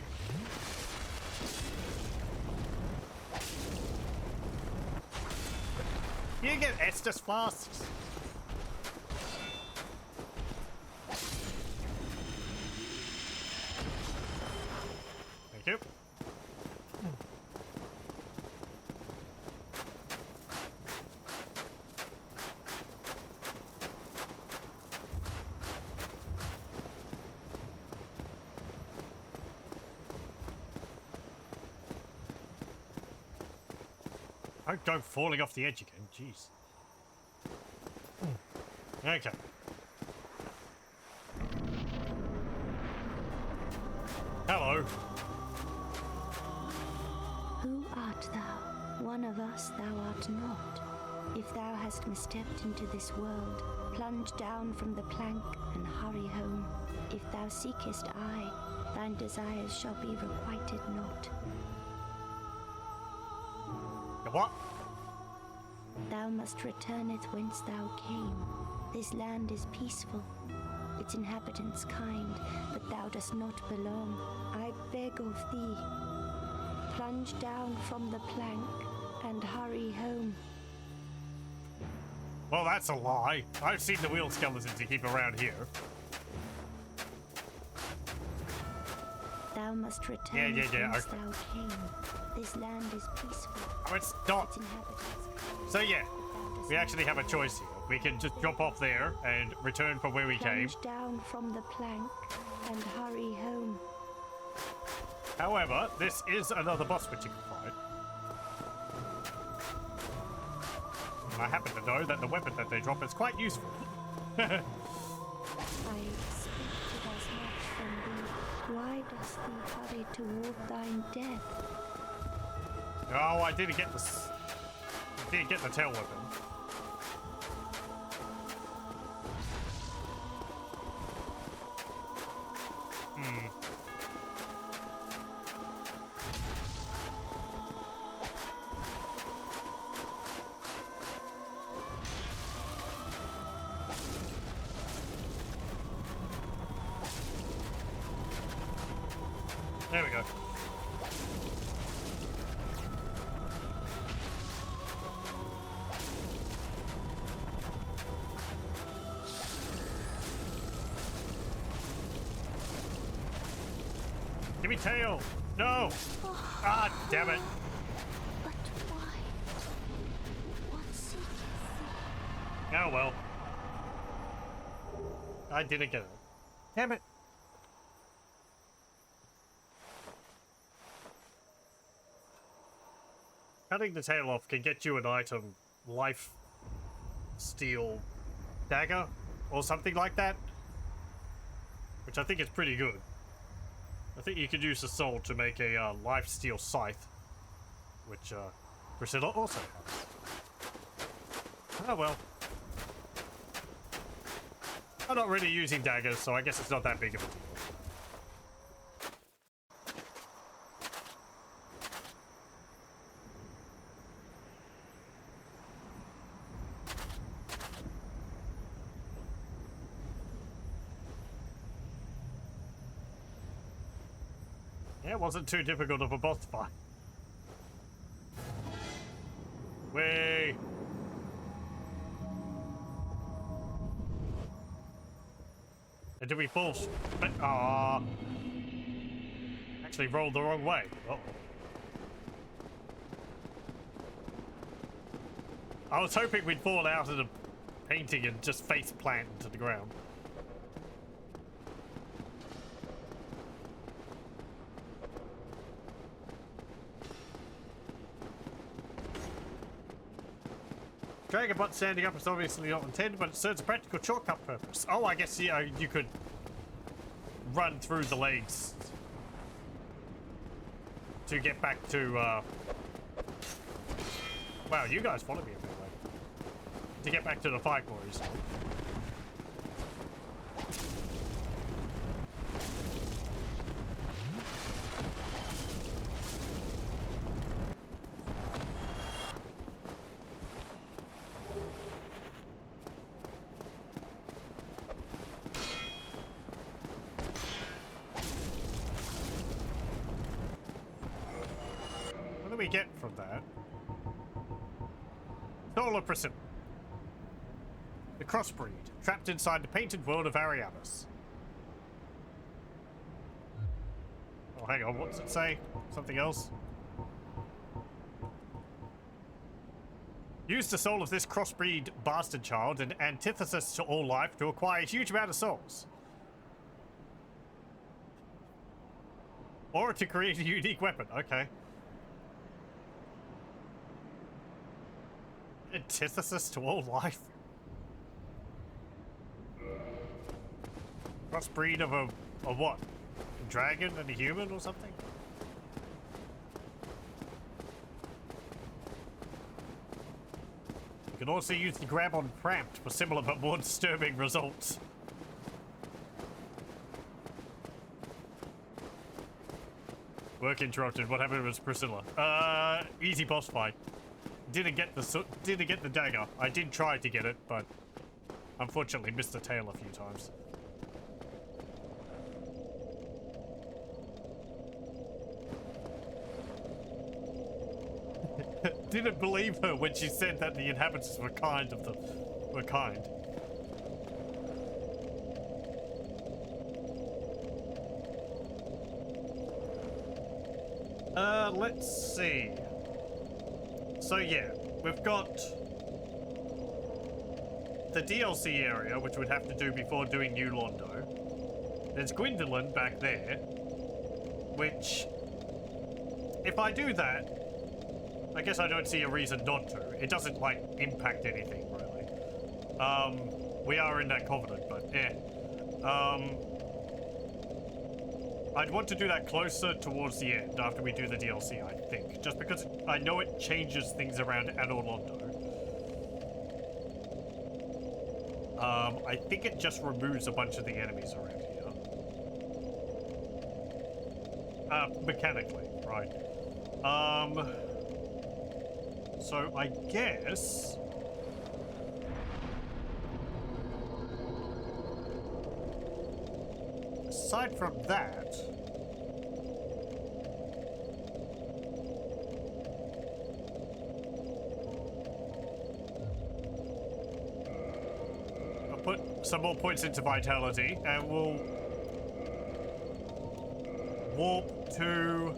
You get Estus flasks. Thank you. Don't go falling off the edge again, jeez. Okay. Hello. Who art thou? One of us thou art not. If thou hast misstepped into this world, plunge down from the plank and hurry home. If thou seekest I, thine desires shall be requited not. What? Thou must returneth whence thou came. This land is peaceful, its inhabitants kind, but thou dost not belong. I beg of thee, plunge down from the plank and hurry home. Well, that's a lie. I've seen the wheel skeletons to keep around here. Thou must return whence thou came. This land is peaceful. Oh, it's not. Its inhabitants. So yeah, we actually have a choice here. We can just drop off there and return from where we came. Plunge down from the plank and hurry home. However, this is another boss which you can fight. And I happen to know that the weapon that they drop is quite useful. I expected as much from thee. Why dost thee hurry toward thine death? Oh, I didn't get this. Didn't get the tail weapon. There we go. Give me tail! No! Ah, damn it! But why? What seeketh thee? Oh well. I didn't get it. Damn it! Cutting the tail off can get you an item, life steal dagger, or something like that. Which I think is pretty good. I think you could use the soul to make a life steal scythe, which Priscilla also has. Oh well. I'm not really using daggers, so I guess it's not that big of a deal. Yeah, it wasn't too difficult of a boss fight. Way. And did we fall? Actually rolled the wrong way. Uh-oh. I was hoping we'd fall out of the painting and just face plant into the ground. Dragon butt standing up is obviously not intended, but it serves a practical shortcut purpose. Oh, I guess you could run through the legs to get back to, wow, you guys follow me a bit, way. To get back to the fight boys. What do we get from that? Solar Prism. The crossbreed, trapped inside the painted world of Ariamus. Oh, hang on, what's it say? Something else? Use the soul of this crossbreed bastard child, an antithesis to all life, to acquire a huge amount of souls. Or to create a unique weapon, okay. Antithesis to all life? Crossbreed of a what? A dragon and a human or something? You can can also use the grab on cramped for similar but more disturbing results. Work interrupted. What happened with Priscilla? Easy boss fight. Didn't get the dagger. I did try to get it, but unfortunately missed the tail a few times. Didn't believe her when she said that the inhabitants were kind. Let's see. So yeah, we've got the DLC area, which we'd have to do before doing New Londo. There's Gwendolyn back there, which, if I do that, I guess I don't see a reason not to. It doesn't, like, impact anything, really. We are in that covenant, but I'd want to do that closer towards the end, after we do the DLC, I think. Just because I know it changes things around Anor Londo. I think it just removes a bunch of the enemies around here. Mechanically, right. So I guess... aside from that... I'll put some more points into vitality and we'll warp to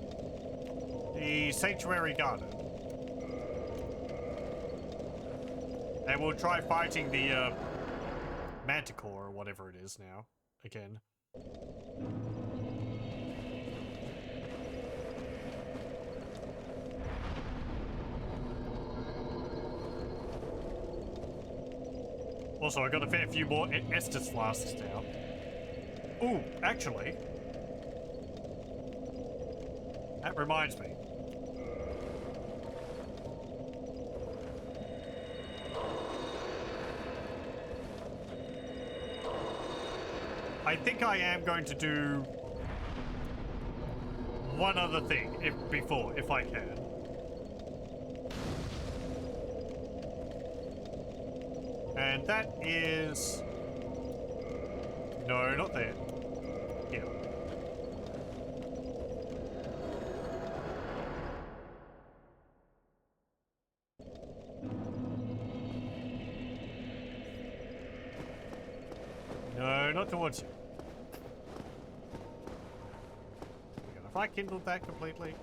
the Sanctuary Garden. And we'll try fighting the Manticore or whatever it is now again. Also, I got a fair few more Estus flasks now. Ooh, actually, that reminds me. I think I am going to do one other thing if I can. And that is... no, not there. Here. No, not towards you. Have I kindled that completely?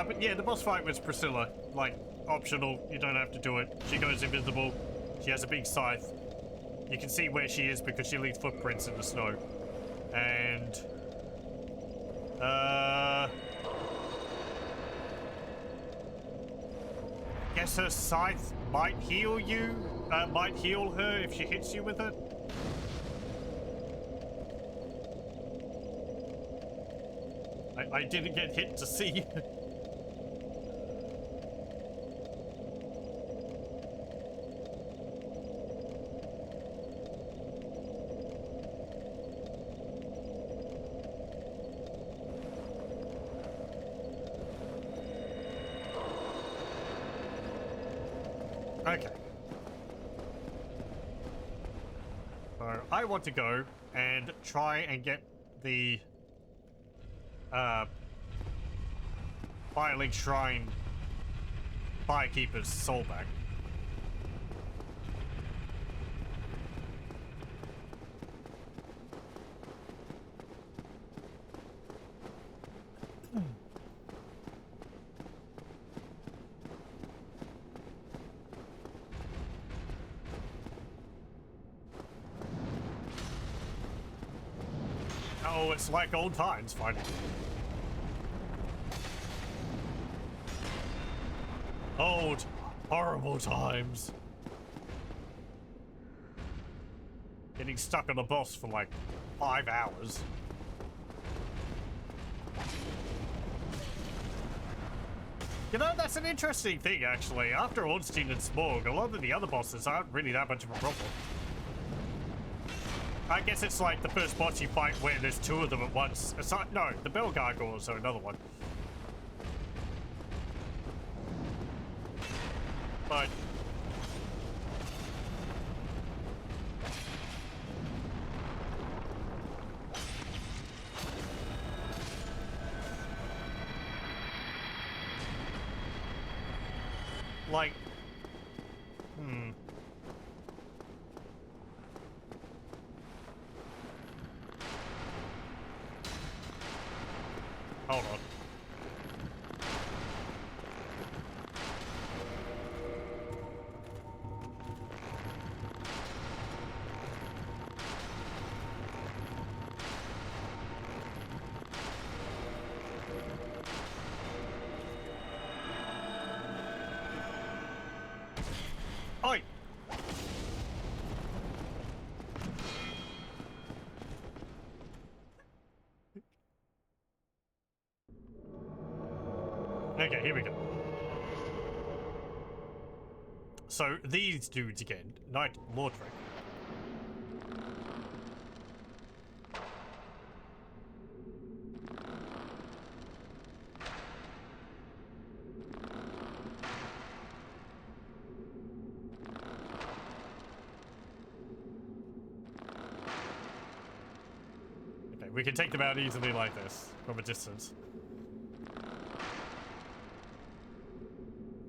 But yeah, the boss fight was Priscilla. Like, optional. You don't have to do it. She goes invisible. She has a big scythe. You can see where she is because she leaves footprints in the snow. And... guess her scythe might heal you? Might heal her if she hits you with it? I didn't get hit to see. Okay. So I want to go and try and get the Firelink Shrine Firekeeper's soul back. Oh, it's like old times, finally. Old, horrible times. Getting stuck on a boss for like 5 hours. You know, that's an interesting thing, actually. After Ornstein and Smorg, a lot of the other bosses aren't really that much of a problem. I guess it's like the first boss you fight where there's 2 of them at once. Aside, no, the Bell Gargoyles are another one. But... like... Hold on. Oi! Okay, here we go. So, these dudes again. Knight Lordric. Okay, we can take them out easily like this, from a distance.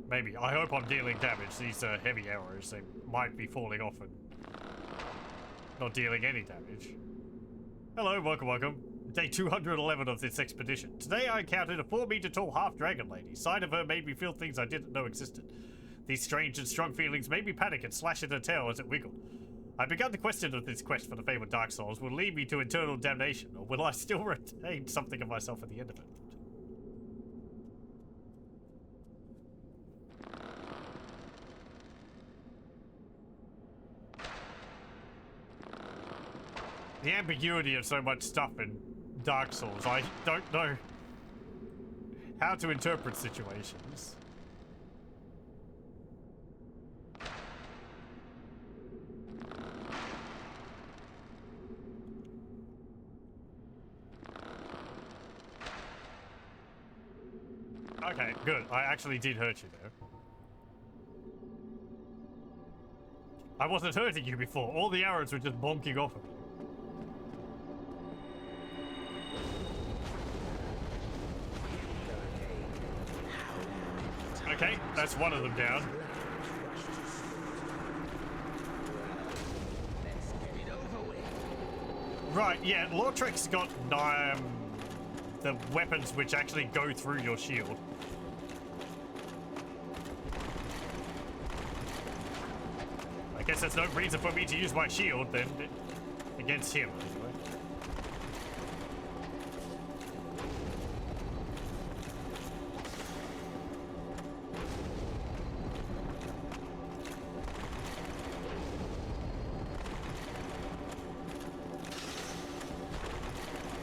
Maybe. I hope I'm dealing damage. These are heavy arrows. They might be falling off and not dealing any damage. Hello, welcome, welcome. Day 211 of this expedition. Today I encountered a 4-meter tall half-dragon lady. Sight of her made me feel things I didn't know existed. These strange and strong feelings made me panic and slash at her tail as it wiggled. I began the question of this quest for the fabled Dark Souls will lead me to eternal damnation, or will I still retain something of myself at the end of it? The ambiguity of so much stuff in Dark Souls, I don't know how to interpret situations. Okay, good. I actually did hurt you there. I wasn't hurting you before. All the arrows were just bonking off of you. Okay, that's one of them down. Right, yeah, Lortric's got the weapons which actually go through your shield. I guess there's no reason for me to use my shield then against him. Anyway.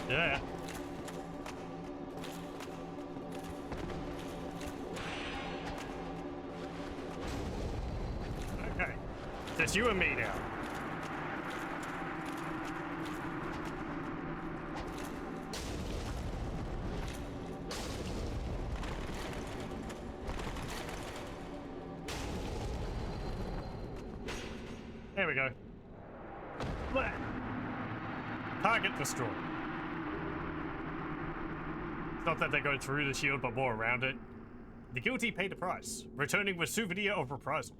Yeah. Okay. Just you and me now. There we go. Target destroyed. Not that they go through the shield, but more around it. The guilty paid a price, returning with souvenir of reprisal.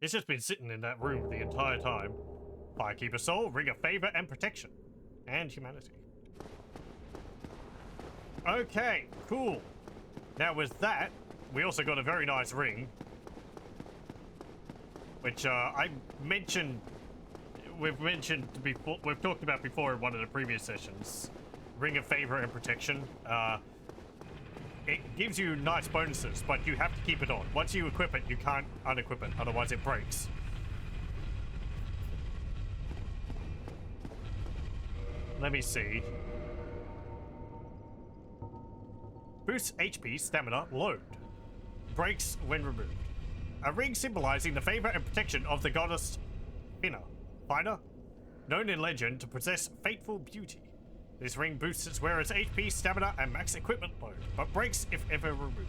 It's just been sitting in that room the entire time. Firekeeper soul, ring of favor and protection. And humanity. Okay, cool. Now with that, we also got a very nice ring. Which I mentioned we've mentioned before, we've talked about before in one of the previous sessions, Ring of Favor and Protection. It gives you nice bonuses, but you have to keep it on. Once you equip it, you can't unequip it, otherwise it breaks. Let me see. Boosts HP, stamina, load. Breaks when removed. A ring symbolizing the favor and protection of the goddess Fina, known in legend to possess fateful beauty. This ring boosts its wearer's HP, stamina, and max equipment load, but breaks if ever removed.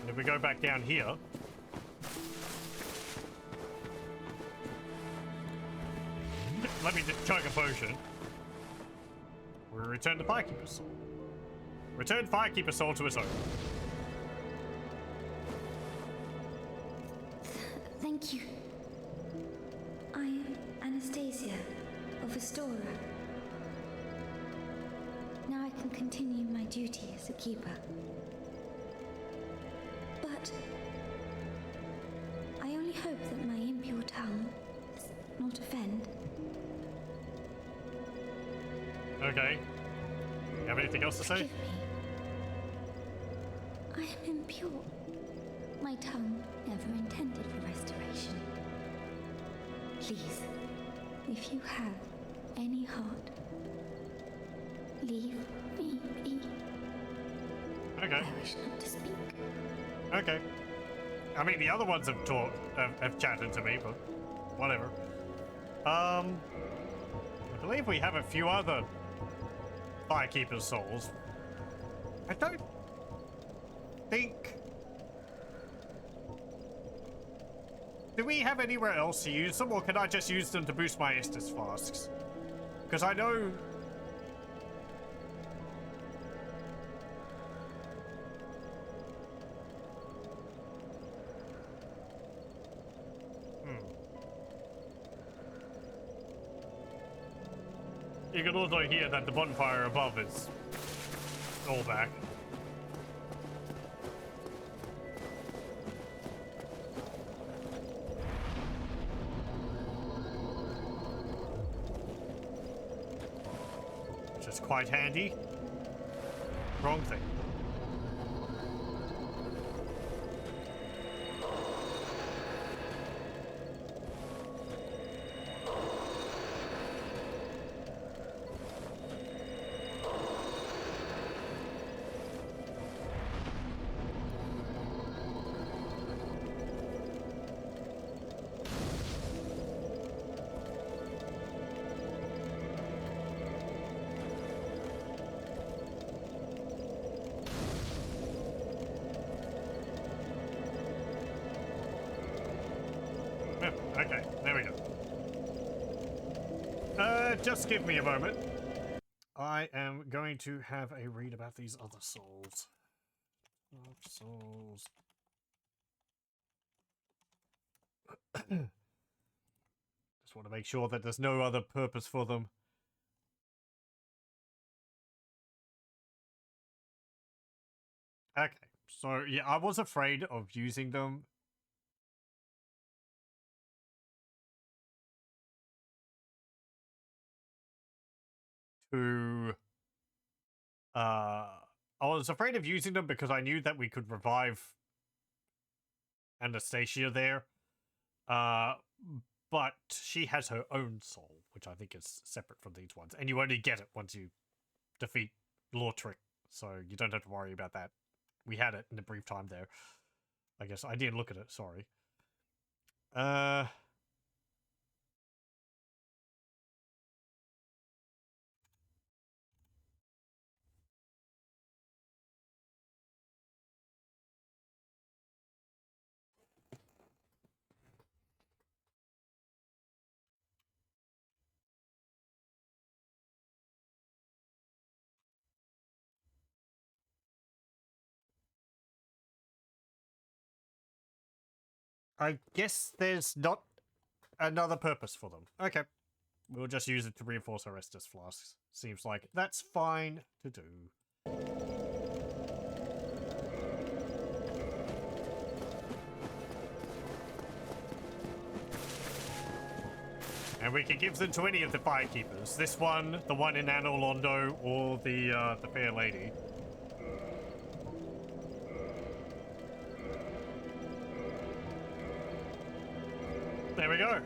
And if we go back down here, let me just chug a potion. We return the Firekeeper's Soul. Return Firekeeper's Soul to its owner. Thank you. I am Anastasia of Astora. Now I can continue my duty as a keeper. But I only hope that my impure tongue does not offend. Okay. You have anything else to say? Forgive me. I am impure. My tongue never intended for restoration. Please, if you have any heart, leave me be. Okay. I wish not to speak. Okay. I mean, the other ones have talked, have chatted to me, but whatever. I believe we have a few other Firekeeper's Souls. I don't think... Do we have anywhere else to use them, or can I just use them to boost my Estus flasks? Because I know... You can also hear that the bonfire above is all back. Which is quite handy. Wrong thing. Okay, there we go. Just give me a moment. I am going to have a read about these other souls. Souls. Just want to make sure that there's no other purpose for them. Okay, so yeah, I was afraid of using them. I was afraid of using them because I knew that we could revive Anastasia there. But she has her own soul, which I think is separate from these ones. And you only get it once you defeat Lortrick, so you don't have to worry about that. We had it in a brief time there. I guess I didn't look at it, sorry. I guess there's not another purpose for them. Okay. We'll just use it to reinforce our Estus flasks. Seems like that's fine to do. And we can give them to any of the firekeepers. This one, the one in Anor Londo, or the Fair Lady. There we go.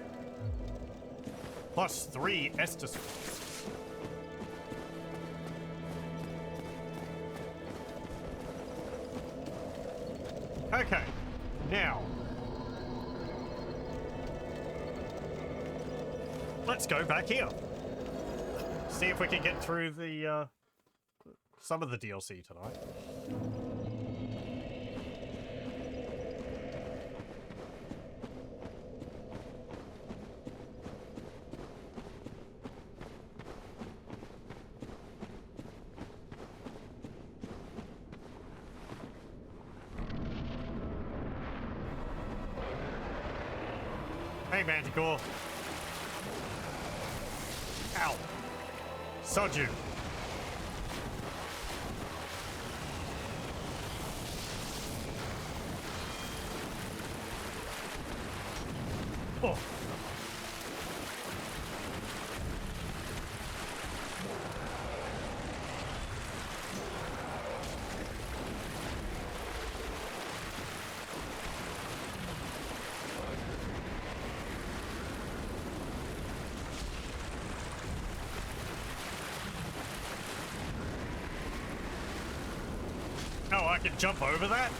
Plus 3 Estus. Okay, now let's go back here. See if we can get through the some of the DLC tonight. Hey, Manticore. Ow. Soju. Oh. Oh, I can jump over that?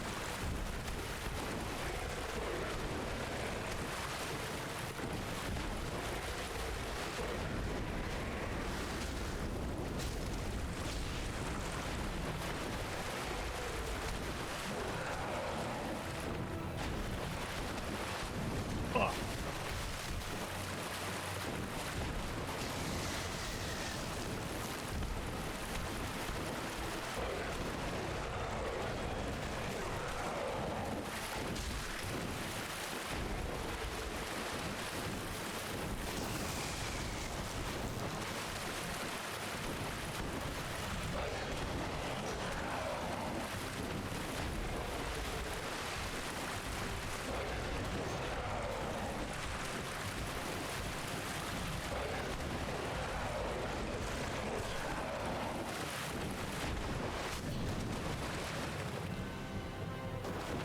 Oh.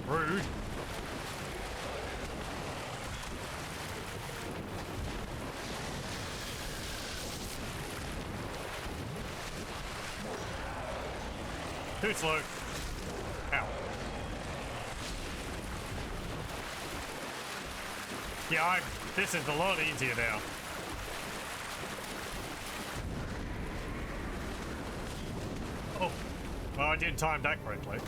Rude. Too slow. Ow. Yeah, this is a lot easier now. Oh. Well, I didn't time that correctly.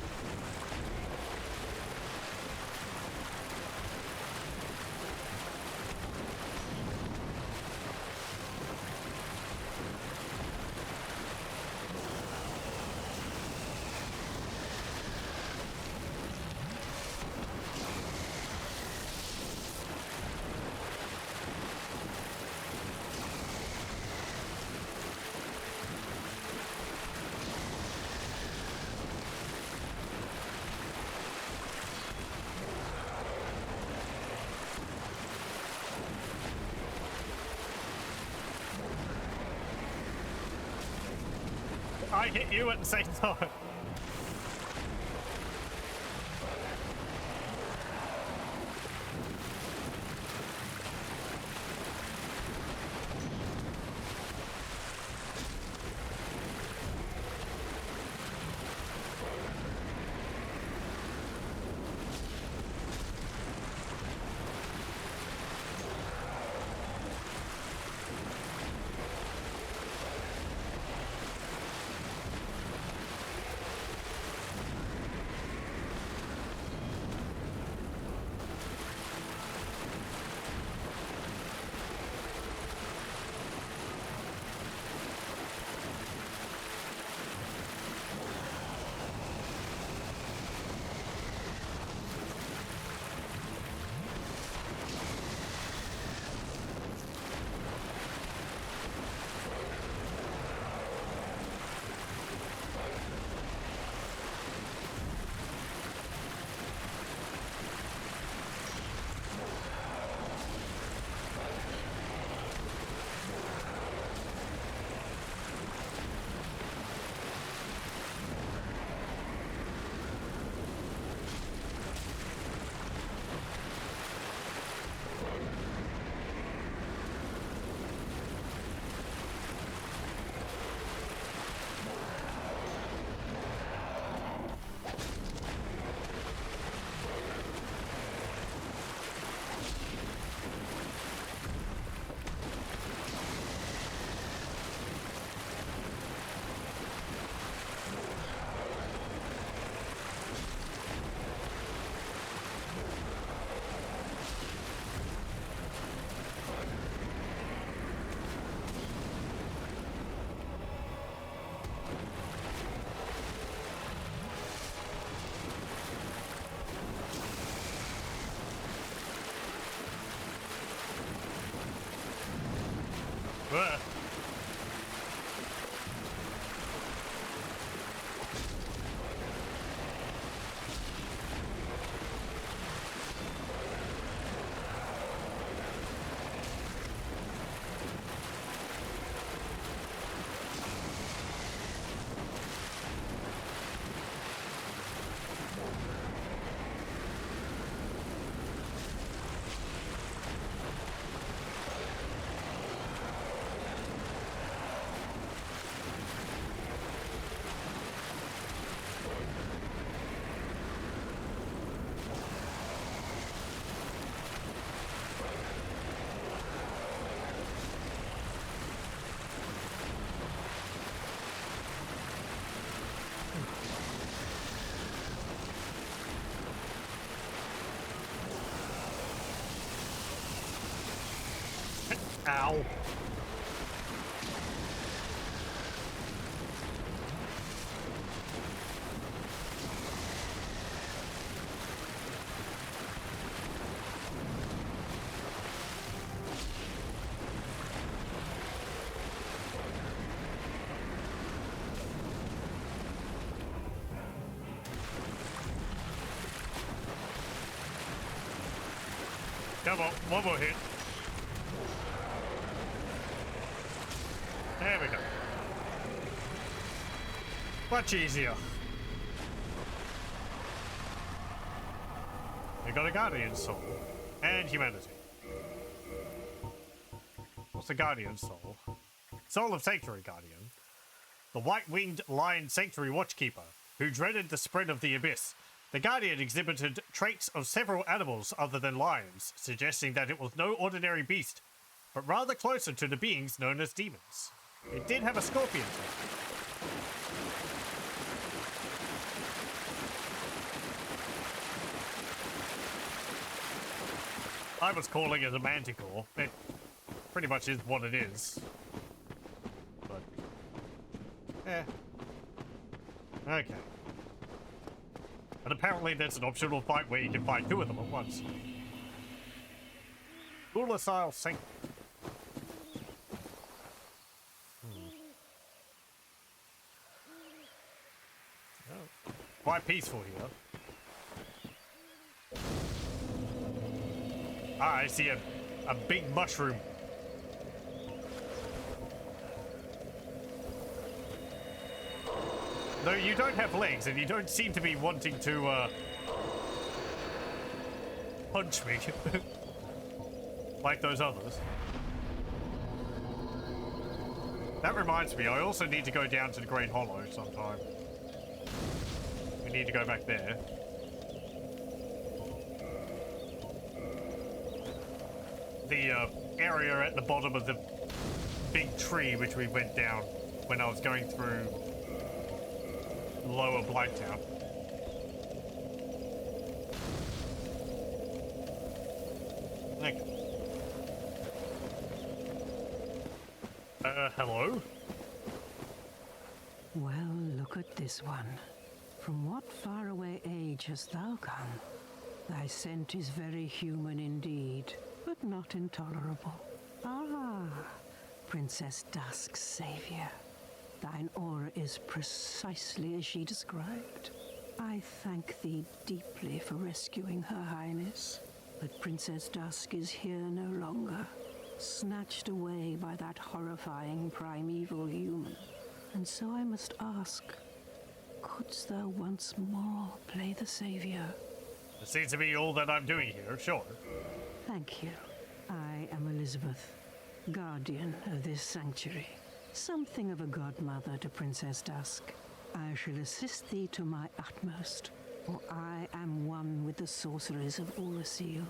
I hit you at the same time. Ugh. Ow. Come on, one more hit. There we go. Much easier. We got a Guardian Soul. And humanity. What's the Guardian Soul? Soul of Sanctuary Guardian. The white-winged lion Sanctuary Watchkeeper, who dreaded the spread of the Abyss. The Guardian exhibited traits of several animals other than lions, suggesting that it was no ordinary beast, but rather closer to the beings known as demons. It did have a scorpion tail. I was calling it a manticore. It pretty much is what it is. But, okay. And apparently there's an optional fight where you can fight two of them at once. Asylum Sync. Oh, quite peaceful here. Ah, I see a big mushroom. Though you don't have legs and you don't seem to be wanting to punch me like those others. That reminds me, I also need to go down to the Great Hollow sometime. We need to go back there. The area at the bottom of the big tree which we went down when I was going through Lower Blighttown. Okay. Hello? Well, look at this one. From what faraway age hast thou come? Thy scent is very human indeed, but not intolerable. Ah, Princess Dusk's savior. Thine aura is precisely as she described. I thank thee deeply for rescuing Her Highness. But Princess Dusk is here no longer, snatched away by that horrifying primeval human. And so I must ask, couldst thou once more play the savior? It seems to be all that I'm doing here, sure. Thank you. I am Elizabeth, guardian of this sanctuary. Something of a godmother to Princess Dusk. I shall assist thee to my utmost, for I am one with the sorceries of Ulasil.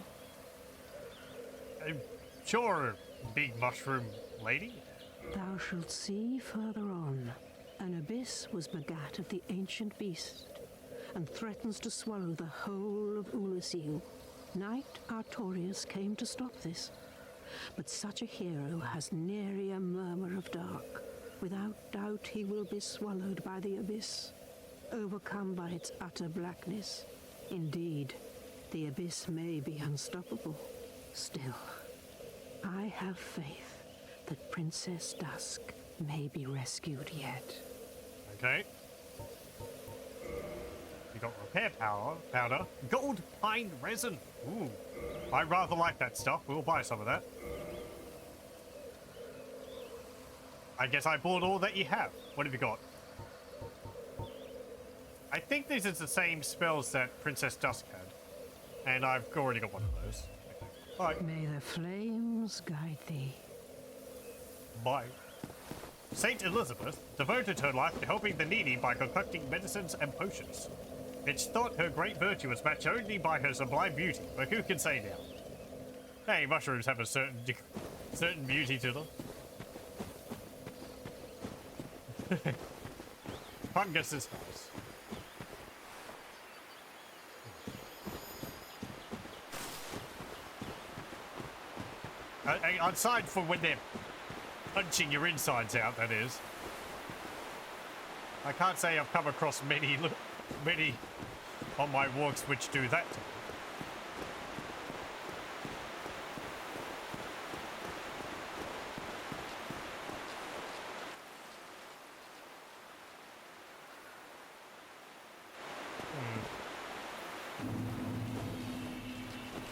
Sure, big mushroom lady. Thou shalt see further on. An abyss was begat of the ancient beast, and threatens to swallow the whole of Ulasil. Knight Artorius came to stop this, but such a hero has nary a murmur of dark. Without doubt he will be swallowed by the abyss, overcome by its utter blackness. Indeed, the abyss may be unstoppable. Still, I have faith that Princess Dusk may be rescued yet. Okay. You got repair powder, gold pine resin. Ooh, I rather like that stuff. We'll buy some of that. I guess I bought all that you have. What have you got? I think this is the same spells that Princess Dusk had, and I've already got one of those. Okay. Bye. May the flames guide thee. Bye. Saint Elizabeth devoted her life to helping the needy by concocting medicines and potions. It's thought her great virtue was matched only by her sublime beauty, but who can say now? Hey, mushrooms have a certain beauty to them. Fungus is nice. Aside from when they're punching your insides out, that is. I can't say I've come across many on my walks which do that to me.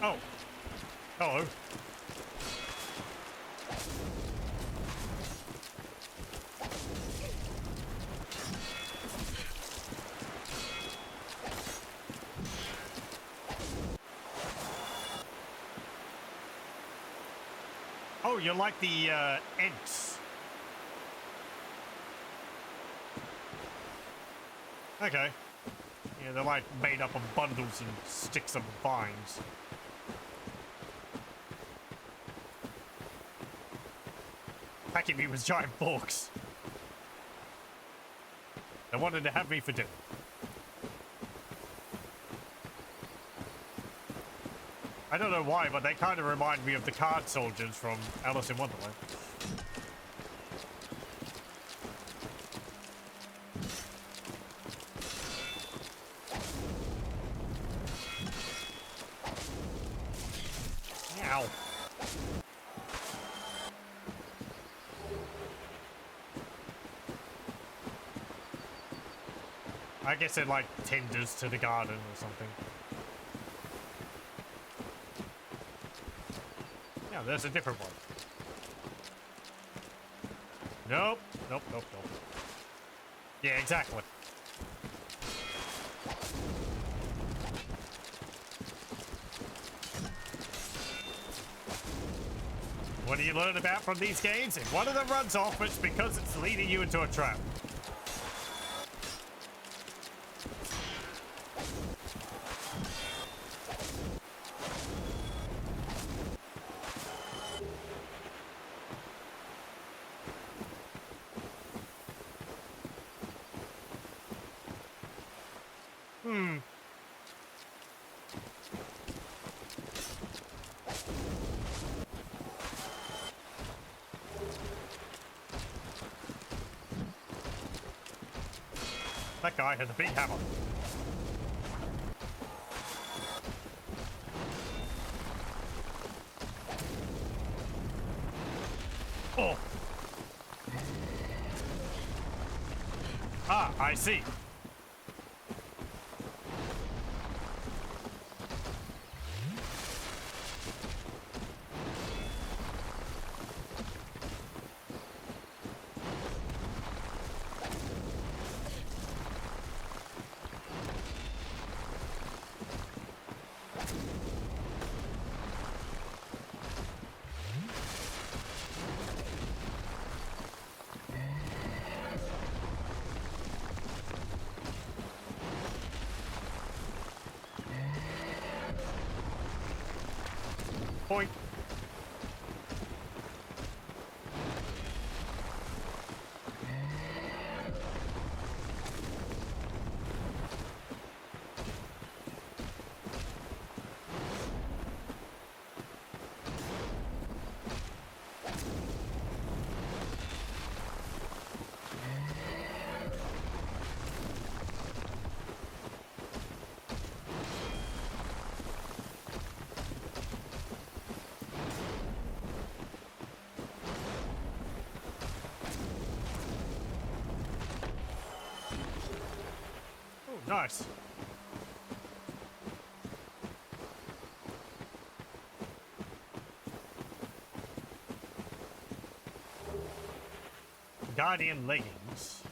Oh. Hello. Oh, you're like the Ents. Okay. Yeah, they're like made up of bundles and sticks of vines. Attacking me with giant forks. They wanted to have me for dinner. I don't know why, but they kind of remind me of the card soldiers from Alice in Wonderland. Ow. I guess they're like tenders to the garden or something. Yeah, there's a different one. Nope. Nope, nope, nope. Yeah, exactly. What do you learn about from these games? If one of them runs off, it's because it's leading you into a trap. That guy has a big hammer. Oh. Ah, I see. Point. Nice. Guardian leggings.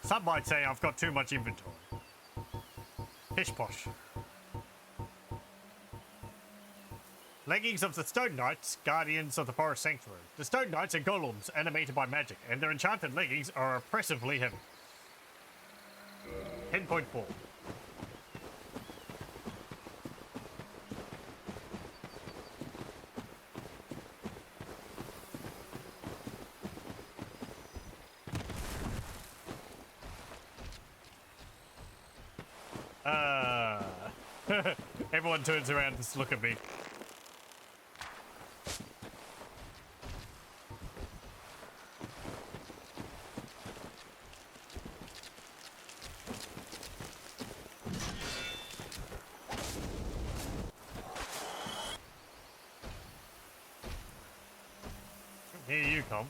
Some might say I've got too much inventory. Pish posh. Leggings of the Stone Knights, Guardians of the Forest Sanctuary. The Stone Knights are golems animated by magic, and their enchanted leggings are oppressively heavy. 10.4. Everyone turns around to look at me. Here you come.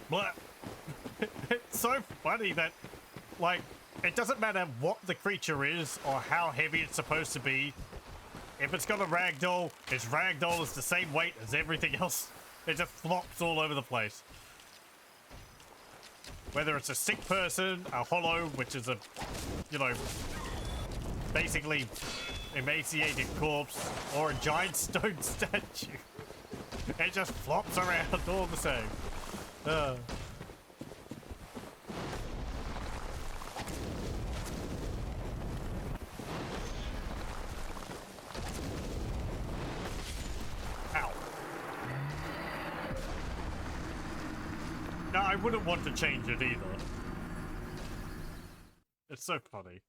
But it's so funny that, like, it doesn't matter what the creature is or how heavy it's supposed to be. If it's got a ragdoll, its ragdoll is the same weight as everything else. It just flops all over the place. Whether it's a sick person, a hollow, which is a, you know, basically emaciated corpse, or a giant stone statue. It just flops around all the same. Ow. No, I wouldn't want to change it either. It's so funny.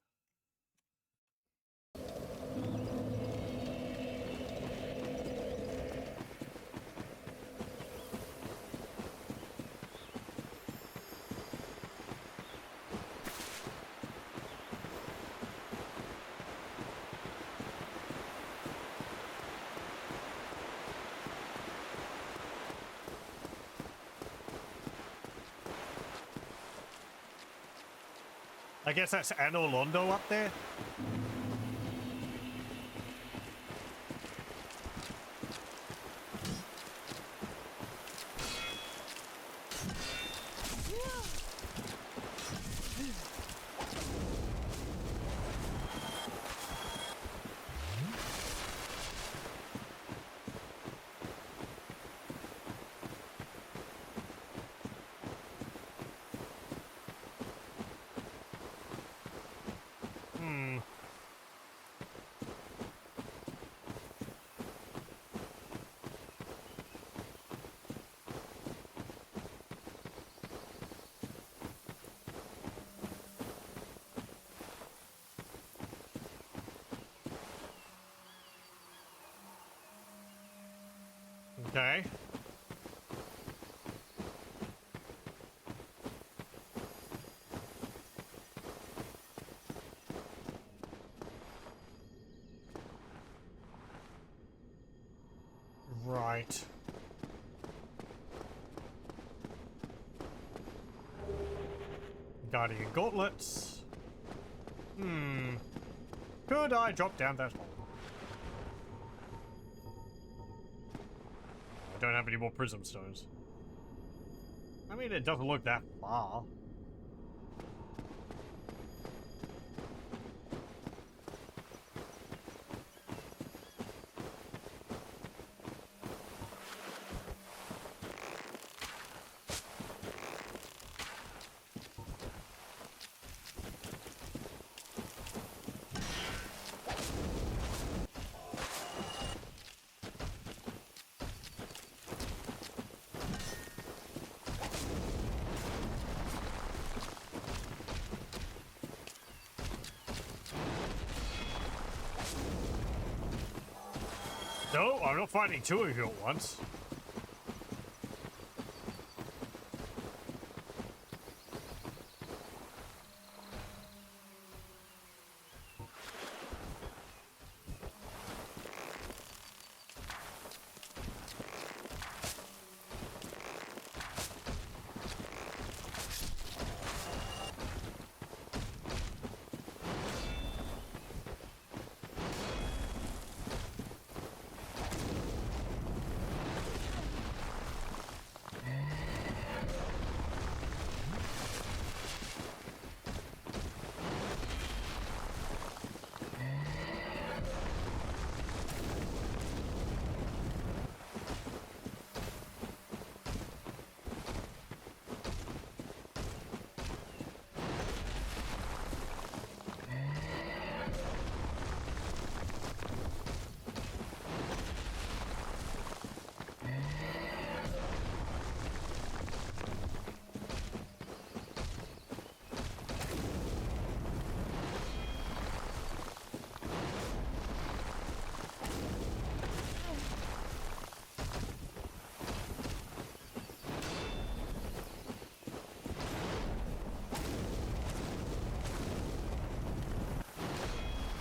I guess that's Anor Londo up there. Okay. Right. Guardian gauntlets. Could I drop down that hole? I don't have any more prism stones. I mean, it doesn't look that far. No, I'm not fighting two of you at once.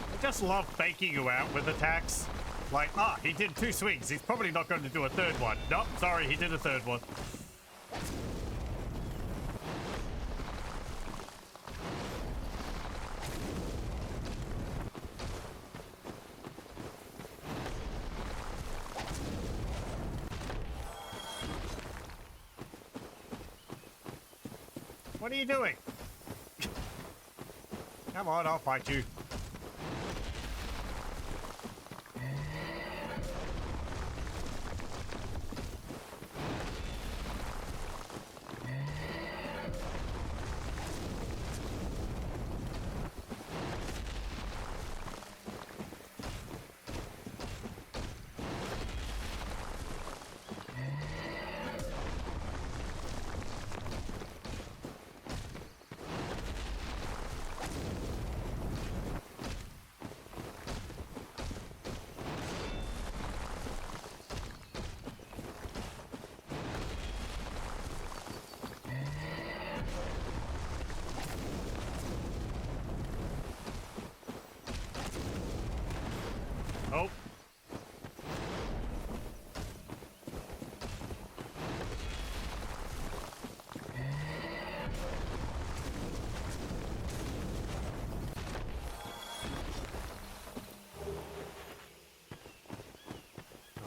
I just love faking you out with attacks. Like, he did 2 swings. He's probably not going to do a third one. Nope, sorry, he did a third one. What are you doing? Come on, I'll fight you. Oh.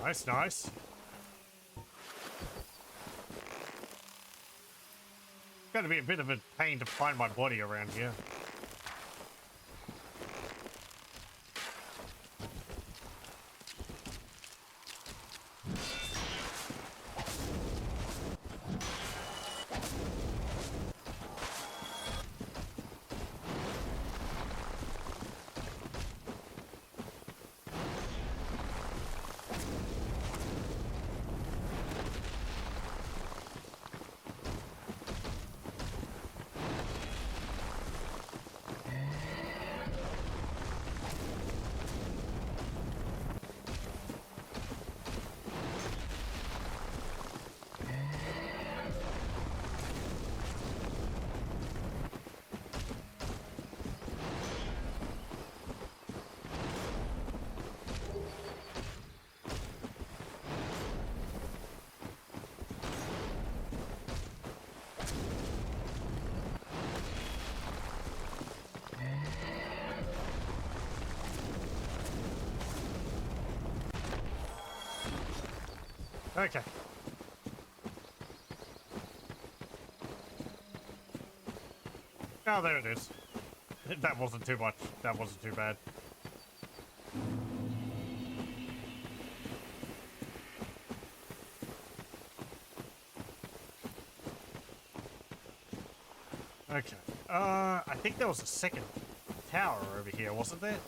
Nice, nice. Gotta be a bit of a pain to find my body around here. Okay. Oh, there it is. That wasn't too much. That wasn't too bad. Okay. I think there was a second tower over here, wasn't there?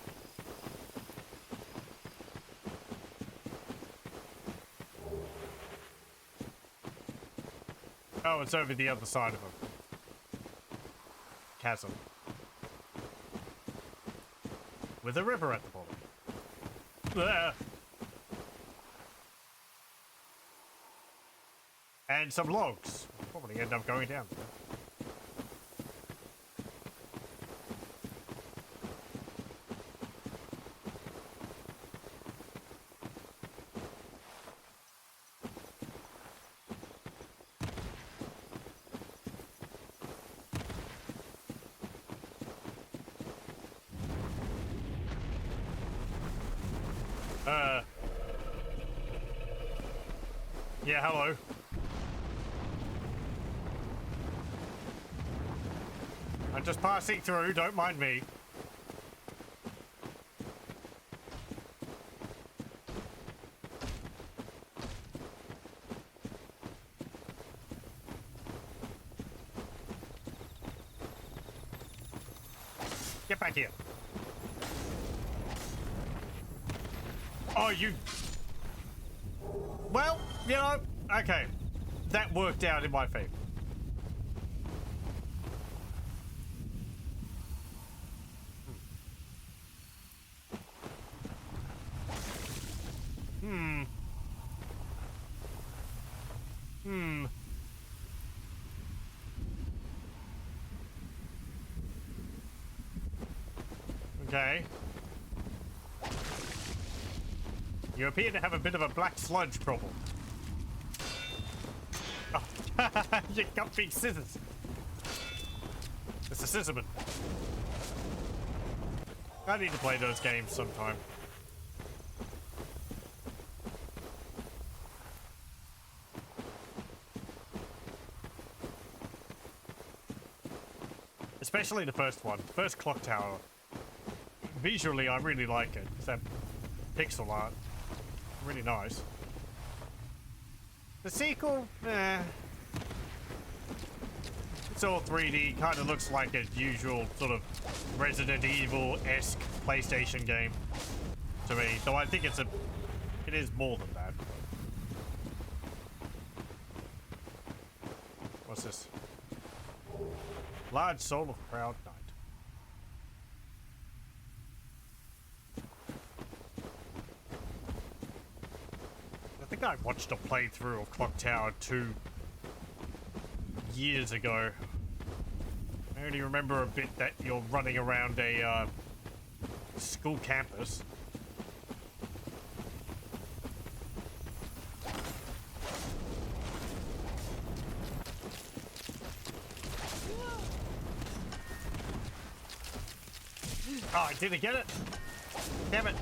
Oh, it's over the other side of a chasm. With a river at the bottom. There. And some logs. Probably end up going down there. Yeah, hello. I'm just passing through, don't mind me. Get back here. Oh, you... Well, you know, okay. That worked out in my favor. Okay. You appear to have a bit of a black sludge problem. Oh, you got big scissors. It's a scissorman. I need to play those games sometime. Especially the first one, first Clock Tower. Visually, I really like it. It's that pixel art. Really nice. The sequel, it's all 3D, kind of looks like a usual sort of Resident Evil-esque PlayStation game to me. Though I think it is more than that. What's this? Large soul of proud knight. I think I watched a playthrough of Clock Tower 2 years ago. I only remember a bit that you're running around a school campus. Oh, I didn't get it. Damn it.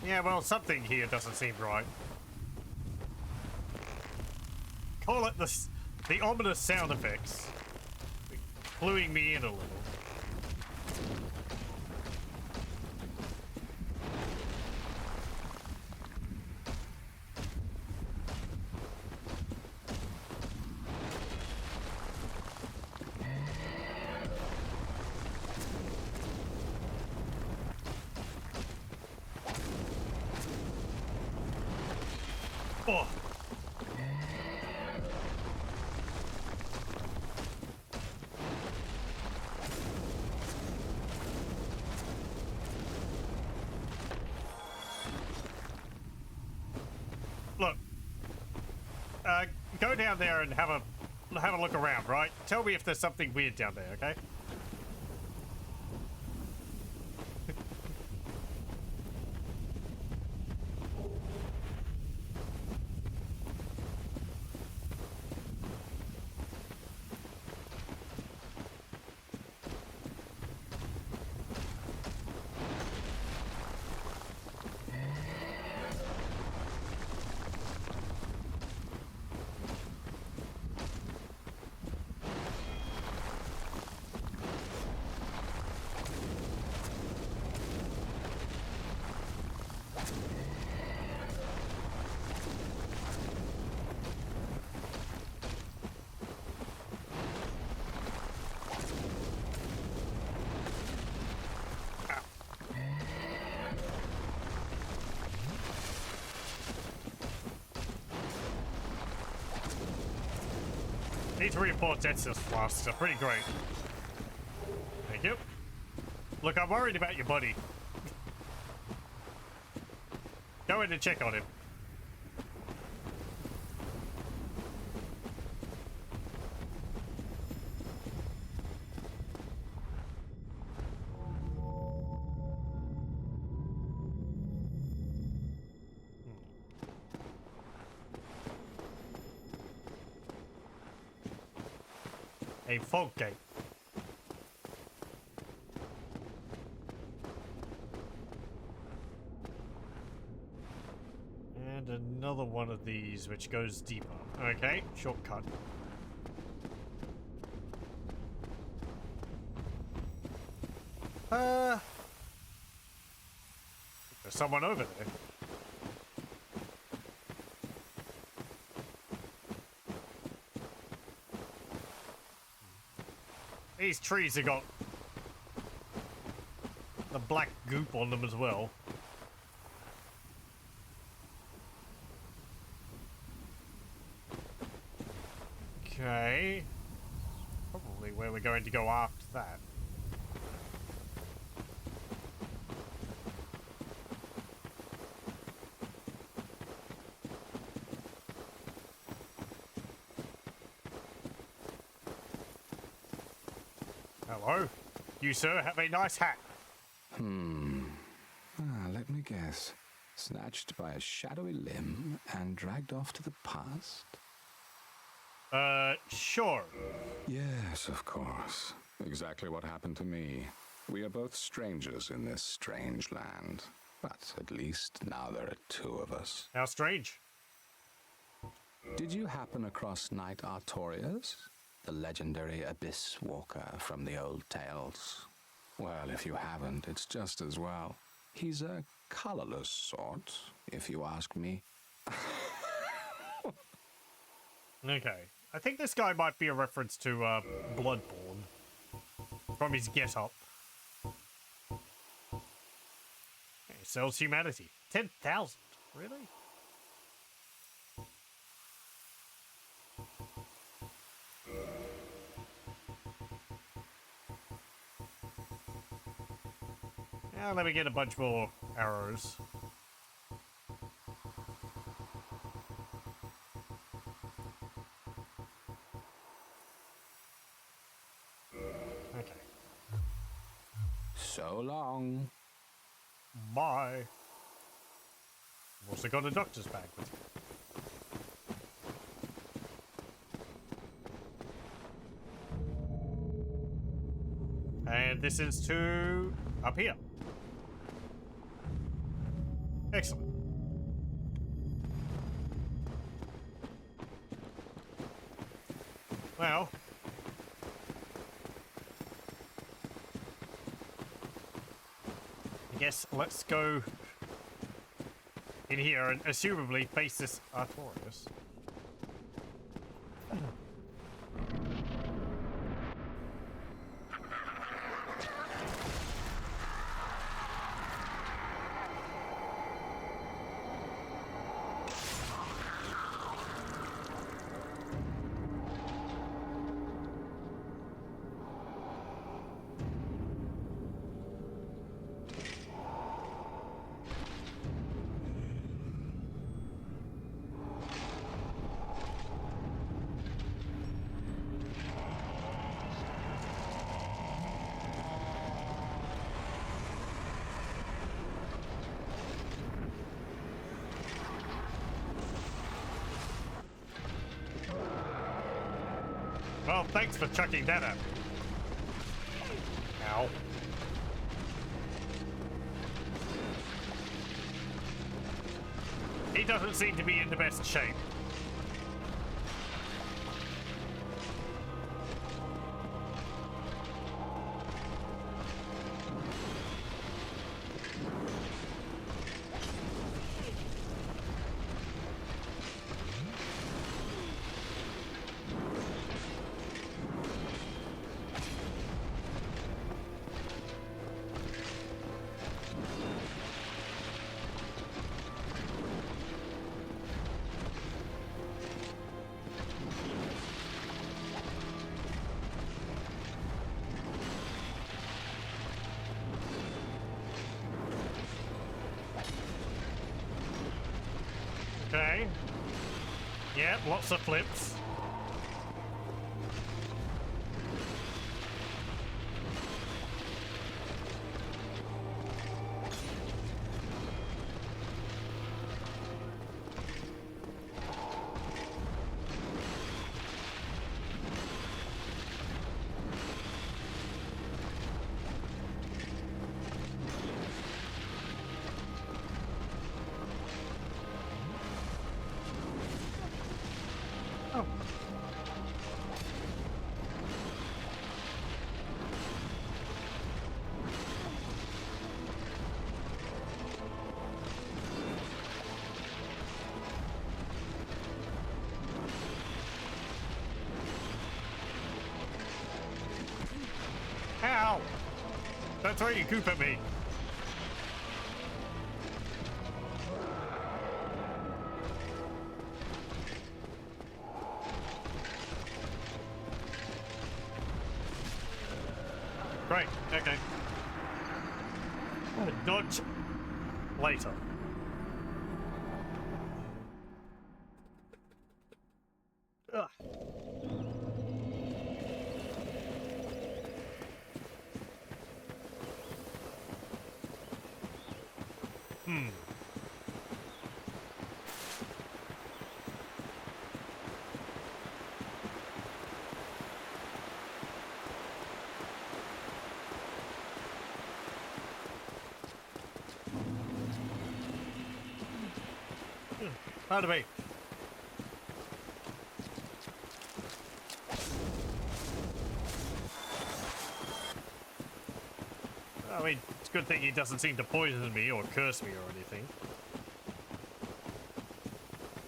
Yeah, well, something here doesn't seem right. Call it the ominous sound effects. Cluing me in a little. Oh. Look, go down there and have a look around, right? Tell me if there's something weird down there, okay? These reinforced Estus flasks are pretty great. Thank you. Look, I'm worried about your buddy. Go in and check on him. A fog gate. And another one of these which goes deeper. Okay, shortcut. There's someone over there. These trees have got the black goop on them as well. Okay. Probably where we're going to go after that. Hello. You, sir, have a nice hat. Let me guess. Snatched by a shadowy limb and dragged off to the past? Sure. Yes, of course. Exactly what happened to me. We are both strangers in this strange land. But at least now there are two of us. How strange. Did you happen across Knight Artorias? The legendary abyss walker from the old tales? Well, if you haven't, it's just as well. He's a colorless sort, if you ask me. Okay. I think this guy might be a reference to, Bloodborne. From his get-up. He sells humanity. 10,000? Really? Now let me get a bunch more arrows. Okay. So long. Bye. I've also got a doctor's bag with you. And this is to up here. Excellent. Well, I guess let's go in here and assumably face this Artorias. Well, thanks for chucking that at me. Ow. He doesn't seem to be in the best shape. Okay. Yeah, lots of flips. Oh. Ow! Don't throw your goop at me. Great, okay. Dodge later. Ugh. Pardon me. I mean, it's a good thing he doesn't seem to poison me or curse me or anything.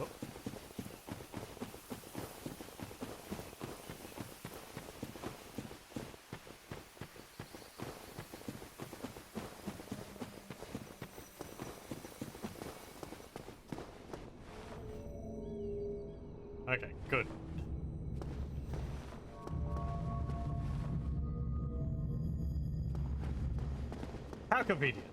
Oh. Okay, good. How convenient.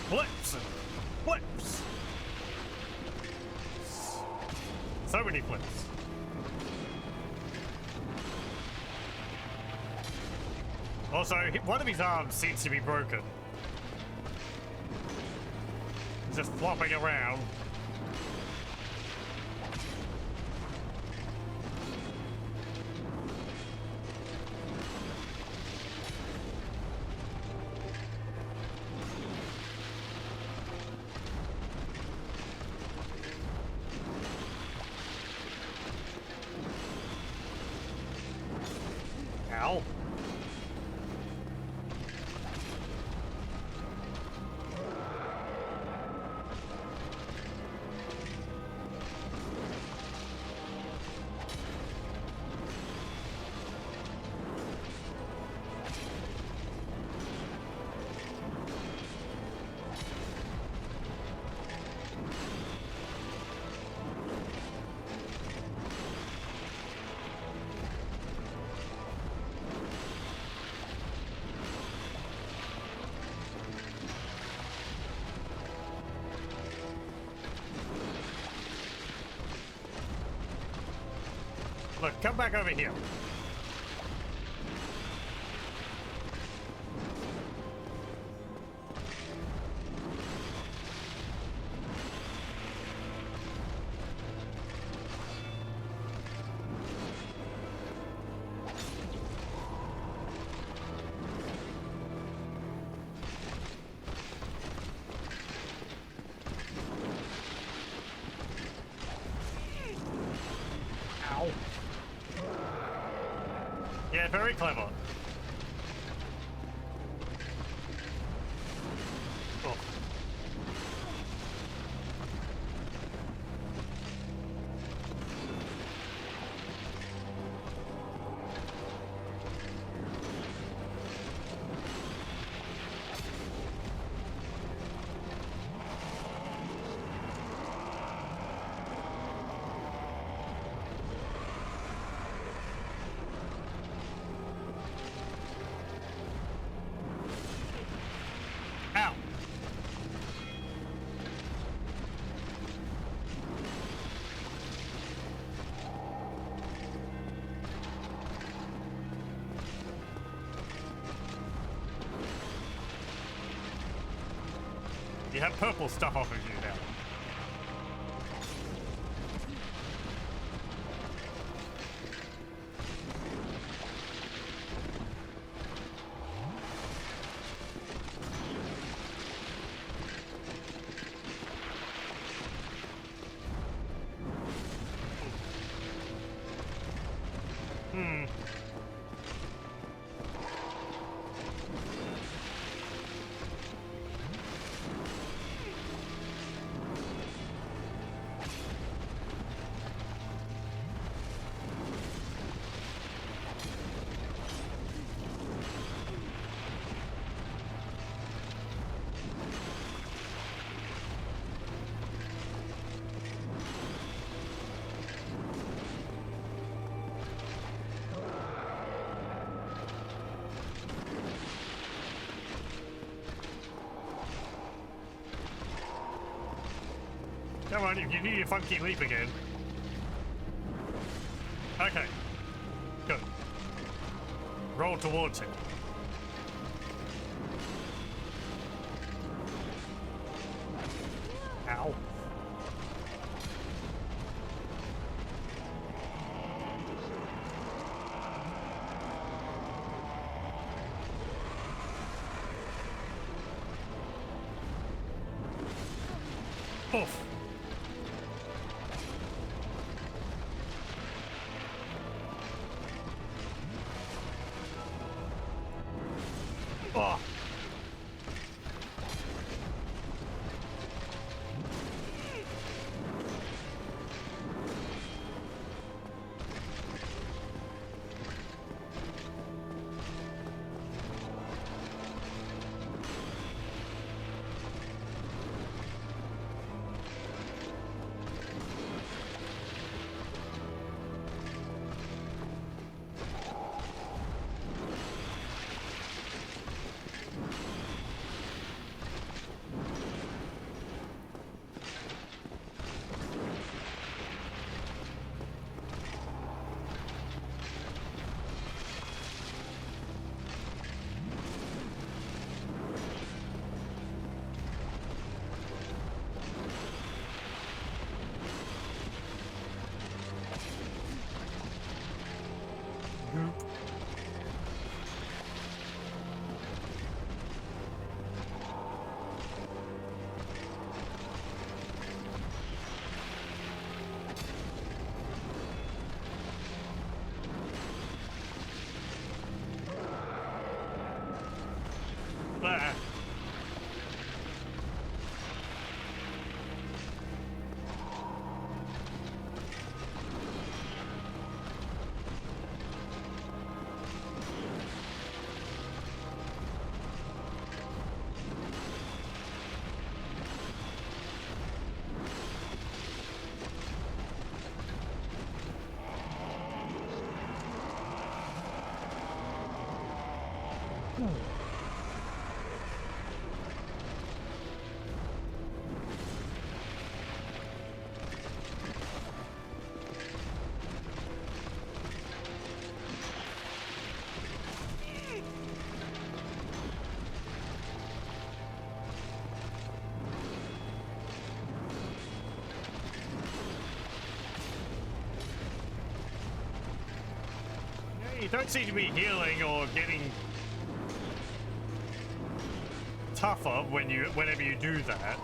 Flips and flips. So many flips. Also, one of his arms seems to be broken. He's just flopping around. Ow. Look, come back over here. Ow. Yeah, very clever. Oh. Ow. You have purple stuff off of you now. Come on, if you do your funky leap again. Okay. Good. Roll towards him. Ow. Poof. Oh. There. You don't seem to be healing or getting tougher whenever you do that.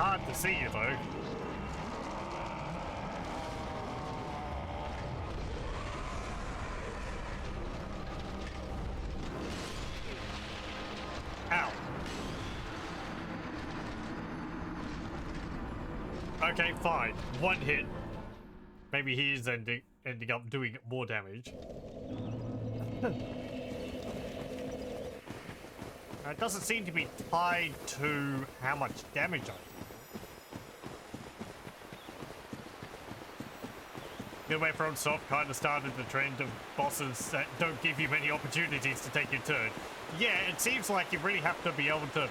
hard to see you though. Ow. Okay, fine. One hit. Maybe he is ending up doing more damage. It doesn't seem to be tied to how much damage I do. The way FromSoft kind of started the trend of bosses that don't give you many opportunities to take your turn. Yeah, it seems like you really have to be able to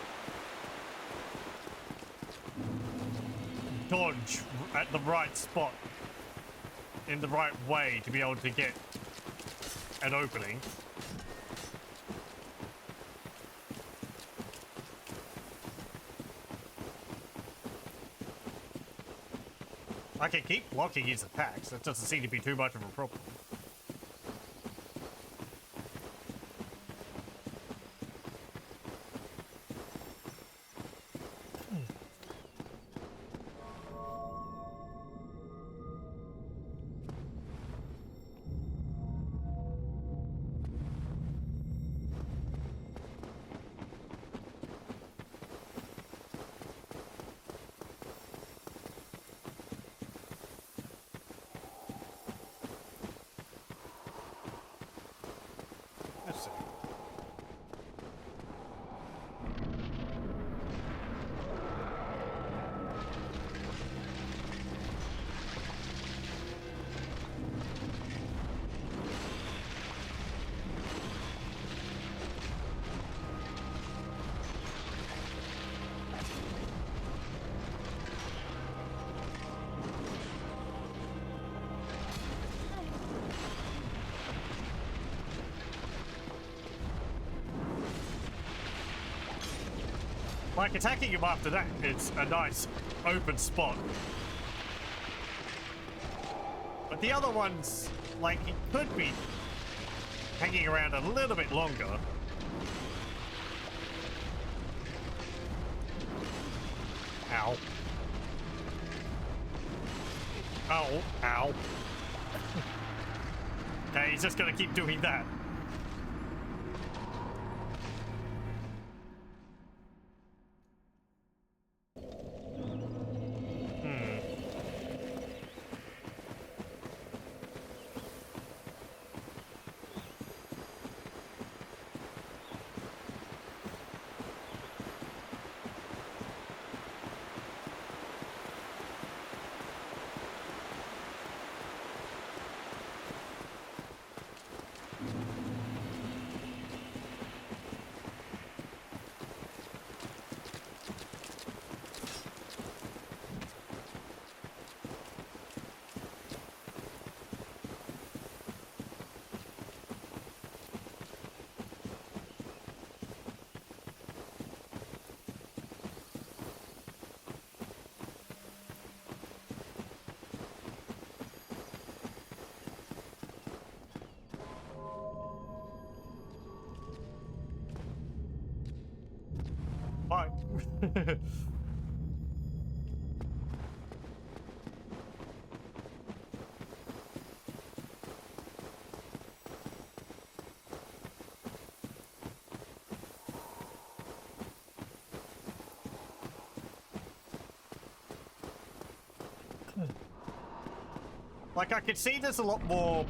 dodge at the right spot in the right way to be able to get an opening. I can keep blocking his attacks. That doesn't seem to be too much of a problem. Let's see. Like, attacking him after that, it's a nice open spot. But the other ones, like, he could be hanging around a little bit longer. Ow. Ow, ow. Okay, he's just gonna keep doing that. Bye. Like, I could see there's a lot more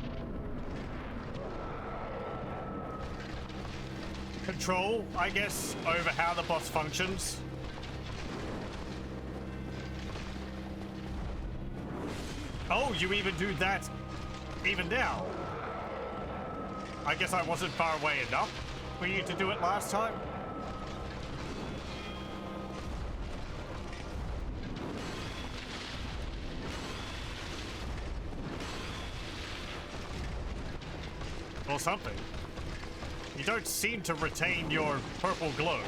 control, I guess, over how the boss functions. Oh, you even do that even now? I guess I wasn't far away enough for you to do it last time. Or something. You don't seem to retain your purple glow.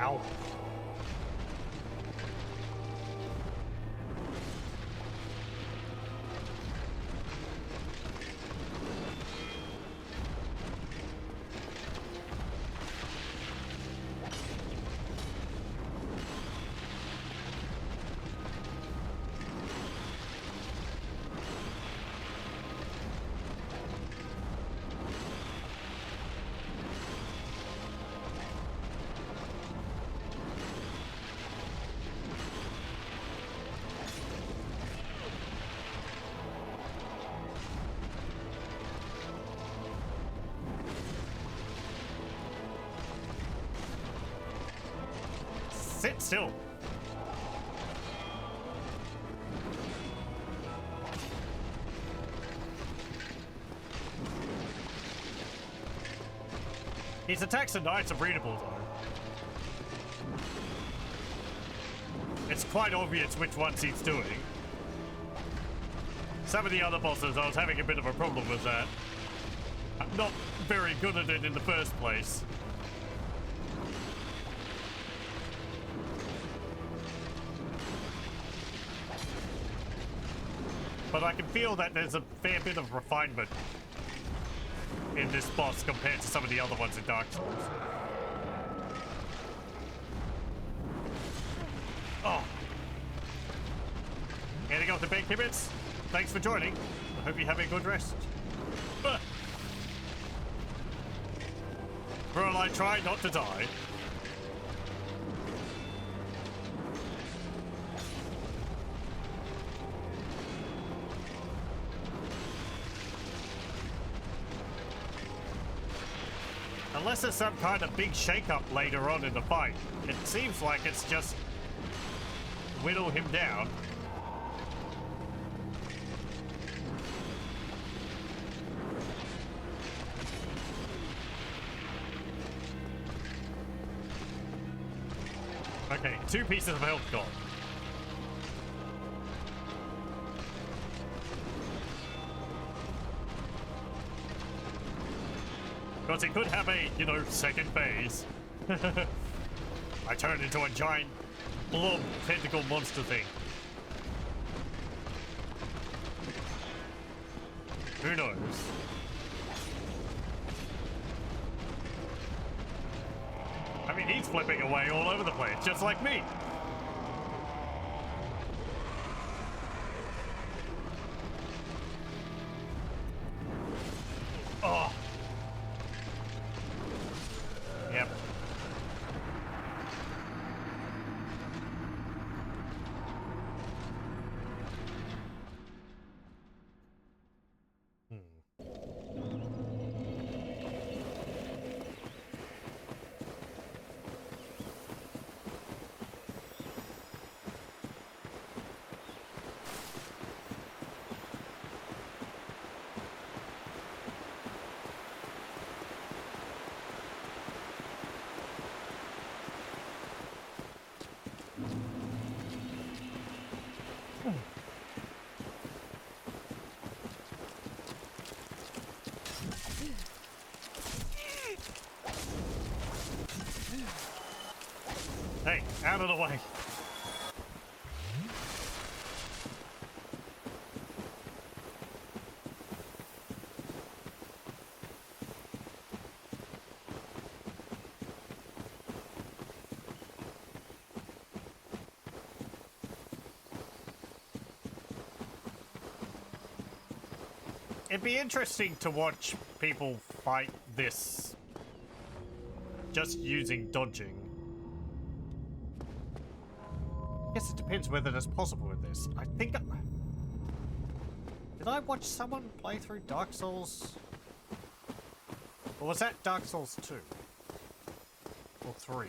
Ow. Sit still. His attacks are nice and readable, though. It's quite obvious which ones he's doing. Some of the other bosses, I was having a bit of a problem with that. I'm not very good at it in the first place. But I can feel that there's a fair bit of refinement in this boss compared to some of the other ones in Dark Souls. Oh. Heading off to bed, Kibbits. Thanks for joining. I hope you have a good rest. Well, I try not to die. Unless there's some kind of big shake-up later on in the fight. It seems like it's just whittle him down. Okay, 2 pieces of health gone. Because it could have a, you know, second phase. I turned into a giant blob tentacle monster thing. Who knows? I mean, he's flipping away all over the place, just like me. Oh. Yep. Hey, out of the way. It'd be interesting to watch people fight this just using dodging. I guess it depends whether that's possible with this. I think did I watch someone play through Dark Souls? Or was that Dark Souls 2? Or 3?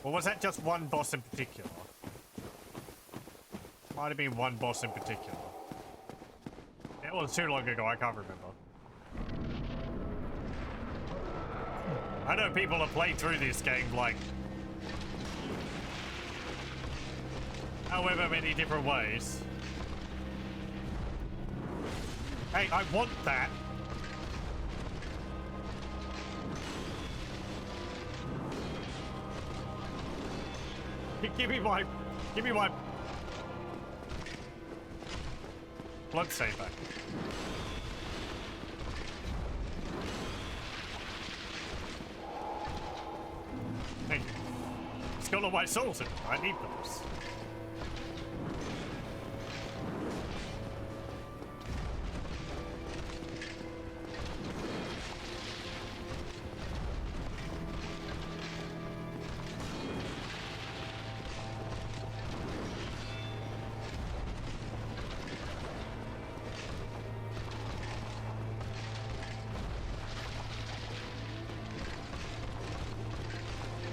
Or was that just one boss in particular? Might have been one boss in particular. It was too long ago, I can't remember. I know people have played through this game like however many different ways. Hey, I want that. Give me my blood saver. Thank you. It's got all my souls in it. I need those.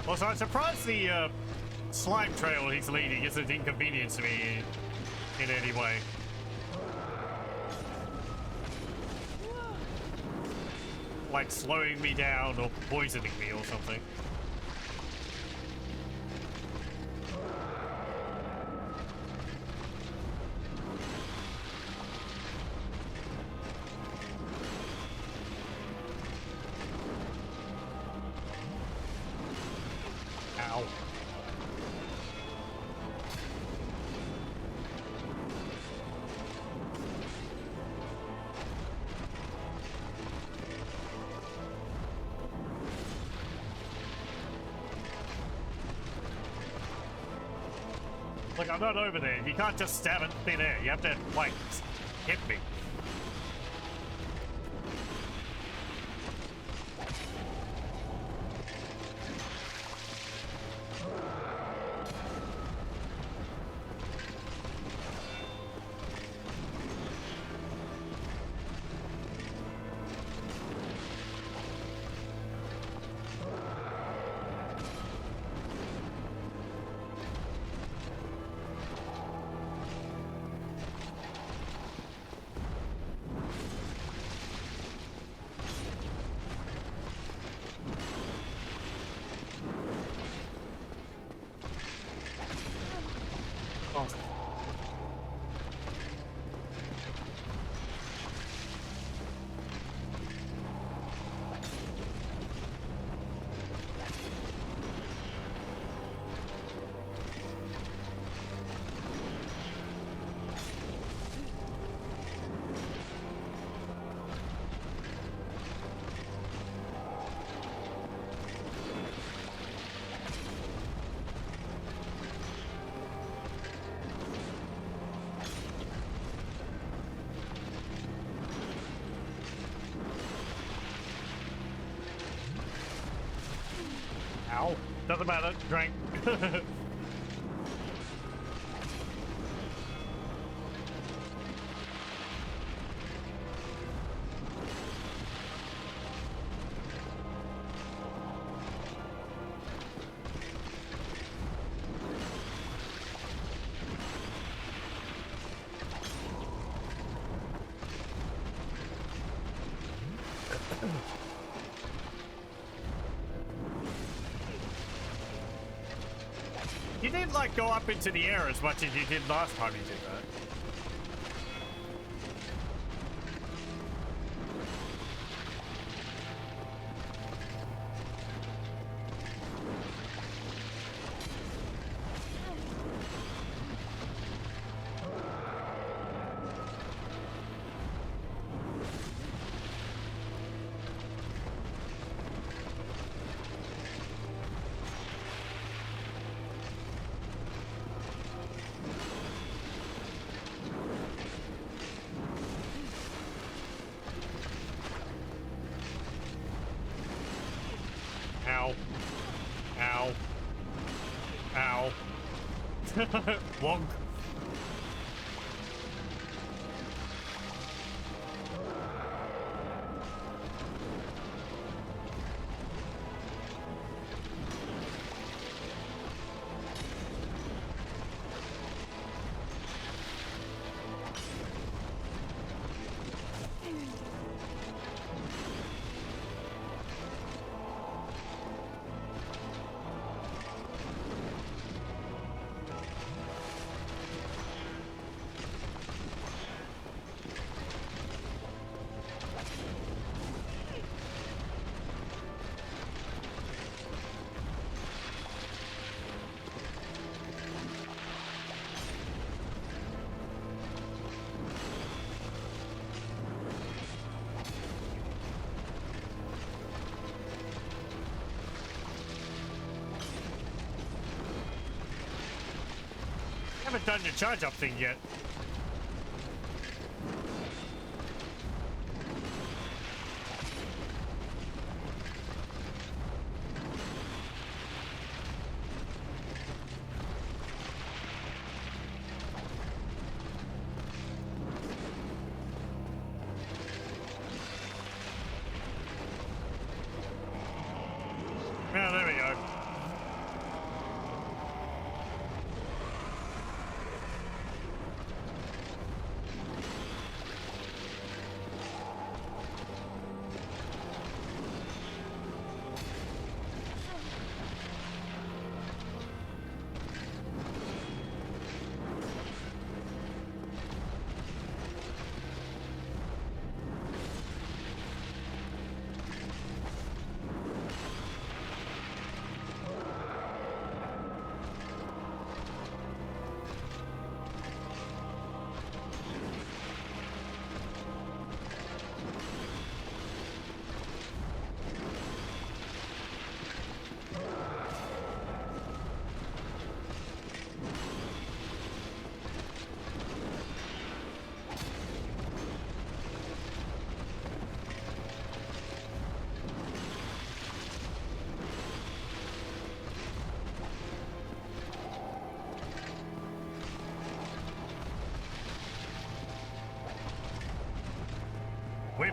Also, I'm surprised the slime trail he's leading isn't inconvenience to me in any way. Like slowing me down or poisoning me or something. Ow. Look, I'm not over there. You can't just stab it in thin air. You have to, like, hit me. Oh. Ow. Doesn't matter. Drink. You didn't, like, go up into the air as much as you did last time you did that. Ow. Ow. Ow. Wonk. done your charge up thing yet. Yeah, there we go. Whiff.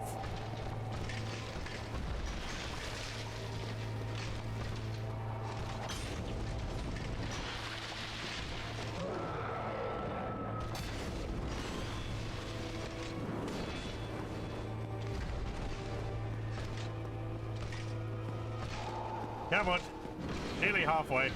Come on. Nearly halfway.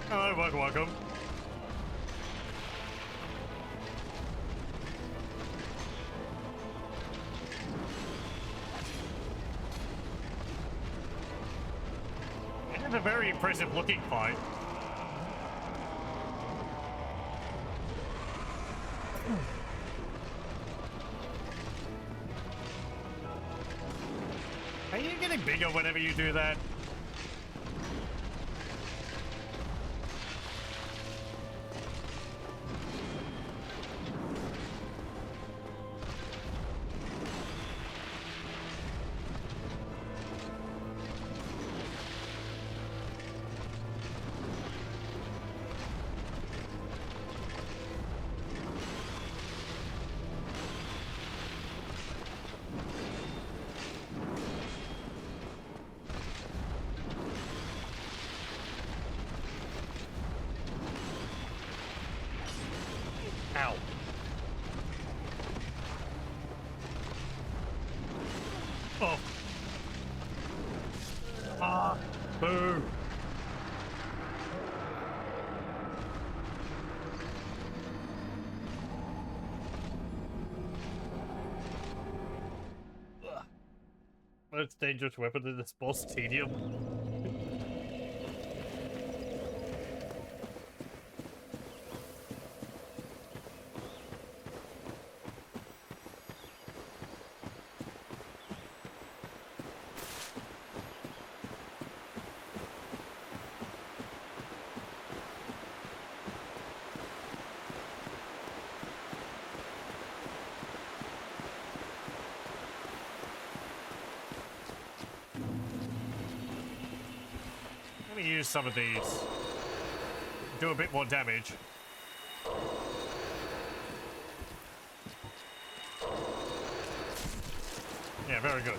Hello, welcome. It is a very impressive looking fight. Are you getting bigger whenever you do that? Ow. Oh. Ah. Boo. Ugh. Most dangerous weapon in this boss, tedium. Let me use some of these. Do a bit more damage. Yeah, very good.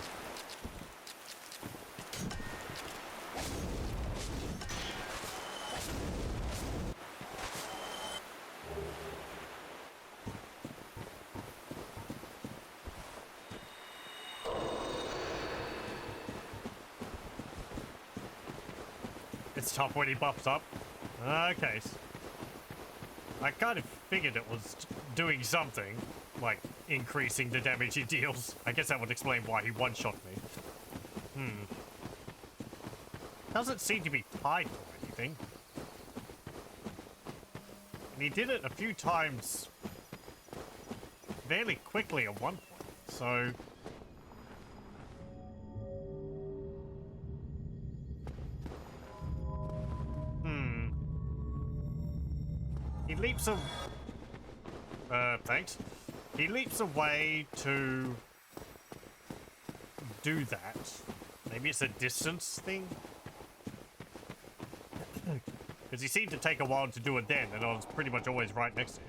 It's tough when he buffs up. Okay. I kind of figured it was doing something, like increasing the damage he deals. I guess that would explain why he one-shot me. Doesn't seem to be tied to anything. And he did it a few times fairly quickly at one point, so... He leaps thanks. He leaps away to do that. Maybe it's a distance thing? Because he seemed to take a while to do it then, and I was pretty much always right next to him.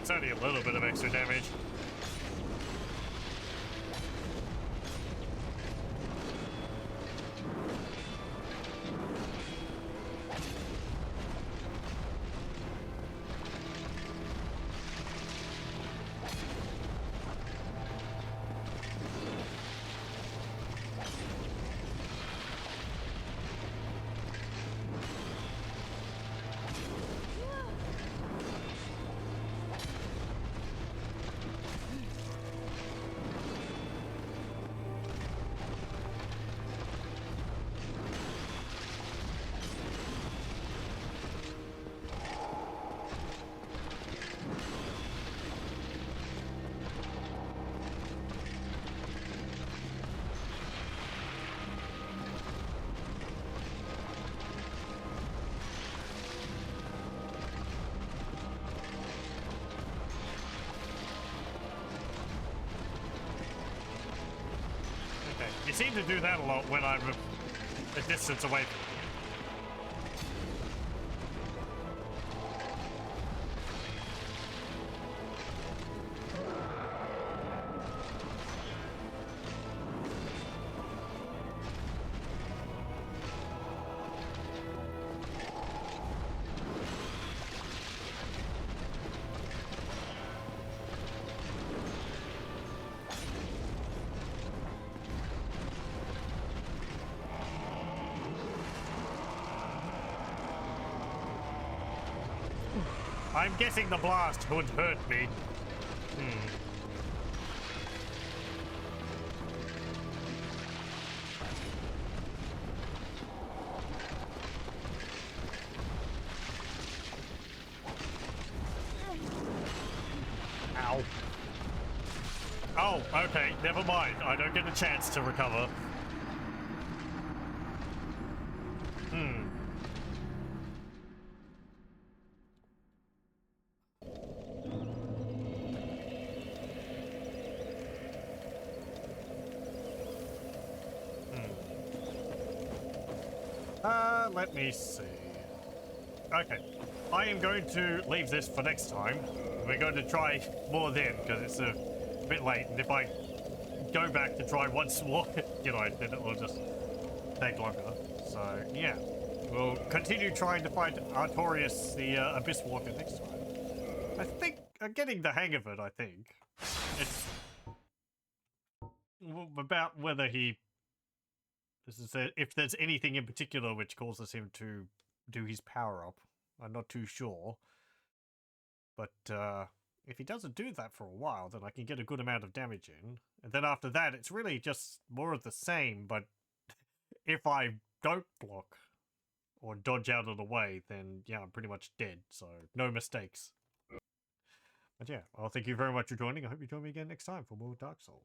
It's only a little bit of extra damage. You seem to do that a lot when I'm a distance away from I'm guessing the blast would hurt me. Ow. Oh, okay, never mind. I don't get a chance to recover. Let me see. Okay. I am going to leave this for next time. We're going to try more then, because it's a bit late. And if I go back to try once more, you know, then it will just take longer. So, yeah. We'll continue trying to fight Artorias, the Abyss Walker, next time. I think I'm getting the hang of it, I think. It's about whether he... if there's anything in particular which causes him to do his power-up. I'm not too sure. But if he doesn't do that for a while, then I can get a good amount of damage in. And then after that, it's really just more of the same, but if I don't block or dodge out of the way, then yeah, I'm pretty much dead. So no mistakes. But yeah, well, thank you very much for joining. I hope you join me again next time for more Dark Souls.